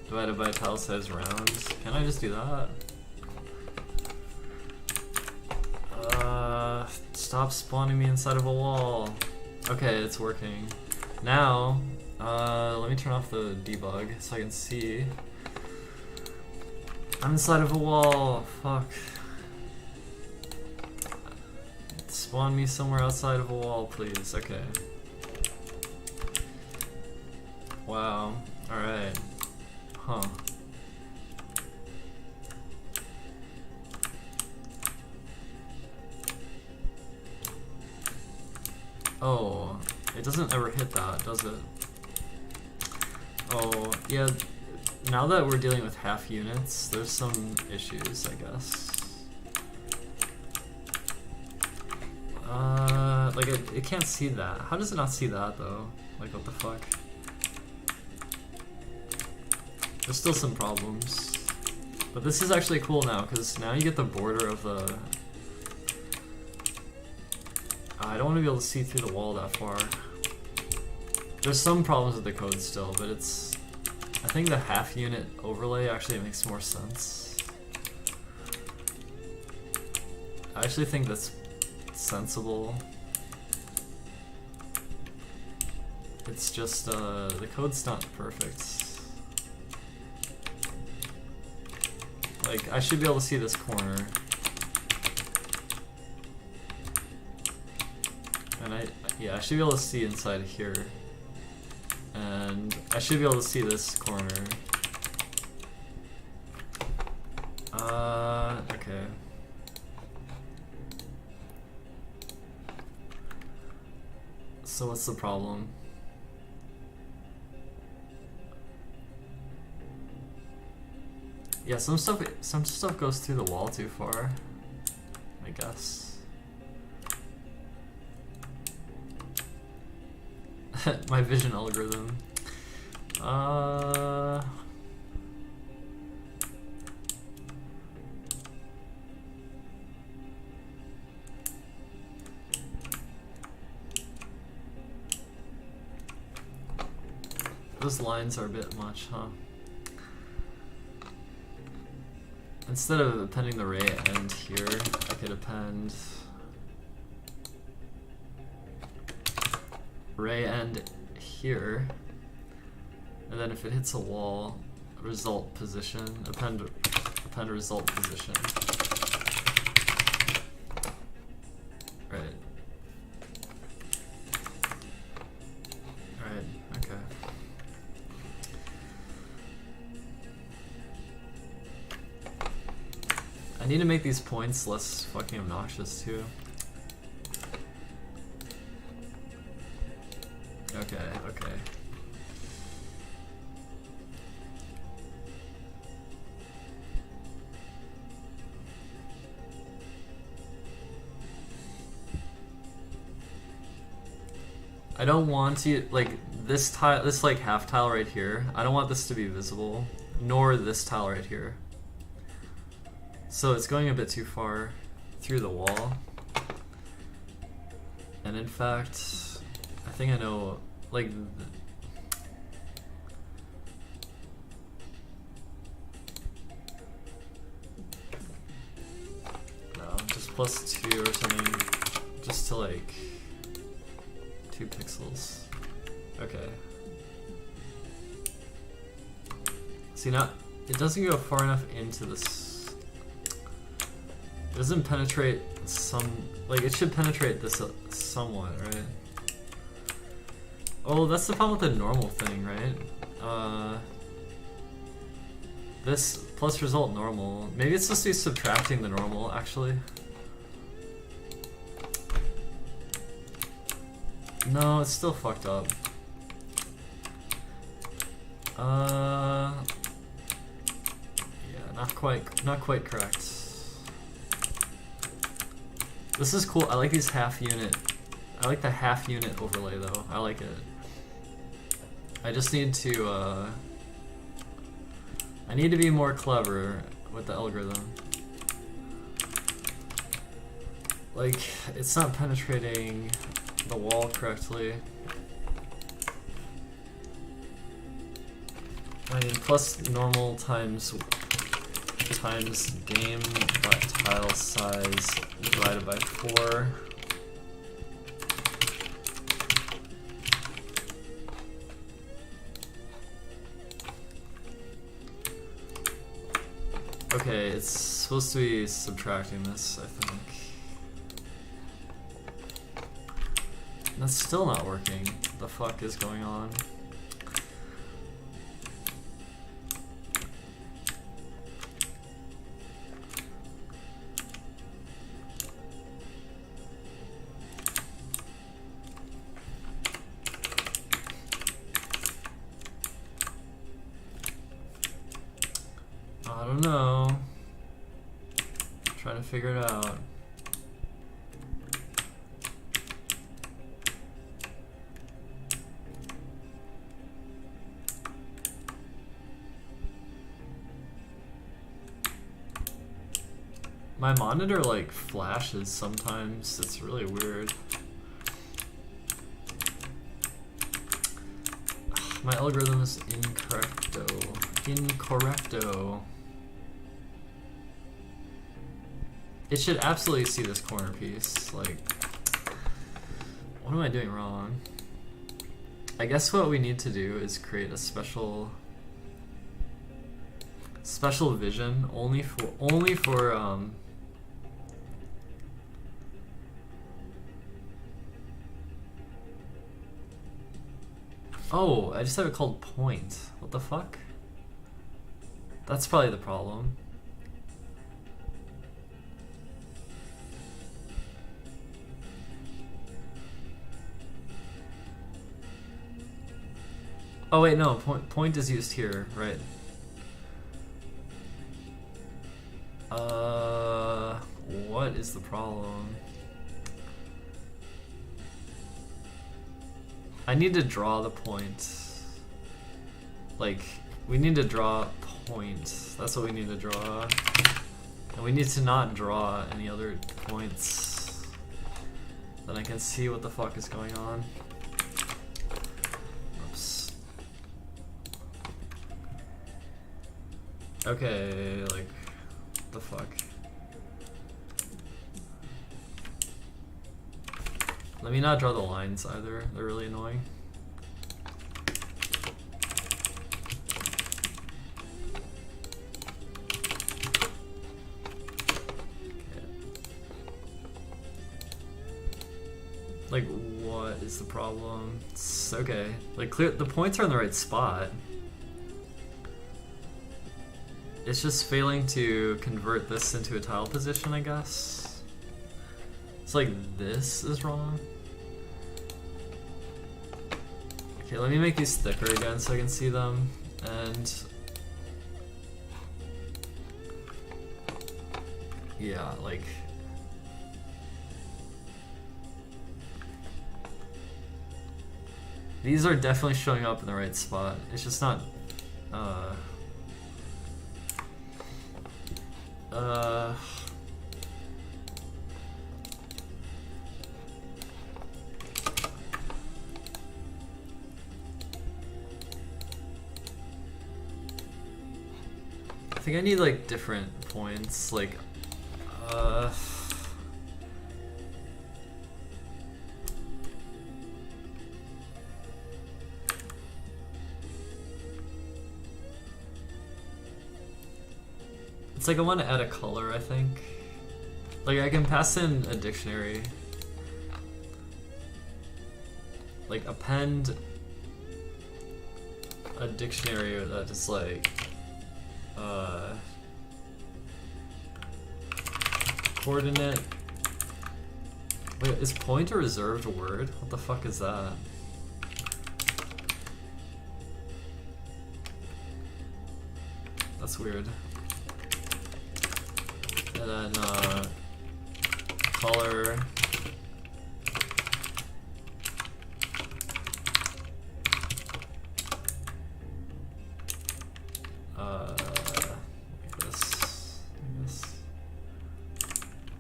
divided by tile size rounds. Can I just do that? Stop spawning me inside of a wall. Okay, it's working. Now, let me turn off the debug so I can see. I'm inside of a wall. Fuck. Spawn me somewhere outside of a wall, please. Okay. Wow. Alright. Huh. Oh, it doesn't ever hit that, does it? Oh, yeah. Now that we're dealing with half units, there's some issues, I guess. Like it can't see that. How does it not see that though? Like what the fuck? There's still some problems. But this is actually cool now, because now you get the border of the... I don't want to be able to see through the wall that far. There's some problems with the code still, but it's... I think the half unit overlay actually makes more sense. I actually think that's sensible. It's just, the code's not perfect. Like, I should be able to see this corner. And I should be able to see inside here. And I should be able to see this corner. Okay. So what's the problem? Yeah, some stuff goes through the wall too far, I guess. My vision algorithm. Those lines are a bit much, huh? Instead of appending the ray end here, I could append ray end here, and then if it hits a wall, result position, append result position. Right. Alright, okay. I need to make these points less fucking obnoxious too. Okay, okay. I don't want to, like, this tile, this like half tile right here, I don't want this to be visible, nor this tile right here. So it's going a bit too far through the wall. And in fact, I think I know, like, no, just +2 or something, just to like 2 pixels. Okay. See, now it doesn't go far enough into this. It doesn't penetrate some, like, it should penetrate this somewhat, right? Oh, that's the problem with the normal thing, right? This plus result normal. Maybe it's supposed to be subtracting the normal, actually. No, it's still fucked up. Yeah, not quite correct. This is cool. I like these half unit. I like the half unit overlay though. I like it. I just need to I need to be more clever with the algorithm. Like, it's not penetrating the wall correctly. I mean, plus normal times game.tile size divided by 4. Okay, it's supposed to be subtracting this, I think. That's still not working. What the fuck is going on? I don't know. Trying to figure it out. My monitor like flashes sometimes. It's really weird. My algorithm is incorrecto. It should absolutely see this corner piece. Like, what am I doing wrong? I guess what we need to do is create a special vision only for oh, I just have it called point. What the fuck? That's probably the problem. Oh wait, no, point is used here, right? What is the problem? I need to draw the point. Like, we need to draw point. That's what we need to draw. And we need to not draw any other points. Then I can see what the fuck is going on. Oops. Okay, like, what the fuck? Let me not draw the lines either, they're really annoying. Okay. Like, what is the problem? It's okay. Like, clear, the points are in the right spot. It's just failing to convert this into a tile position, I guess. It's like this is wrong. Okay, let me make these thicker again so I can see them. And yeah, like these are definitely showing up in the right spot. It's just not I think I need like different points, like it's like I want to add a color, I think. Like I can pass in a dictionary. Like append a dictionary that is like coordinate. Wait, is point a reserved word? What the fuck is that? That's weird. And then color.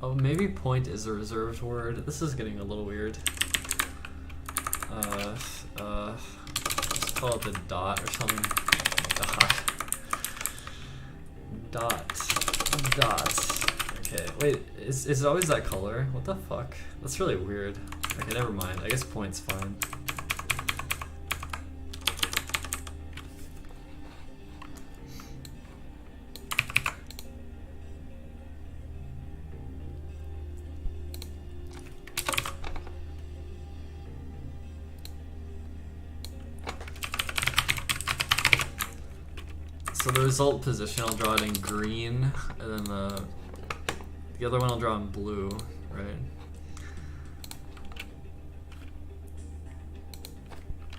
Oh, maybe point is a reserved word. This is getting a little weird. Let's call it the dot or something. Dot. Okay, wait, is it always that color? What the fuck? That's really weird. Okay, never mind. I guess point's fine. So the result position, I'll draw it in green, and then the other one I'll draw in blue, right?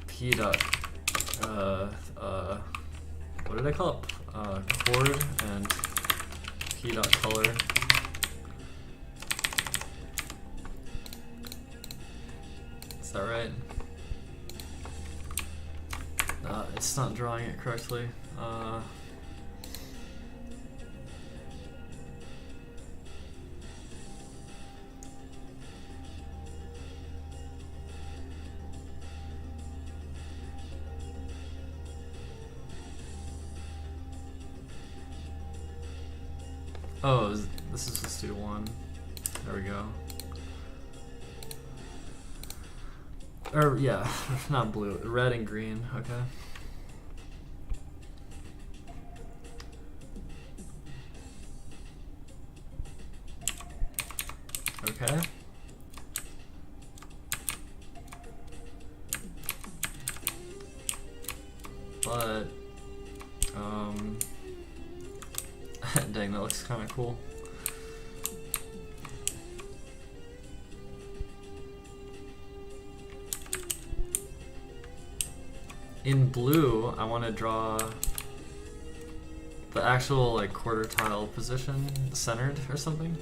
P dot, what did I call it? Chord and P dot color. Is that right? It's not drawing it correctly. Oh, this is just do 1. There we go. Or yeah, not blue, red and green. Okay. Okay. But dang, that looks kind of cool. In blue, I want to draw the actual like quarter tile position centered or something.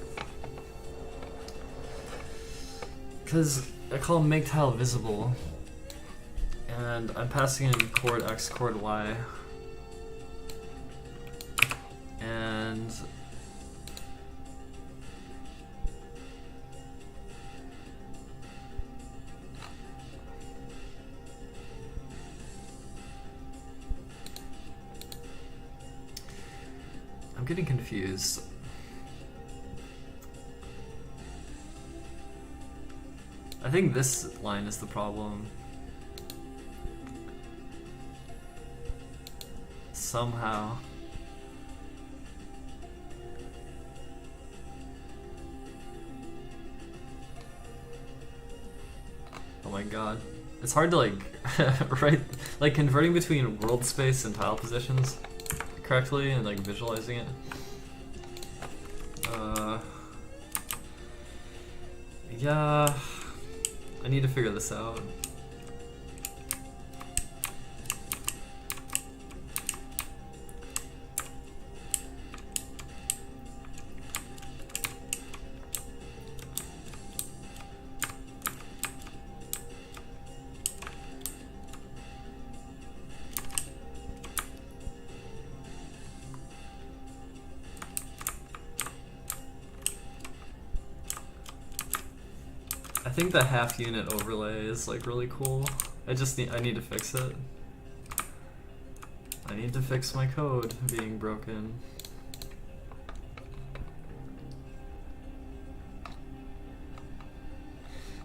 Because I call make tile visible, and I'm passing in chord X, chord Y, and I'm getting confused. I think this line is the problem. Somehow. Oh my god. It's hard to like write, like converting between world space and tile positions correctly and like visualizing it. Yeah, I need to figure this out. I think the half unit overlay is like really cool. I need to fix it. I need to fix my code being broken.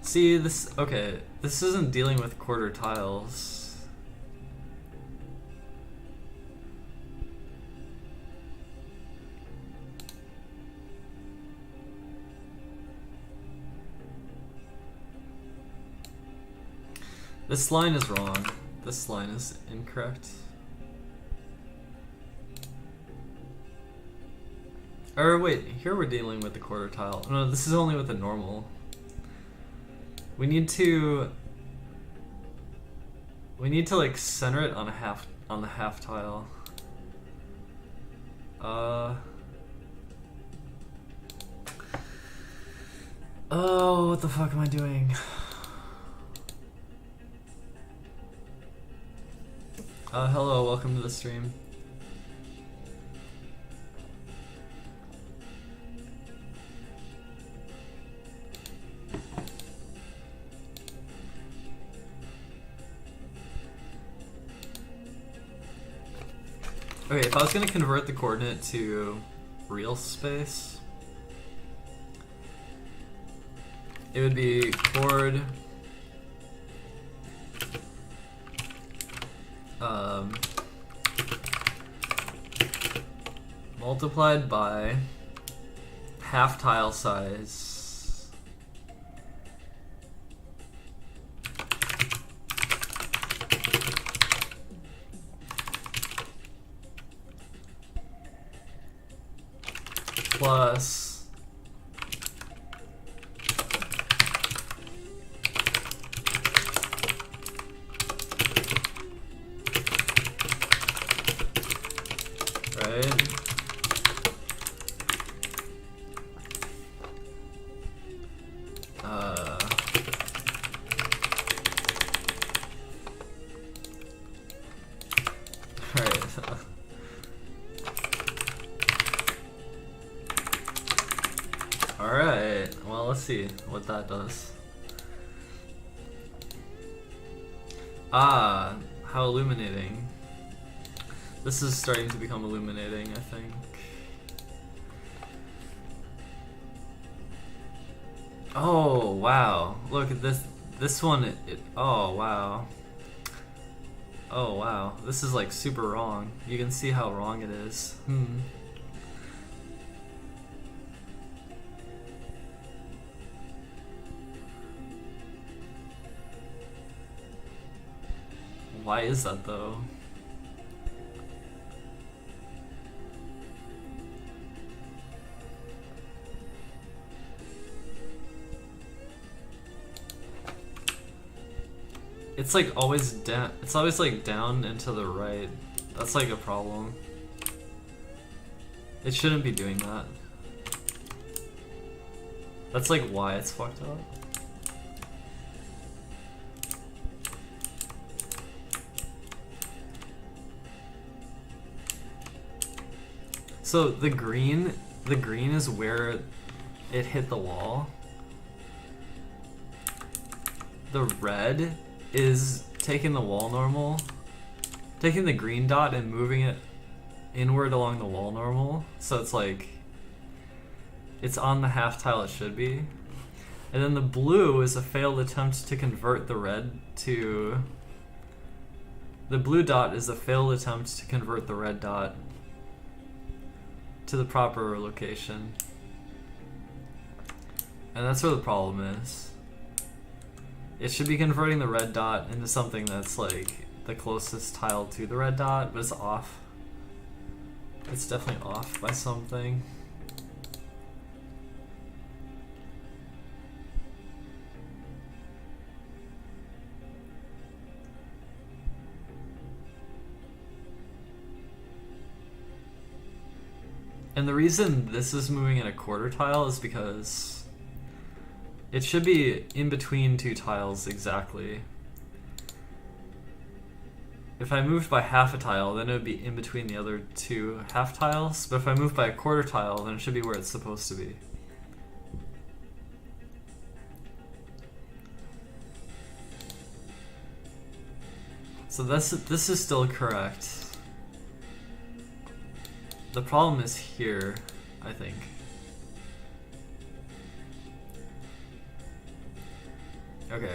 See this, okay, this isn't dealing with quarter tiles. This line is wrong. This line is incorrect. Or wait, here we're dealing with the quarter tile. No, this is only with the normal. We need to like center it on the half tile. Oh, what the fuck am I doing? Hello, welcome to the stream. Okay, if I was gonna convert the coordinate to real space, it would be chord multiplied by half tile size plus right. Alright, well, let's see what that does. Ah, how illuminating. This is starting to become illuminating, I think. Oh, wow. Look at this. This one, oh, wow. Oh, wow. This is like super wrong. You can see how wrong it is. Why is that though? It's like always down. It's always like down and to the right. That's like a problem. It shouldn't be doing that. That's like why it's fucked up. So the green is where it hit the wall. The red is taking the wall normal, taking the green dot and moving it inward along the wall normal. So it's like, it's on the half tile it should be. And then the blue is a failed attempt to convert the red to, the blue dot is a failed attempt to convert the red dot to the proper location. And that's where the problem is. It should be converting the red dot into something that's like the closest tile to the red dot, but it's off. It's definitely off by something. And the reason this is moving in a quarter tile is because it should be in between two tiles exactly. If I moved by half a tile, then it would be in between the other two half tiles, but if I move by a quarter tile, then it should be where it's supposed to be. So this is still correct. The problem is here, I think. Okay.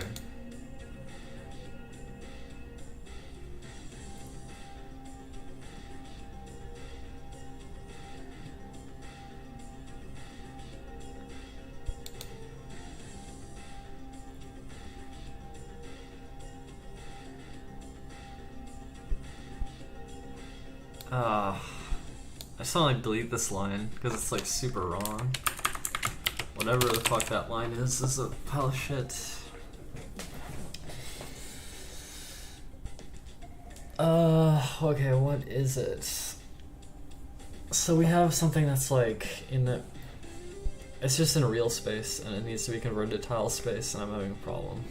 I just want to like delete this line because it's like super wrong. Whatever the fuck that line is a pile of shit. Okay, what is it? So we have something that's like in the, it's just in real space and it needs to be converted to tile space and I'm having a problem.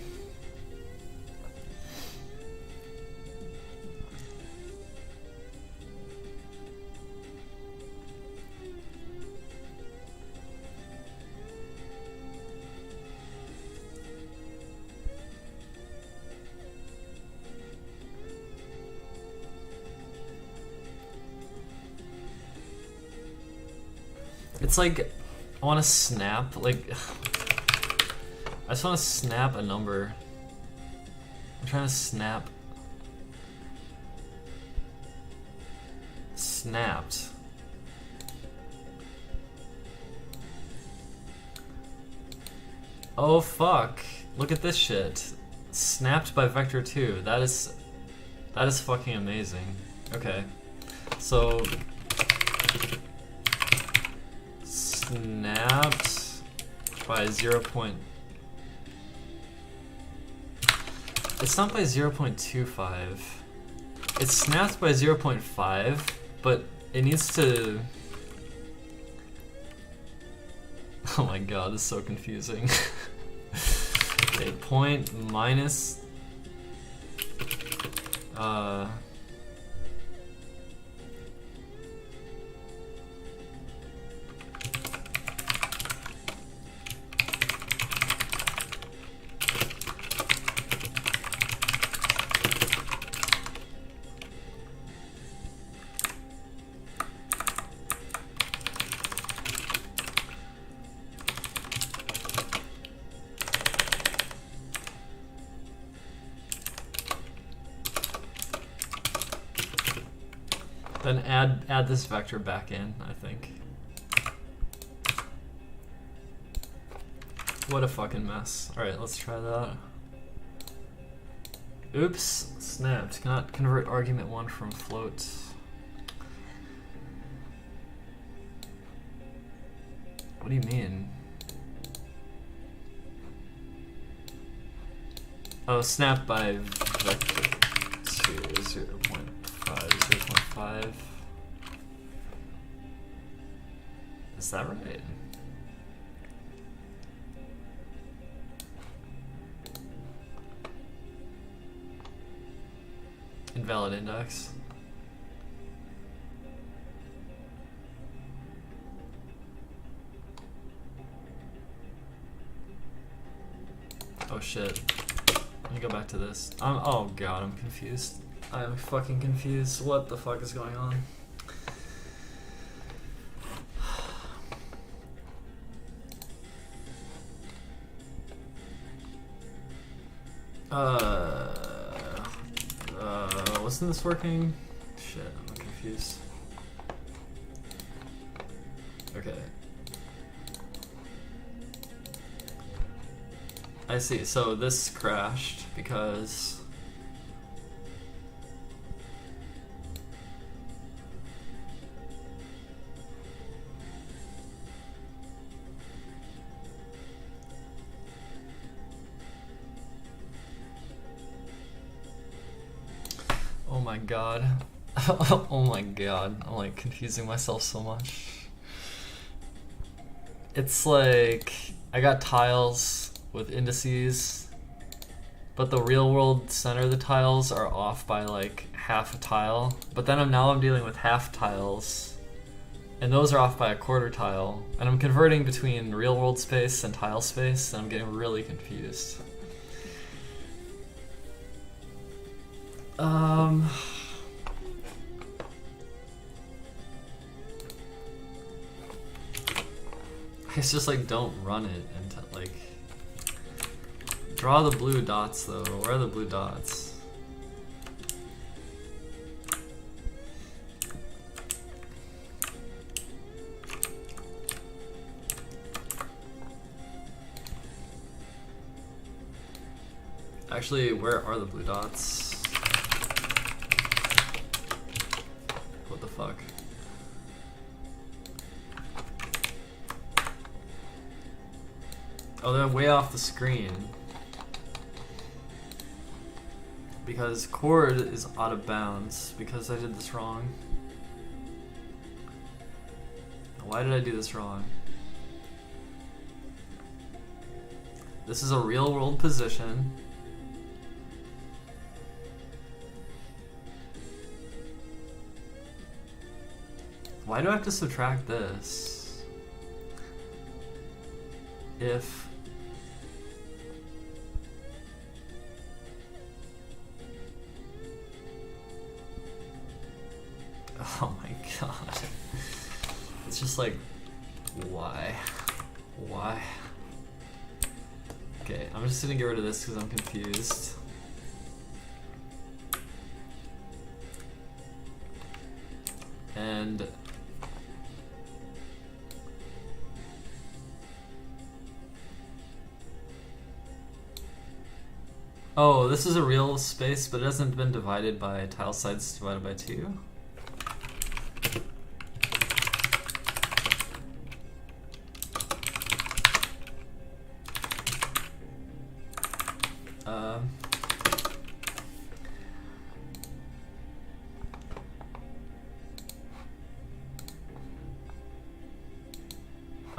It's like, I want to snap, like, I just want to snap a number. I'm trying to snap. Snapped. Oh fuck, look at this shit. Snapped by vector 2, that is fucking amazing. Okay, so snapped by 0. It's not by 0.25. It's snapped by 0.5, but it needs to... Oh my god, this is so confusing. Okay, point minus... Then add this vector back in, I think. What a fucking mess. Alright, let's try that. Oops, snapped. Cannot convert argument 1 from float. What do you mean? Oh, snapped by vector 2, 0.5, 0.5. Is that right? Invalid index. Oh shit. Let me go back to this. Oh god, I'm confused. I'm fucking confused. What the fuck is going on? Wasn't this working? Shit, I'm confused. Okay. I see, so this crashed because oh my god. Oh my god, I'm like confusing myself so much. It's like I got tiles with indices, but the real world center of the tiles are off by like half a tile. But then I'm dealing with half tiles, and those are off by a quarter tile. And I'm converting between real world space and tile space, and I'm getting really confused. It's just like don't run it until like draw the blue dots though. Where are the blue dots? Actually, where are the blue dots? What the fuck? Oh, they're way off the screen. Because chord is out of bounds because I did this wrong. Why did I do this wrong? This is a real world position. Why do I have to subtract this? If oh my god. It's just like, why? Why? Okay, I'm just gonna get rid of this because I'm confused. And oh, this is a real space, but it hasn't been divided by tile sides divided by 2.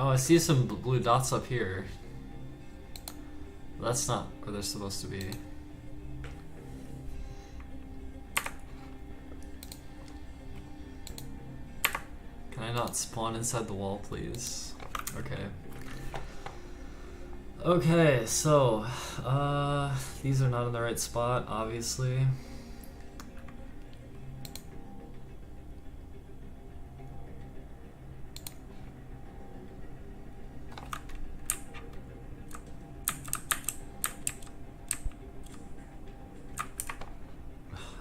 Oh, I see some blue dots up here. That's not where they're supposed to be. Can I not spawn inside the wall, please? Okay. Okay, so, these are not in the right spot, obviously.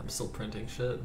I'm still printing shit.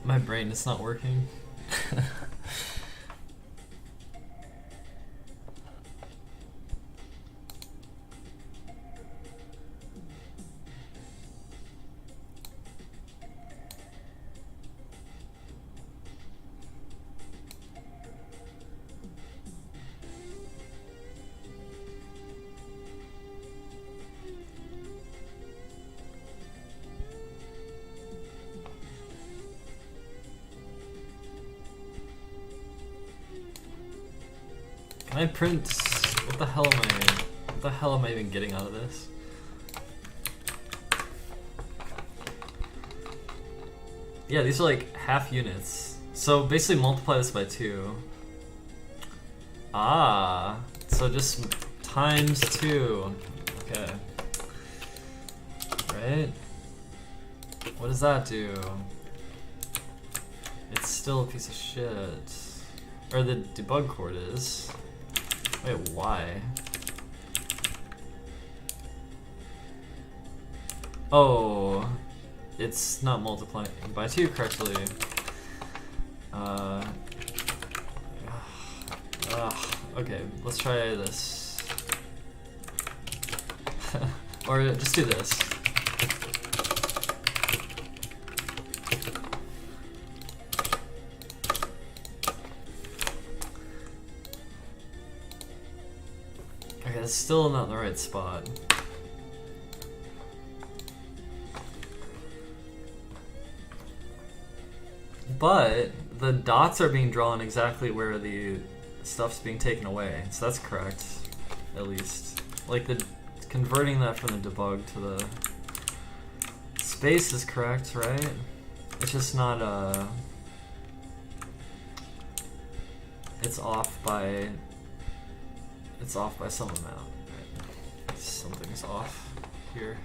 My brain is not working. Can I print? What the hell am I? What the hell am I even getting out of this? Yeah, these are like half units. So basically multiply this by 2. Ah, so just times 2. Okay. Right? What does that do? It's still a piece of shit. Or the debug chord is. Wait, why? Oh, it's not multiplying by 2 correctly. Okay, let's try this. Or just do this. Okay, it's still not in the right spot. But the dots are being drawn exactly where the stuff's being taken away, so that's correct, at least. Like the converting that from the debug to the space is correct, right? It's just not it's off by some amount. Right? Something's off here.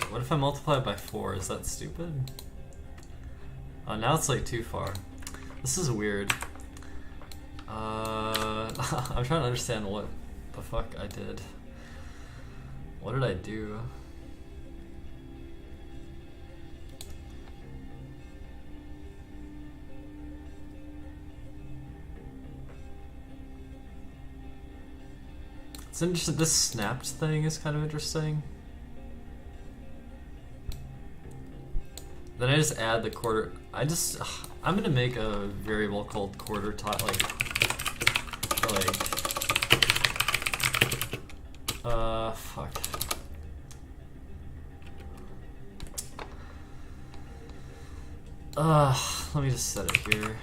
What if I multiply it by 4? Is that stupid? Oh, now it's like too far. This is weird. I'm trying to understand what the fuck I did. What did I do? It's interesting. This snapped thing is kind of interesting. Then I just add the quarter. I'm gonna make a variable called quarter top, fuck. Let me just set it here.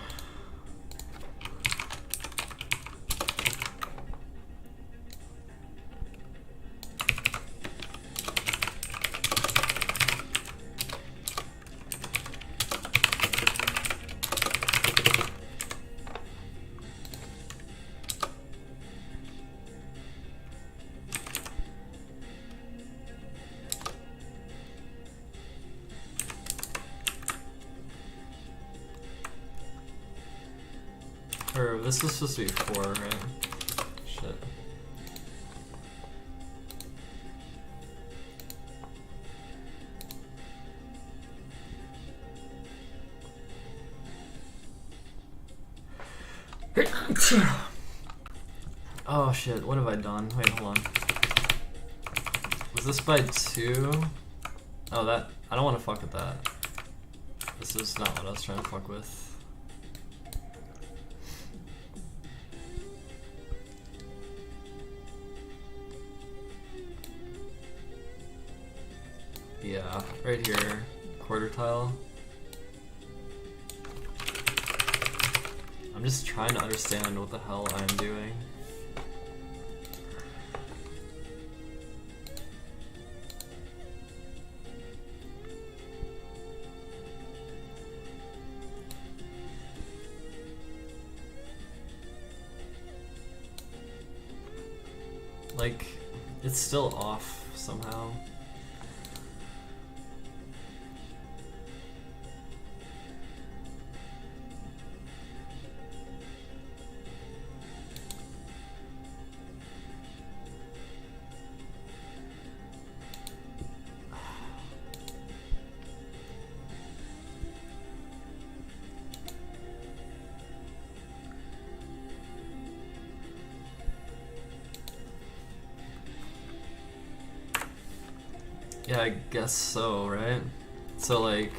this was supposed to be 4, right? Shit. Oh shit, what have I done? Wait, hold on. Was this by 2? Oh, that. I don't want to fuck with that. This is not what I was trying to fuck with. Yeah, right here. Quarter tile. I'm just trying to understand what the hell I'm doing. Like, it's still off somehow. Yeah, I guess so, right? So like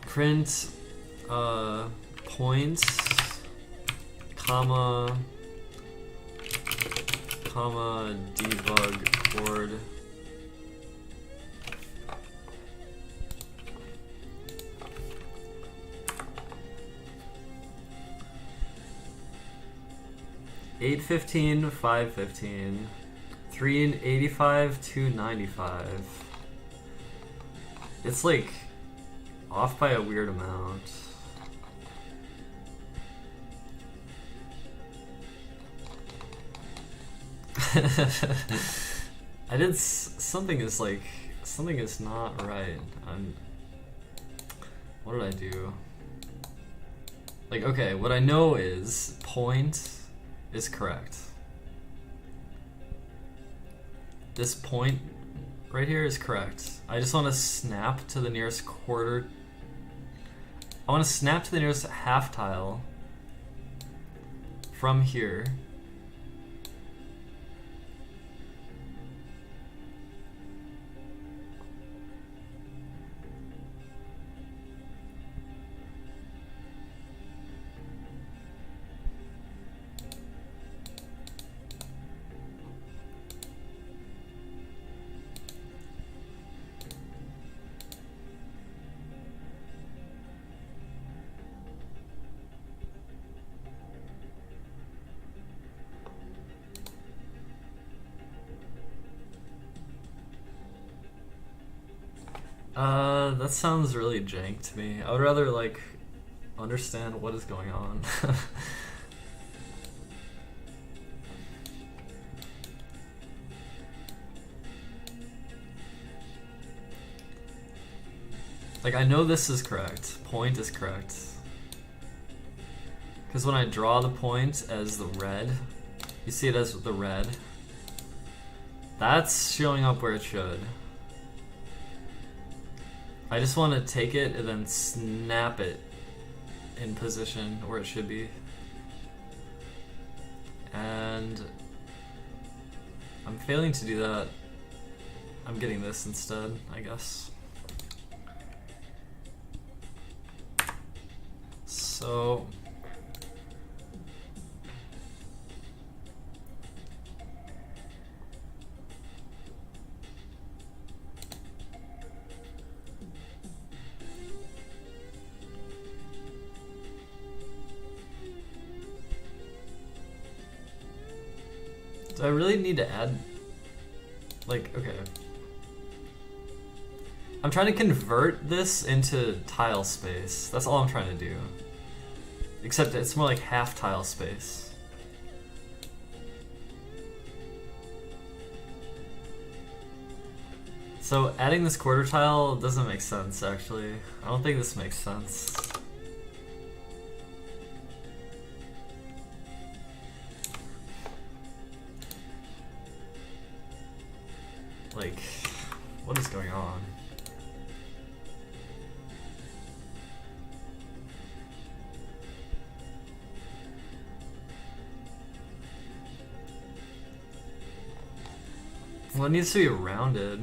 print points comma debug board (815, 515). 385, 295. It's like off by a weird amount. I did something is not right. What did I do? Like, okay, what I know is point is correct. This point right here is correct. I just want to snap to the nearest quarter. I want to snap to the nearest half tile from here. That sounds really jank to me. I would rather like understand what is going on. Like, I know this is correct. Point is correct. Because when I draw the point as the red, you see it as the red. That's showing up where it should. I just want to take it and then snap it in position where it should be. And I'm failing to do that. I'm getting this instead, I guess. So do I really need to add, like, okay. I'm trying to convert this into tile space. That's all I'm trying to do. Except it's more like half tile space. So adding this quarter tile doesn't make sense, actually. I don't think this makes sense. like, what is going on? Well, it needs to be rounded.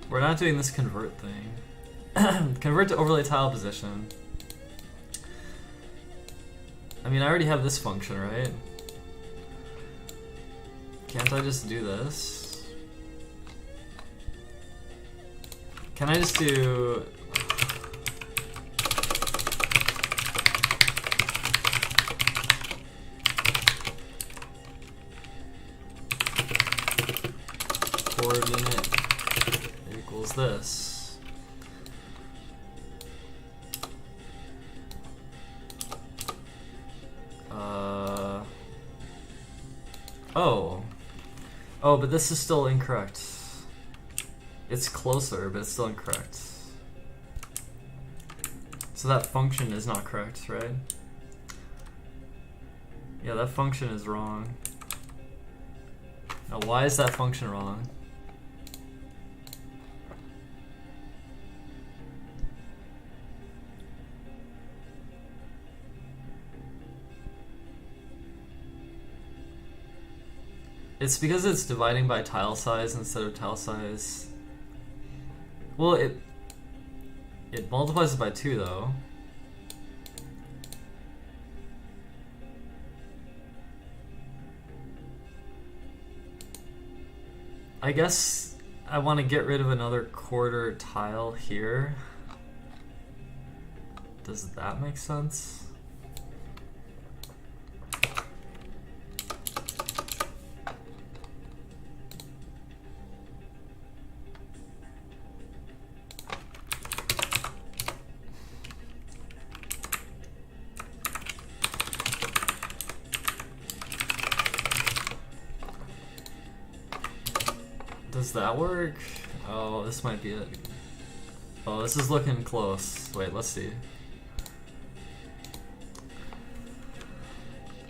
We're not doing this convert thing. Convert to overlay tile position. I mean, I already have this function, right? Can't I just do this? Can I just do... coordinate equals this. Oh, but this is still incorrect. It's closer, but it's still incorrect. So that function is not correct, right? Yeah, that function is wrong. Now, why is that function wrong? It's because it's dividing by tile size instead of tile size. Well, it multiplies it by 2 though. I guess I want to get rid of another quarter tile here. Does that make sense? Does that work? Oh, this might be it. Oh, this is looking close. Wait, let's see.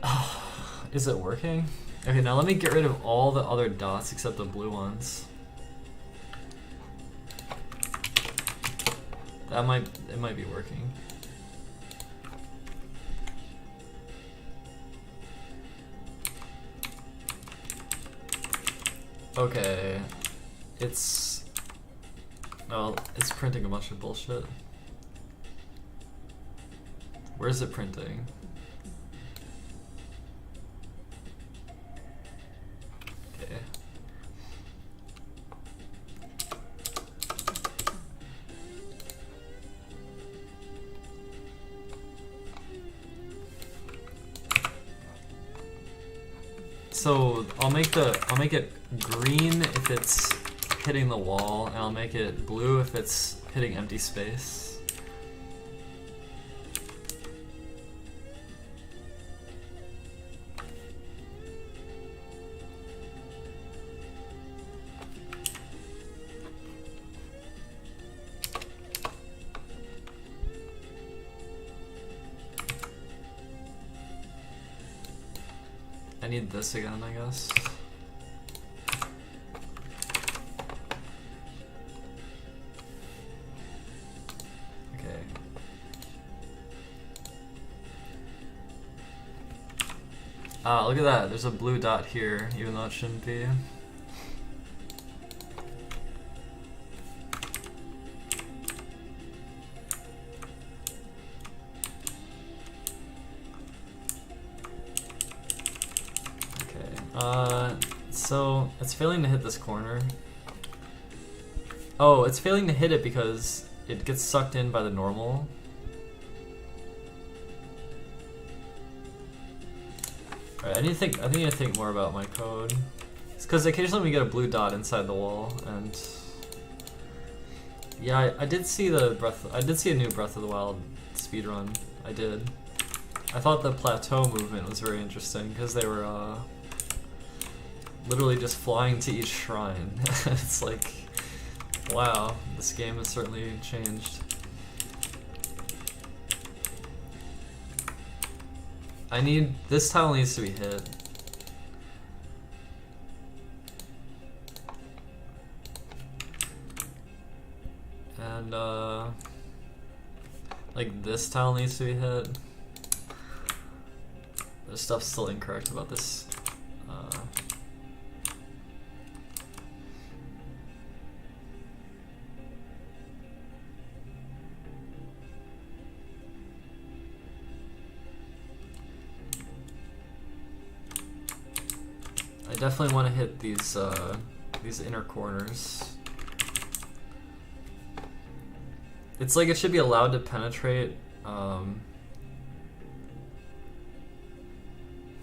Oh, is it working? Okay, now let me get rid of all the other dots except the blue ones. It might be working. Okay, it's printing a bunch of bullshit. Where's it printing? Okay. So I'll make it green if it's hitting the wall, and I'll make it blue if it's hitting empty space. I need this again, I guess. Look at that, there's a blue dot here, even though it shouldn't be. Okay, so it's failing to hit this corner. Oh, it's failing to hit it because it gets sucked in by the normal. Alright, I need to think more about my code. It's because occasionally we get a blue dot inside the wall, and yeah, I did see a new Breath of the Wild speedrun. I did. I thought the plateau movement was very interesting because they were literally just flying to each shrine. It's like Wow, this game has certainly changed. This tile needs to be hit. And like this tile needs to be hit. There's stuff still incorrect about this. I definitely want to hit these inner corners. It's like it should be allowed to penetrate an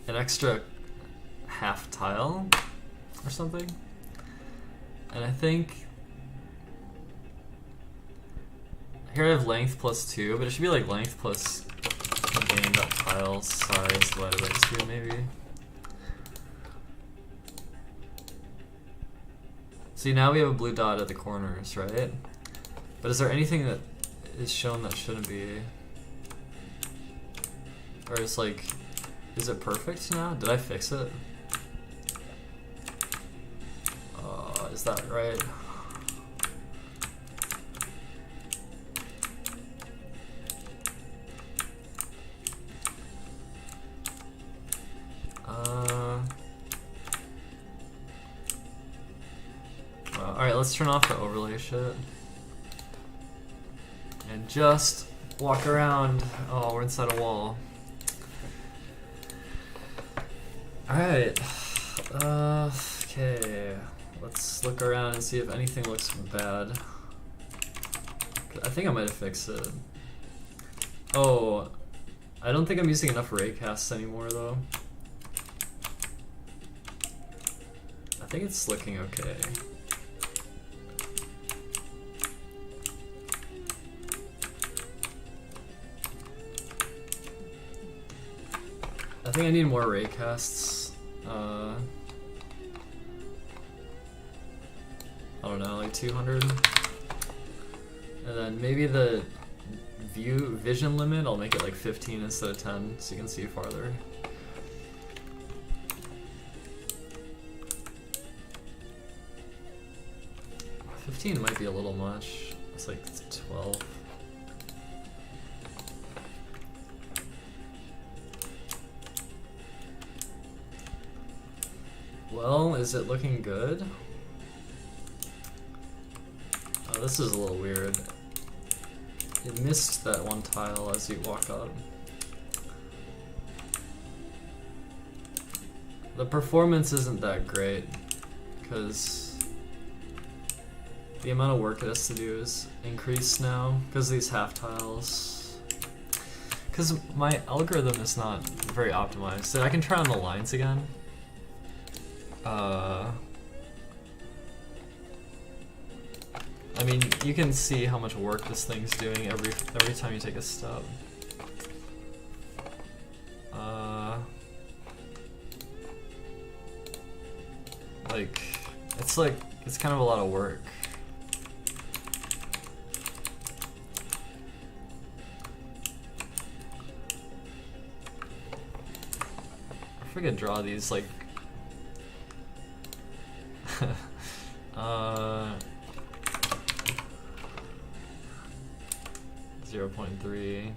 extra half tile or something. And I think here I have length plus 2, but it should be like length plus game.tile size divided by 2 maybe. See, now we have a blue dot at the corners, right? But is there anything that is shown that shouldn't be? Or is like, is it perfect now? Did I fix it? Is that right? Alright, let's turn off the overlay shit. And just walk around. Oh, we're inside a wall. Alright. Okay. Let's look around and see if anything looks bad. I think I might have fixed it. Oh, I don't think I'm using enough raycasts anymore though. I think it's looking okay. I think I need more raycasts. I don't know, like 200. And then maybe the vision limit, I'll make it like 15 instead of 10 so you can see farther. $15 might be a little much. It's like 12. Well, is it looking good? Oh, this is a little weird. It missed that one tile as you walk up. The performance isn't that great because the amount of work it has to do is increased now because these half tiles. Because my algorithm is not very optimized. So I can try on the lines again. I mean, you can see how much work this thing's doing every time you take a step. It's kind of a lot of work. If we could draw these like 0.3.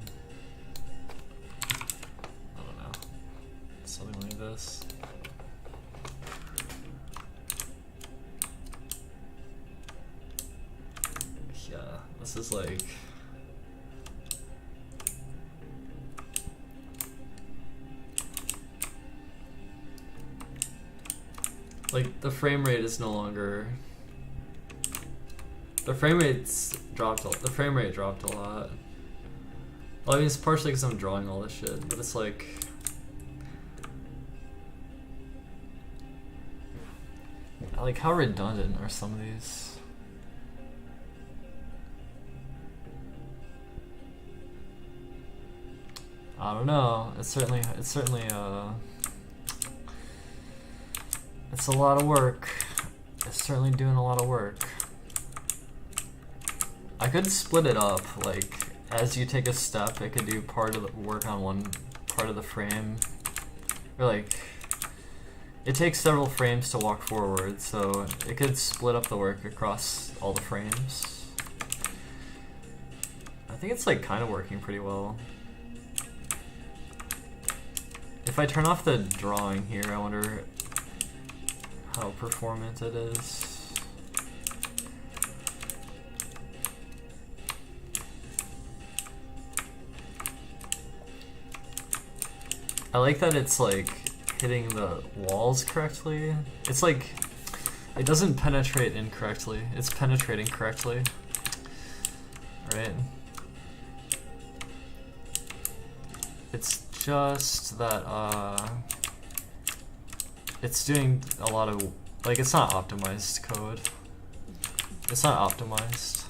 I don't know. Something like this. Yeah, this is like the frame rate is no longer. The frame rate dropped a lot. Well, I mean, it's partially because I'm drawing all this shit, but it's like how redundant are some of these? I don't know. It's certainly it's a lot of work. It's certainly doing a lot of work. I could split it up, like, as you take a step, it could do part of the work on one part of the frame. Or like, it takes several frames to walk forward, so it could split up the work across all the frames. I think it's like kind of working pretty well. If I turn off the drawing here, I wonder how performant it is. I like that it's like hitting the walls correctly. It's like, it doesn't penetrate incorrectly, it's penetrating correctly. Right? It's just that, it's doing a lot of, like, it's not optimized code. It's not optimized.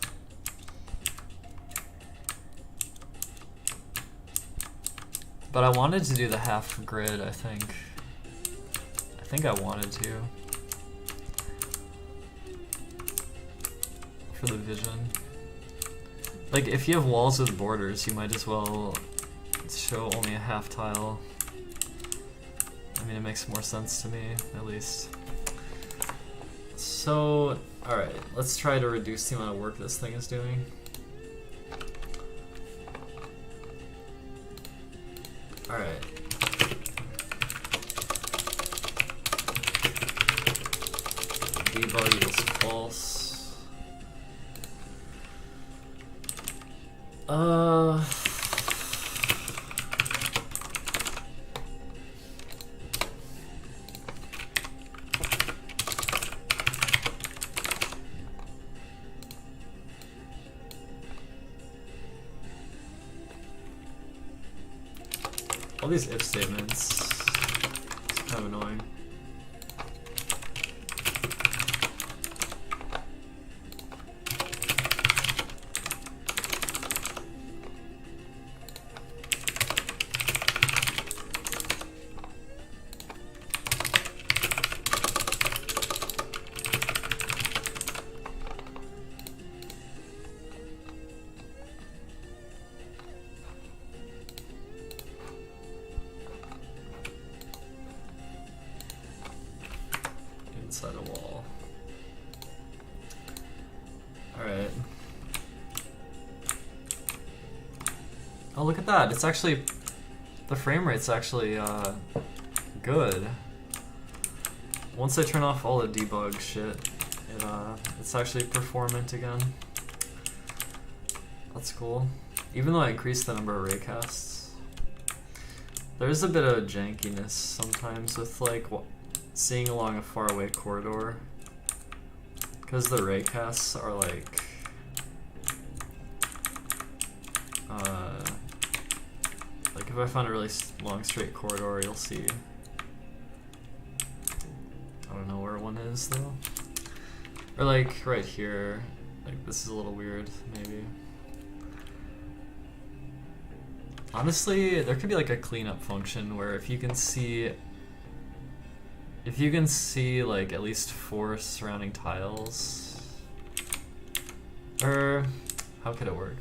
But I wanted to do the half grid, I think. I think I wanted to. For the vision. Like, if you have walls with borders, you might as well show only a half tile. I mean, it makes more sense to me, at least. So, alright, let's try to reduce the amount of work this thing is doing. Alright. Debug equals false. All these if statements, it's kind of annoying. Inside a wall. Alright. Oh, look at that. It's actually, the frame rate's actually good. Once I turn off all the debug shit, it's actually performant again. That's cool. Even though I increased the number of raycasts. There's a bit of jankiness sometimes with like seeing along a faraway corridor, because the raycasts are like if I found a really long straight corridor, you'll see, I don't know where one is though, or like right here, like this is a little weird maybe. Honestly, there could be like a cleanup function where if you can see like at least 4 surrounding tiles, or how could it work?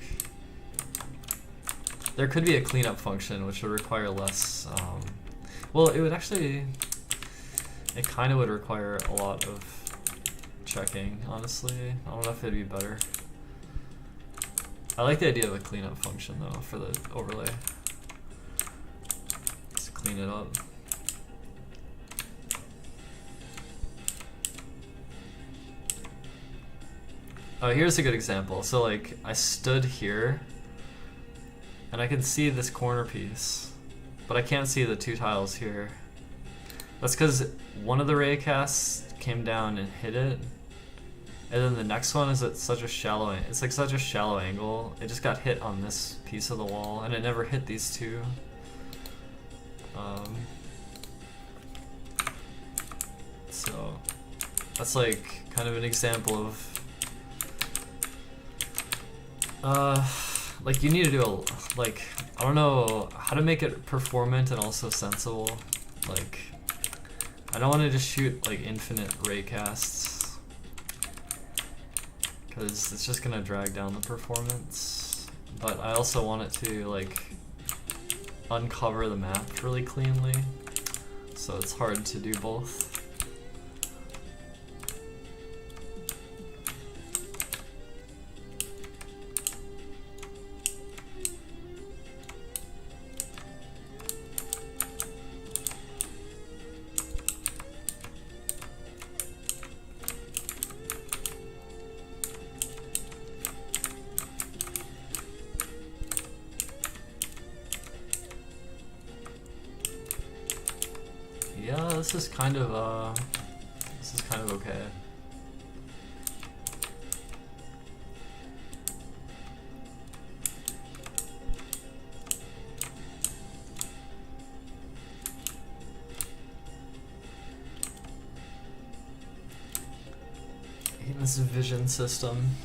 There could be a cleanup function which would require less, well, it would actually, it kind of would require a lot of checking, honestly. I don't know if it'd be better. I like the idea of a cleanup function though for the overlay. Just clean it up. Oh, here's a good example. So like, I stood here, and I can see this corner piece, but I can't see the 2 tiles here. That's because one of the raycasts came down and hit it, and then the next one is at such a shallow, it's like such a shallow angle, it just got hit on this piece of the wall, and it never hit these 2. So that's like kind of an example of like you need to do a, like, I don't know how to make it performant and also sensible. Like, I don't want to just shoot like infinite raycasts, because it's just gonna drag down the performance. But I also want it to like uncover the map really cleanly, so it's hard to do both. Yeah, this is kind of okay. This vision system.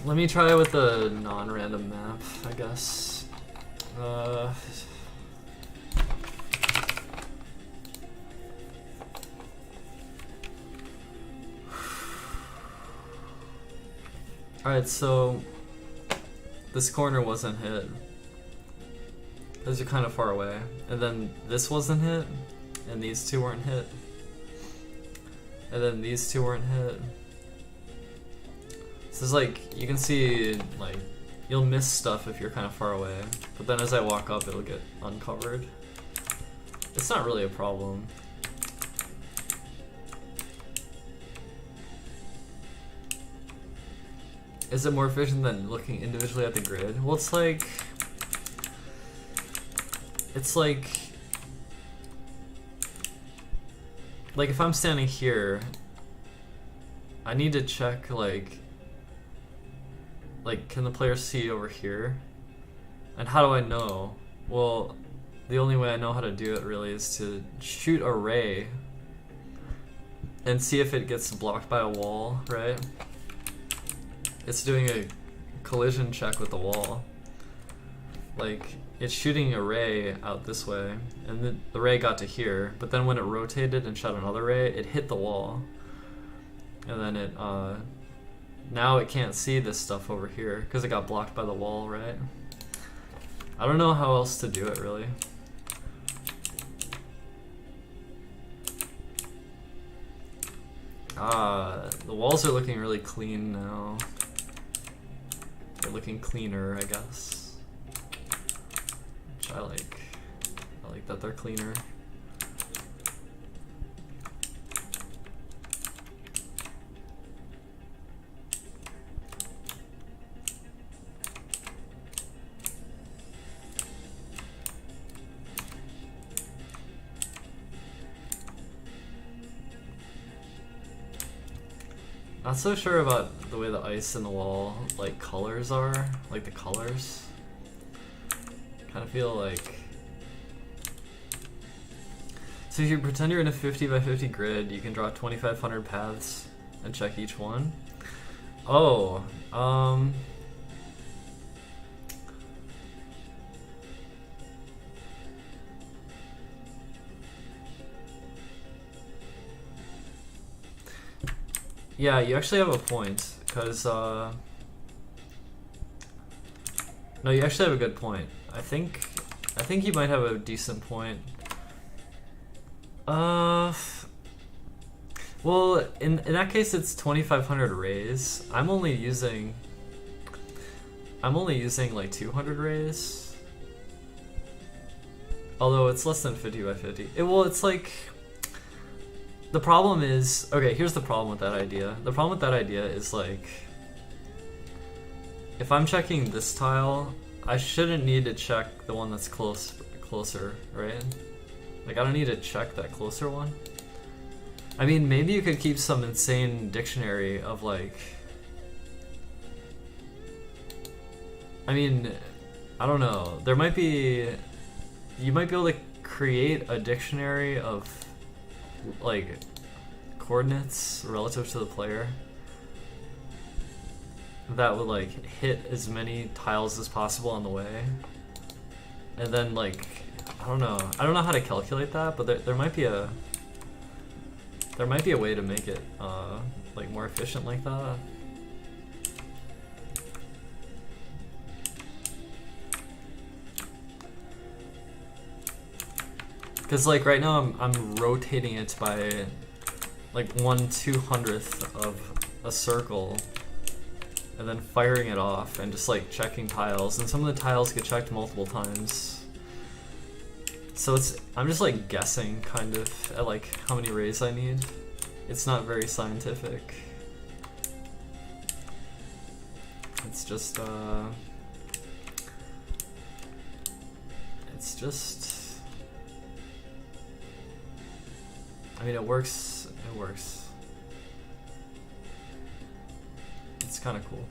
Let me try with a non-random map, I guess. Alright, so this corner wasn't hit. Those are kind of far away. And then this wasn't hit, and these two weren't hit. And then these two weren't hit. So it's like, you can see, like, you'll miss stuff if you're kind of far away. But then as I walk up, it'll get uncovered. It's not really a problem. Is it more efficient than looking individually at the grid? Well, it's like if I'm standing here, I need to check like can the player see over here? And how do I know? Well, the only way I know how to do it really is to shoot a ray and see if it gets blocked by a wall, right? It's doing a collision check with the wall. Like, it's shooting a ray out this way, and the ray got to here, but then when it rotated and shot another ray, it hit the wall. And then it, now it can't see this stuff over here, because it got blocked by the wall, right? I don't know how else to do it, really. The walls are looking really clean now. They're looking cleaner, I guess. Which I like. I like that they're cleaner. Not so sure about the way the ice in the wall, like, colors are, like the colors. Kind of feel like... So if you pretend you're in a 50 by 50 grid, you can draw 2,500 paths and check each one. Oh, yeah, you actually have a point, because, no, you actually have a good point. I think you might have a decent point. Well, in that case, it's 2,500 rays. I'm only using like 200 rays. Although it's less than 50 by 50. Well, it's like... The problem is, okay, here's the problem with that idea. The problem with that idea is like, if I'm checking this tile, I shouldn't need to check the one that's closer, right? Like, I don't need to check that closer one. I mean, maybe you could keep some insane dictionary of like, I mean, I don't know. There might be, you might be able to create a dictionary of like coordinates relative to the player that would like hit as many tiles as possible on the way, and then like I don't know how to calculate that, but there might be a way to make it like more efficient like that. Because like right now I'm rotating it by like 1/200th of a circle and then firing it off and just like checking tiles, and some of the tiles get checked multiple times. So I'm just like guessing kind of at like how many rays I need. It's not very scientific. It's just I mean, it works. It works. It's kind of cool.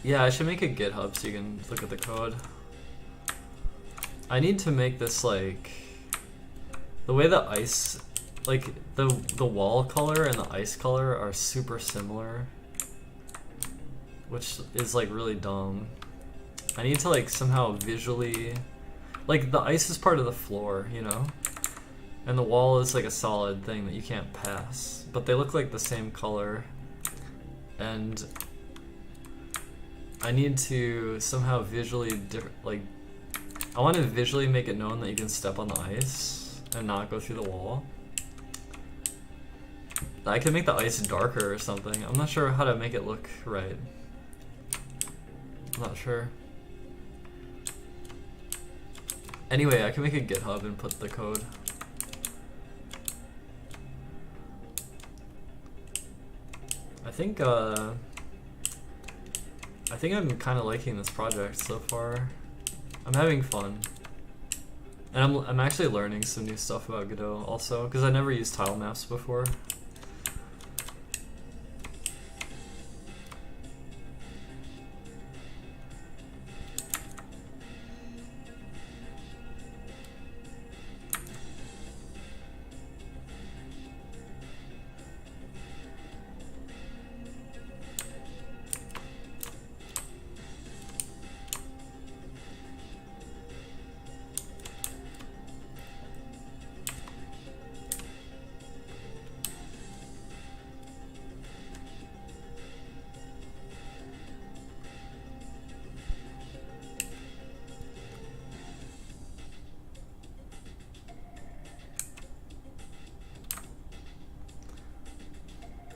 Yeah, I should make a GitHub so you can look at the code. I need to make this like the way the ice, like the wall color and the ice color are super similar, which is like really dumb. I need to like somehow visually, like the ice is part of the floor, you know? And the wall is like a solid thing that you can't pass. But they look like the same color. And I need to somehow visually, I want to visually make it known that you can step on the ice and not go through the wall. I can make the ice darker or something. I'm not sure how to make it look right. I'm not sure. Anyway, I can make a GitHub and put the code. I think I'm kind of liking this project so far. I'm having fun. And I'm actually learning some new stuff about Godot also, because I never used tile maps before.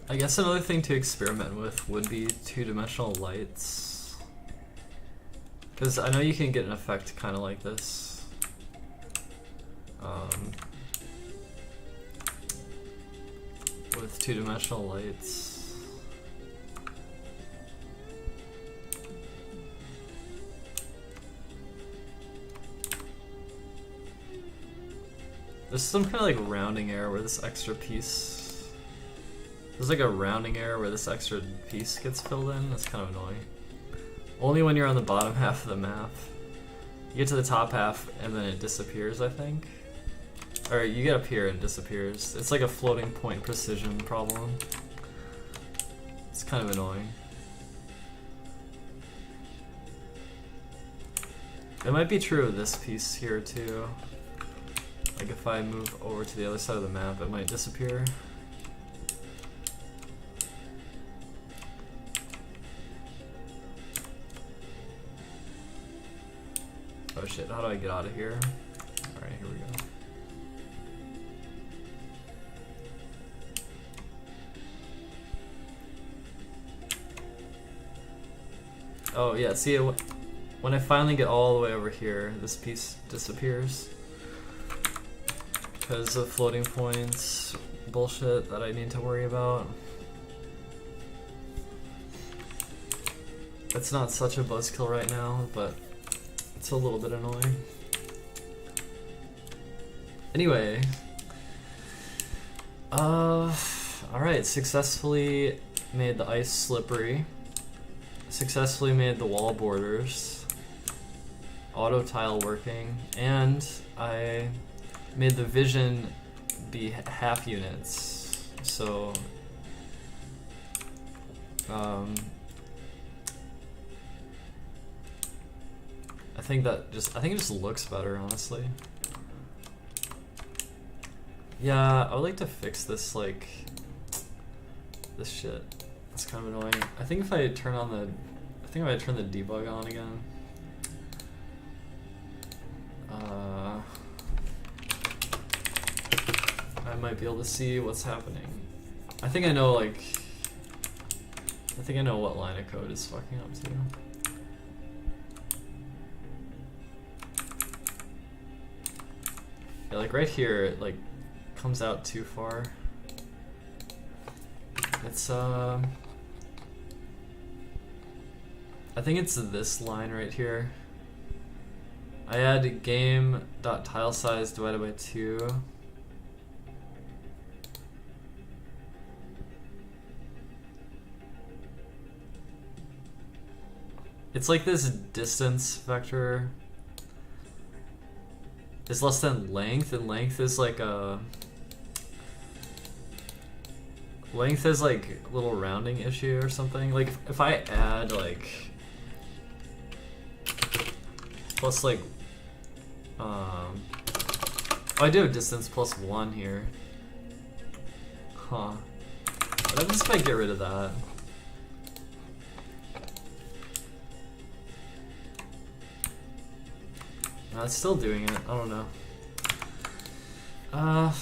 I guess another thing to experiment with would be two-dimensional lights. Because I know you can get an effect kind of like this. With two-dimensional lights. There's some kind of like rounding error where this extra piece... There's like a rounding error where this extra piece gets filled in. That's kind of annoying. Only when you're on the bottom half of the map. You get to the top half and then it disappears, I think. Or you get up here and it disappears. It's like a floating point precision problem. It's kind of annoying. It might be true of this piece here too. Like if I move over to the other side of the map, it might disappear. Oh shit, how do I get out of here? Alright, here we go. Oh yeah, see, when I finally get all the way over here, this piece disappears. Because of floating points bullshit that I need to worry about. It's not such a buzzkill right now, but it's a little bit annoying. Anyway, alright, successfully made the ice slippery. Successfully made the wall borders. Auto tile working, and I made the vision be half units. So, I think it just looks better, honestly. Yeah, I would like to fix this, like, this shit. It's kind of annoying. I think if I turn on the, I think if I turn the debug on again, I might be able to see what's happening. I think I know, like, I think I know what line of code is fucking up too. Yeah, like right here, it like comes out too far. It's I think it's this line right here. I add game.tilesize divided by 2. It's like this distance vector is less than length, and length is like a little rounding issue or something. Like if I add like plus like I do have distance plus 1 here. Huh. What happens if I get rid of that? No, it's still doing it. I don't know. I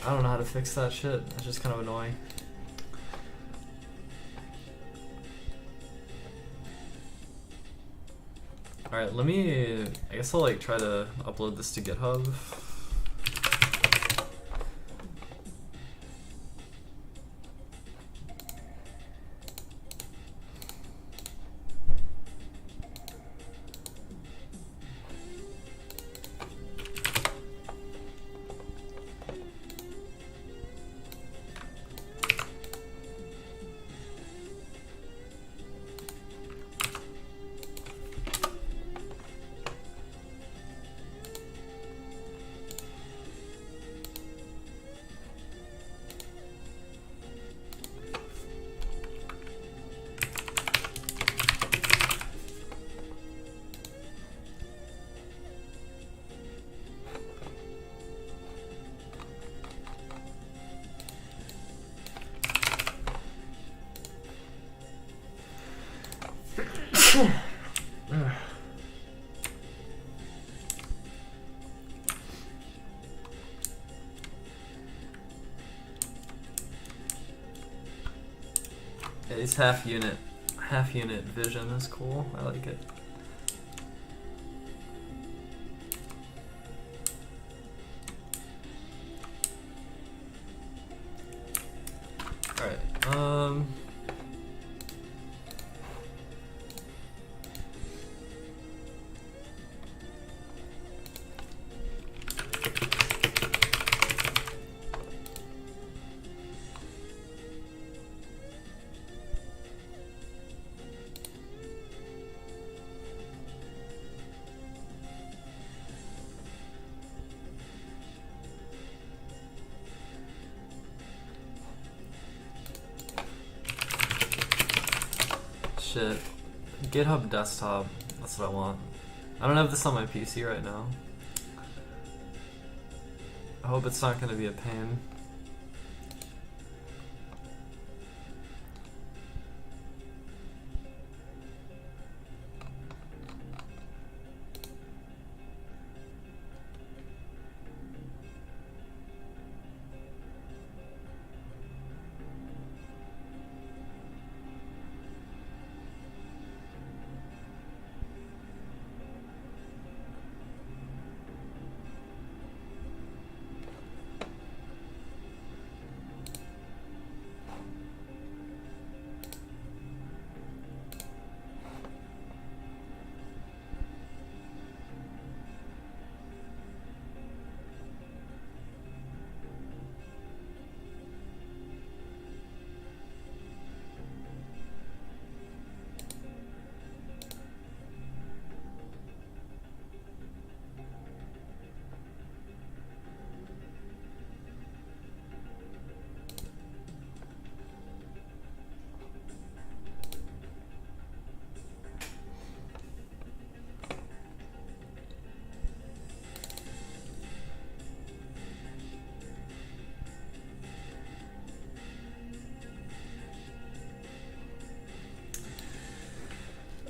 don't know how to fix that shit. It's just kind of annoying. Alright, let me... I guess I'll like try to upload this to GitHub. Yeah, these half unit vision is cool. I like it. Alright, shit. GitHub desktop. That's what I want. I don't have this on my PC right now. I hope it's not going to be a pain.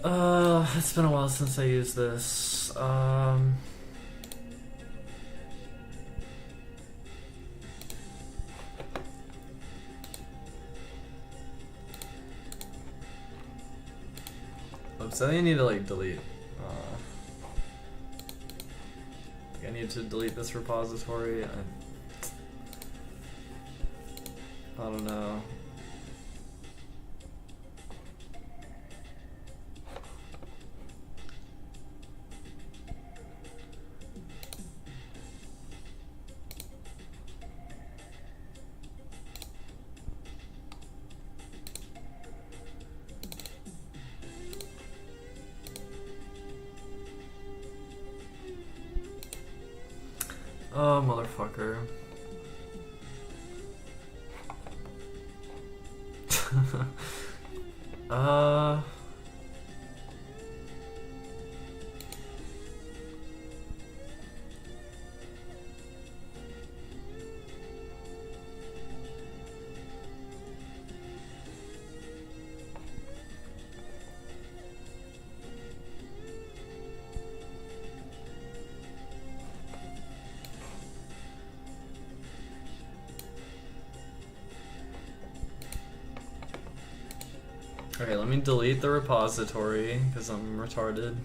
It's been a while since I used this. Oops, I think I need to like delete. I need to delete this repository. I don't know. Oh, motherfucker. Okay, let me delete the repository because I'm retarded.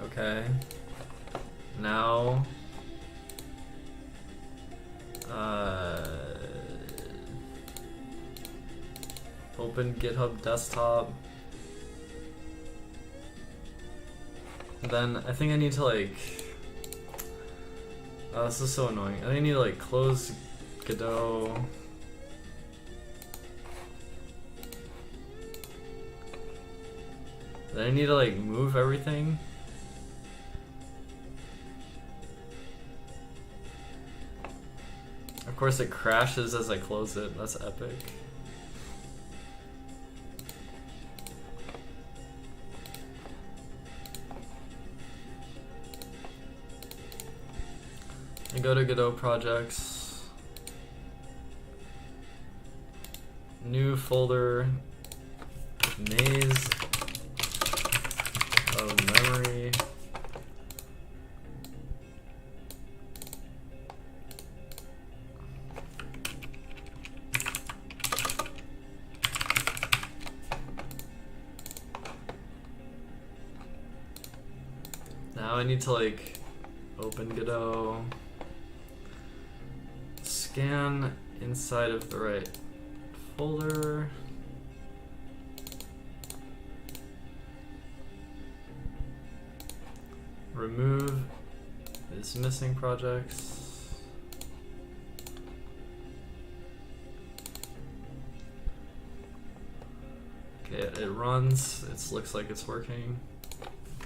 Okay. Now open GitHub desktop. Then I think I need to like, oh, this is so annoying. I think I need to like close Godot. Then I need to like move everything. Of course it crashes as I close it. That's epic. I go to Godot projects, new folder, maze of memory. Now I need to like open Godot. Scan inside of the right folder. Remove these missing projects. Okay, it runs. It looks like it's working.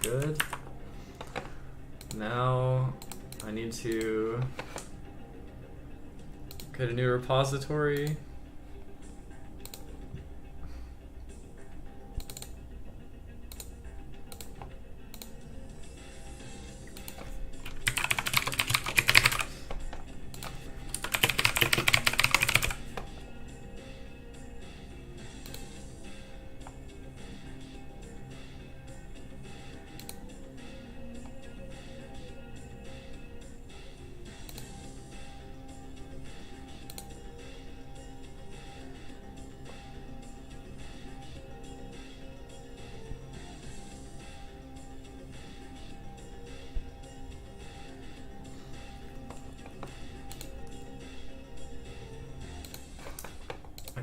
Good. Now I need to create a new repository.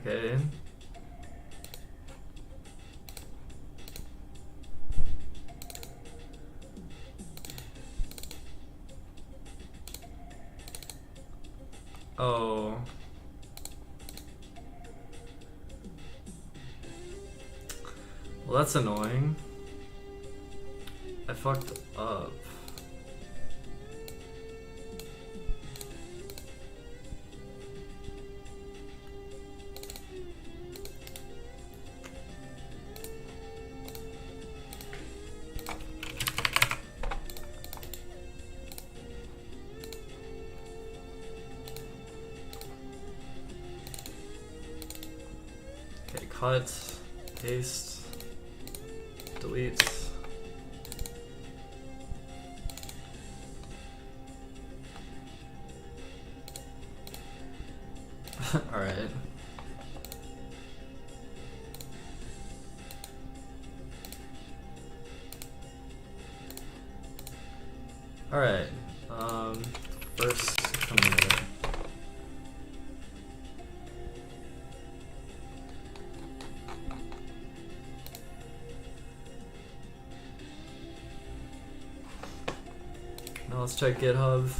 Okay. Oh. Well, that's annoying. I fucked up. cut, paste, delete. All right. All right. First commit. Now let's check GitHub.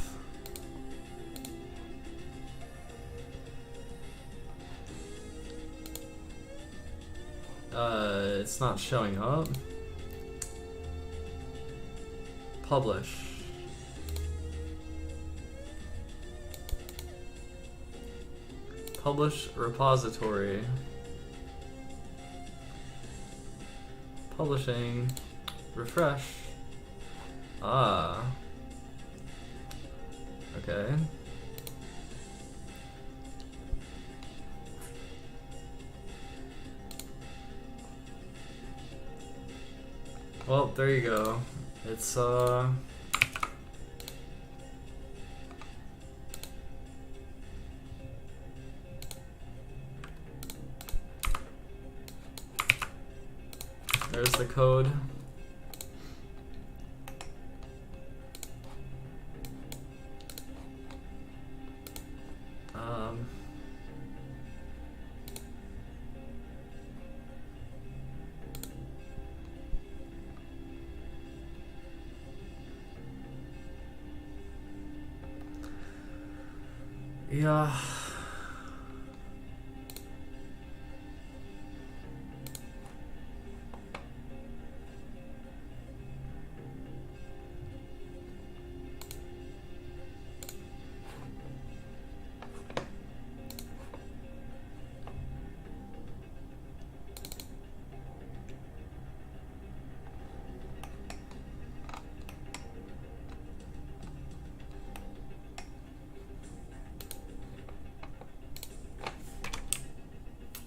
It's not showing up. Publish. Publish repository. Publishing. Refresh. Ah. Okay. Well, there you go. It's there's the code. Yeah.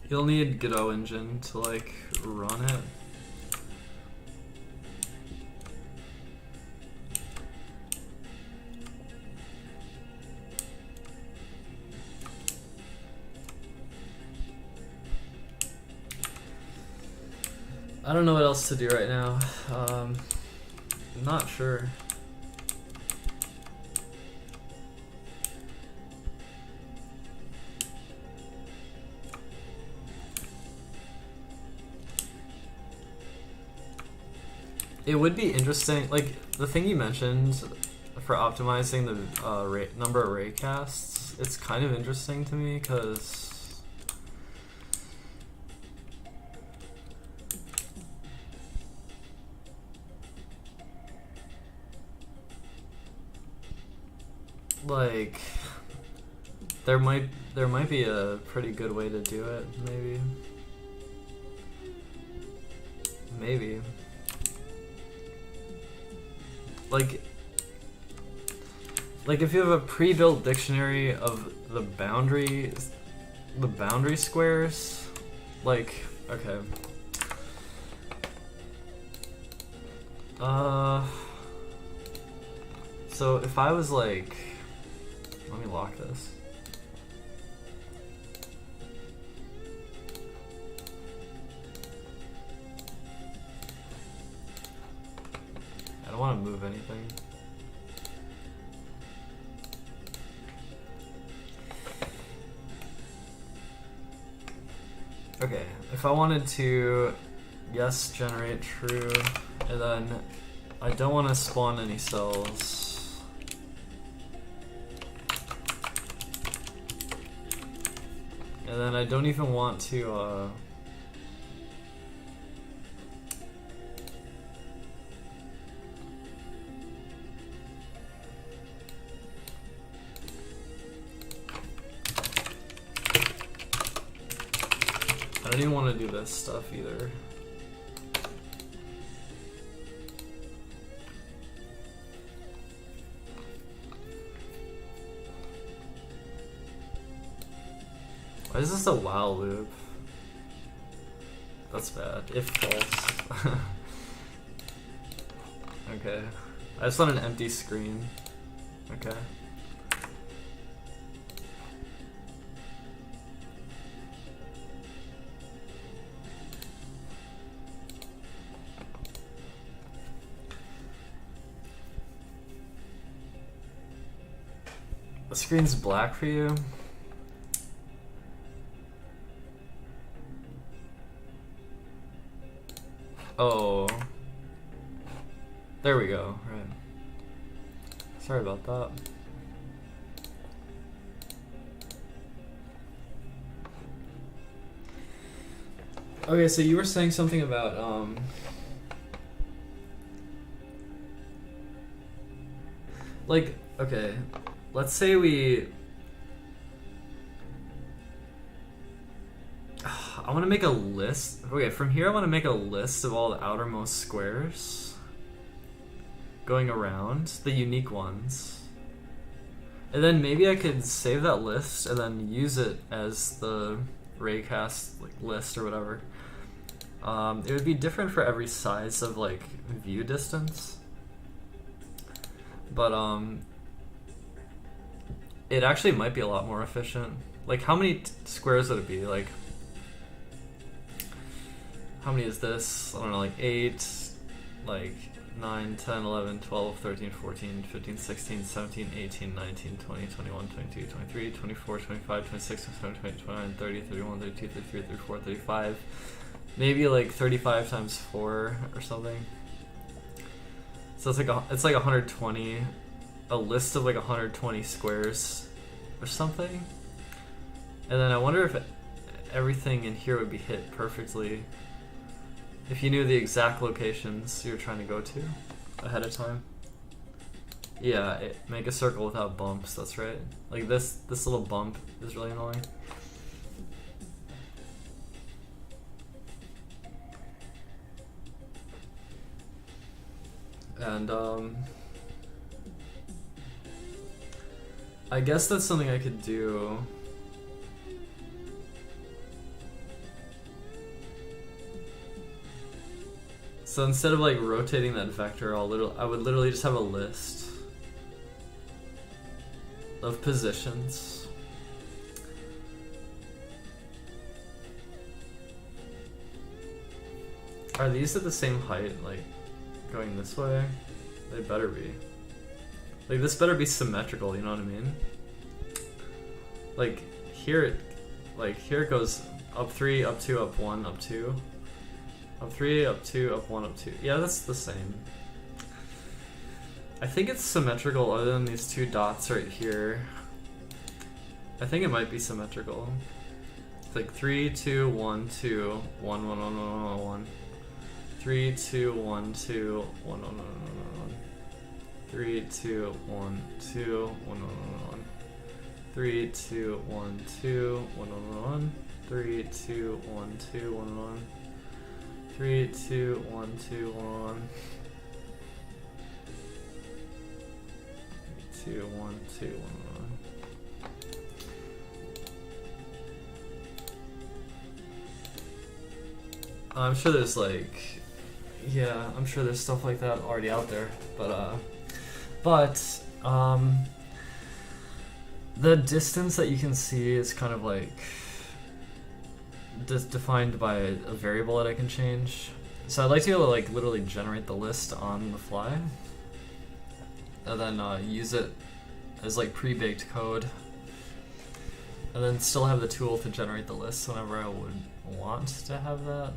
You'll need Godot engine to like run it. I don't know what else to do right now. I'm not sure. It would be interesting, like the thing you mentioned for optimizing the number of raycasts. It's kind of interesting to me because like there might be a pretty good way to do it. Maybe. Like if you have a pre-built dictionary of the boundary squares, like, okay. So if I was like, let me lock this. I don't want to move anything. Okay, if I wanted to, yes, generate true, and then I don't want to spawn any cells. And then I don't even want to, I don't even want to do this stuff either. Why is this a while loop? That's bad. If false. Okay. I just want an empty screen. Okay. The screen's black for you. Oh. There we go, right. Sorry about that. Okay, so you were saying something about, like, okay, let's say we, I want to make a list. Okay, from here I want to make a list of all the outermost squares going around, the unique ones. And then maybe I could save that list and then use it as the raycast like list or whatever. It would be different for every size of like view distance. But it actually might be a lot more efficient. Like how many squares would it be? Like how many is this? I don't know, like 8, like 9, 10, 11, 12, 13, 14, 15, 16, 17, 18, 19, 20, 21, 22, 23, 24, 25, 26, 27, 28, 29, 30, 31, 32, 33, 34, 35. Maybe like 35 times 4 or something. So it's like 120, a list of like 120 squares or something. And then I wonder if everything in here would be hit perfectly if you knew the exact locations you're trying to go to ahead of time. Yeah, make a circle without bumps, that's right. Like this little bump is really annoying. And I guess that's something I could do. So instead of like rotating that vector, I would literally just have a list of positions. Are these at the same height, like going this way? They better be. Like this better be symmetrical, you know what I mean? Like here it goes up 3, up 2, up 1, up 2. Up 3, up 2, up 1, up 2. Yeah, that's the same. I think it's symmetrical other than these 2 dots right here. I think it might be symmetrical. It's like 3, 2, 1, 2, 1, 1, 1, 1, 1, 1. 3, 2, 1, 2, 1, 1, 1, 1, 1. 3, 2, 1, 2, 1, 1, 1, 1. 3, 2, 1, 2, 1, 1, 1. 3, 2, 1, 2, 1, 1. 3, 2, 1, 2, 1, 1. 2, 1, 2, 1, 1. I'm sure there's like, yeah, I'm sure there's stuff like that already out there, but the distance that you can see is kind of like defined by a variable that I can change. So I'd like to be able to like literally generate the list on the fly, and then use it as like pre-baked code, and then still have the tool to generate the list whenever I would want to have that.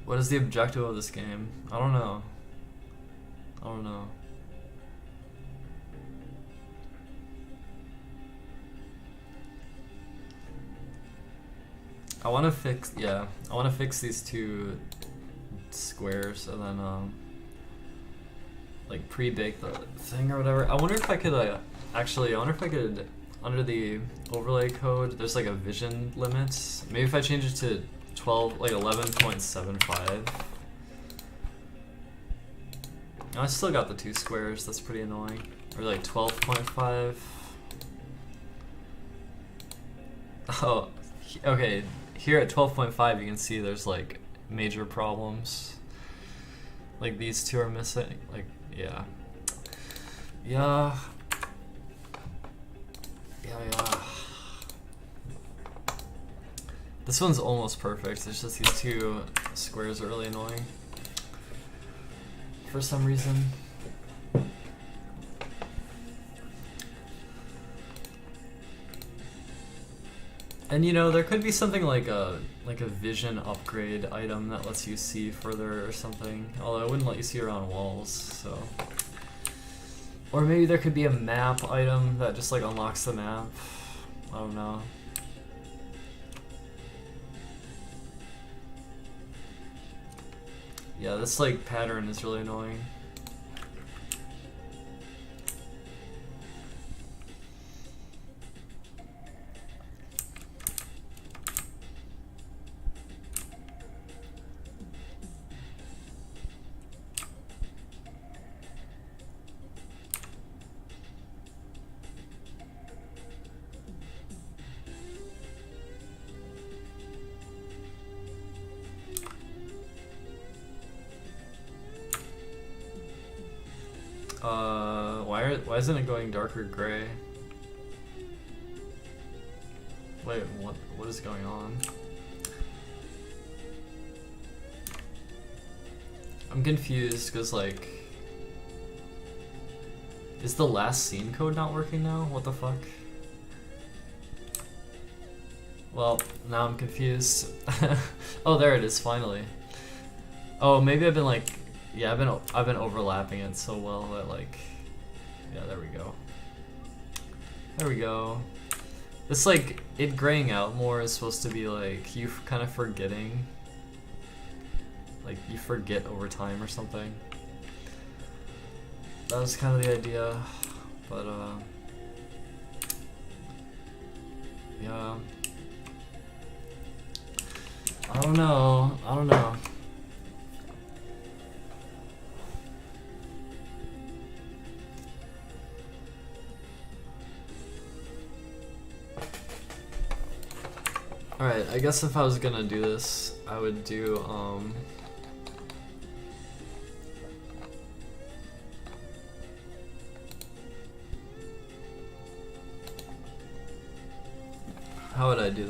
What is the objective of this game? I don't know. I want to fix these 2 squares and then like pre-bake the thing or whatever. I wonder if I could under the overlay code, there's like a vision limit. Maybe if I change it to 11.75. I still got the 2 squares. That's pretty annoying. Or like 12.5. Oh, okay. Here at 12.5 you can see there's like major problems. Like these two are missing. Like, yeah. Yeah. This one's almost perfect. It's just these two squares are really annoying for some reason. And you know, there could be something like a vision upgrade item that lets you see further or something. Although it wouldn't let you see around walls, so. Or maybe there could be a map item that just like unlocks the map. I don't know. Yeah, this like pattern is really annoying. Why isn't it going darker gray? Wait, what is going on? I'm confused because like, is the last scene code not working now? What the fuck? Well, now I'm confused. Oh, there it is finally. Oh, maybe I've been like, yeah, I've been overlapping it so well that like, yeah, there we go. There we go. It's like, it graying out more is supposed to be like, you kind of forgetting. Like, you forget over time or something. That was kind of the idea, but yeah. I don't know. Alright, I guess if I was gonna do this, I would do, how would I do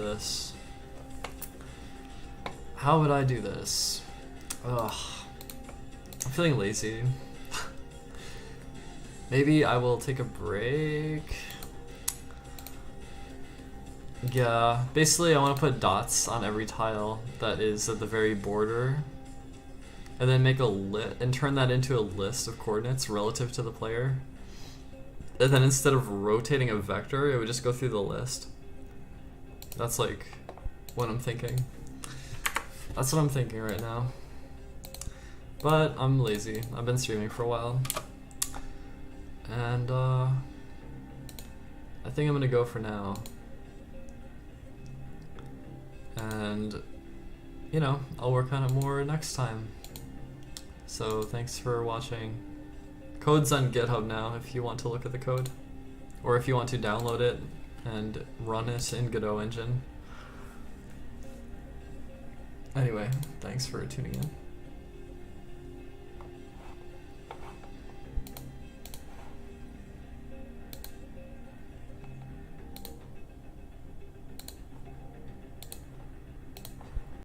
this? Ugh. I'm feeling lazy. Maybe I will take a break. Yeah, basically I want to put dots on every tile that is at the very border, and then make and turn that into a list of coordinates relative to the player. And then instead of rotating a vector, it would just go through the list. That's like what I'm thinking. That's what I'm thinking right now. But I'm lazy. I've been streaming for a while. And I think I'm gonna go for now. And, you know, I'll work on it more next time. So thanks for watching. Code's on GitHub now if you want to look at the code. Or if you want to download it and run it in Godot engine. Anyway, thanks for tuning in.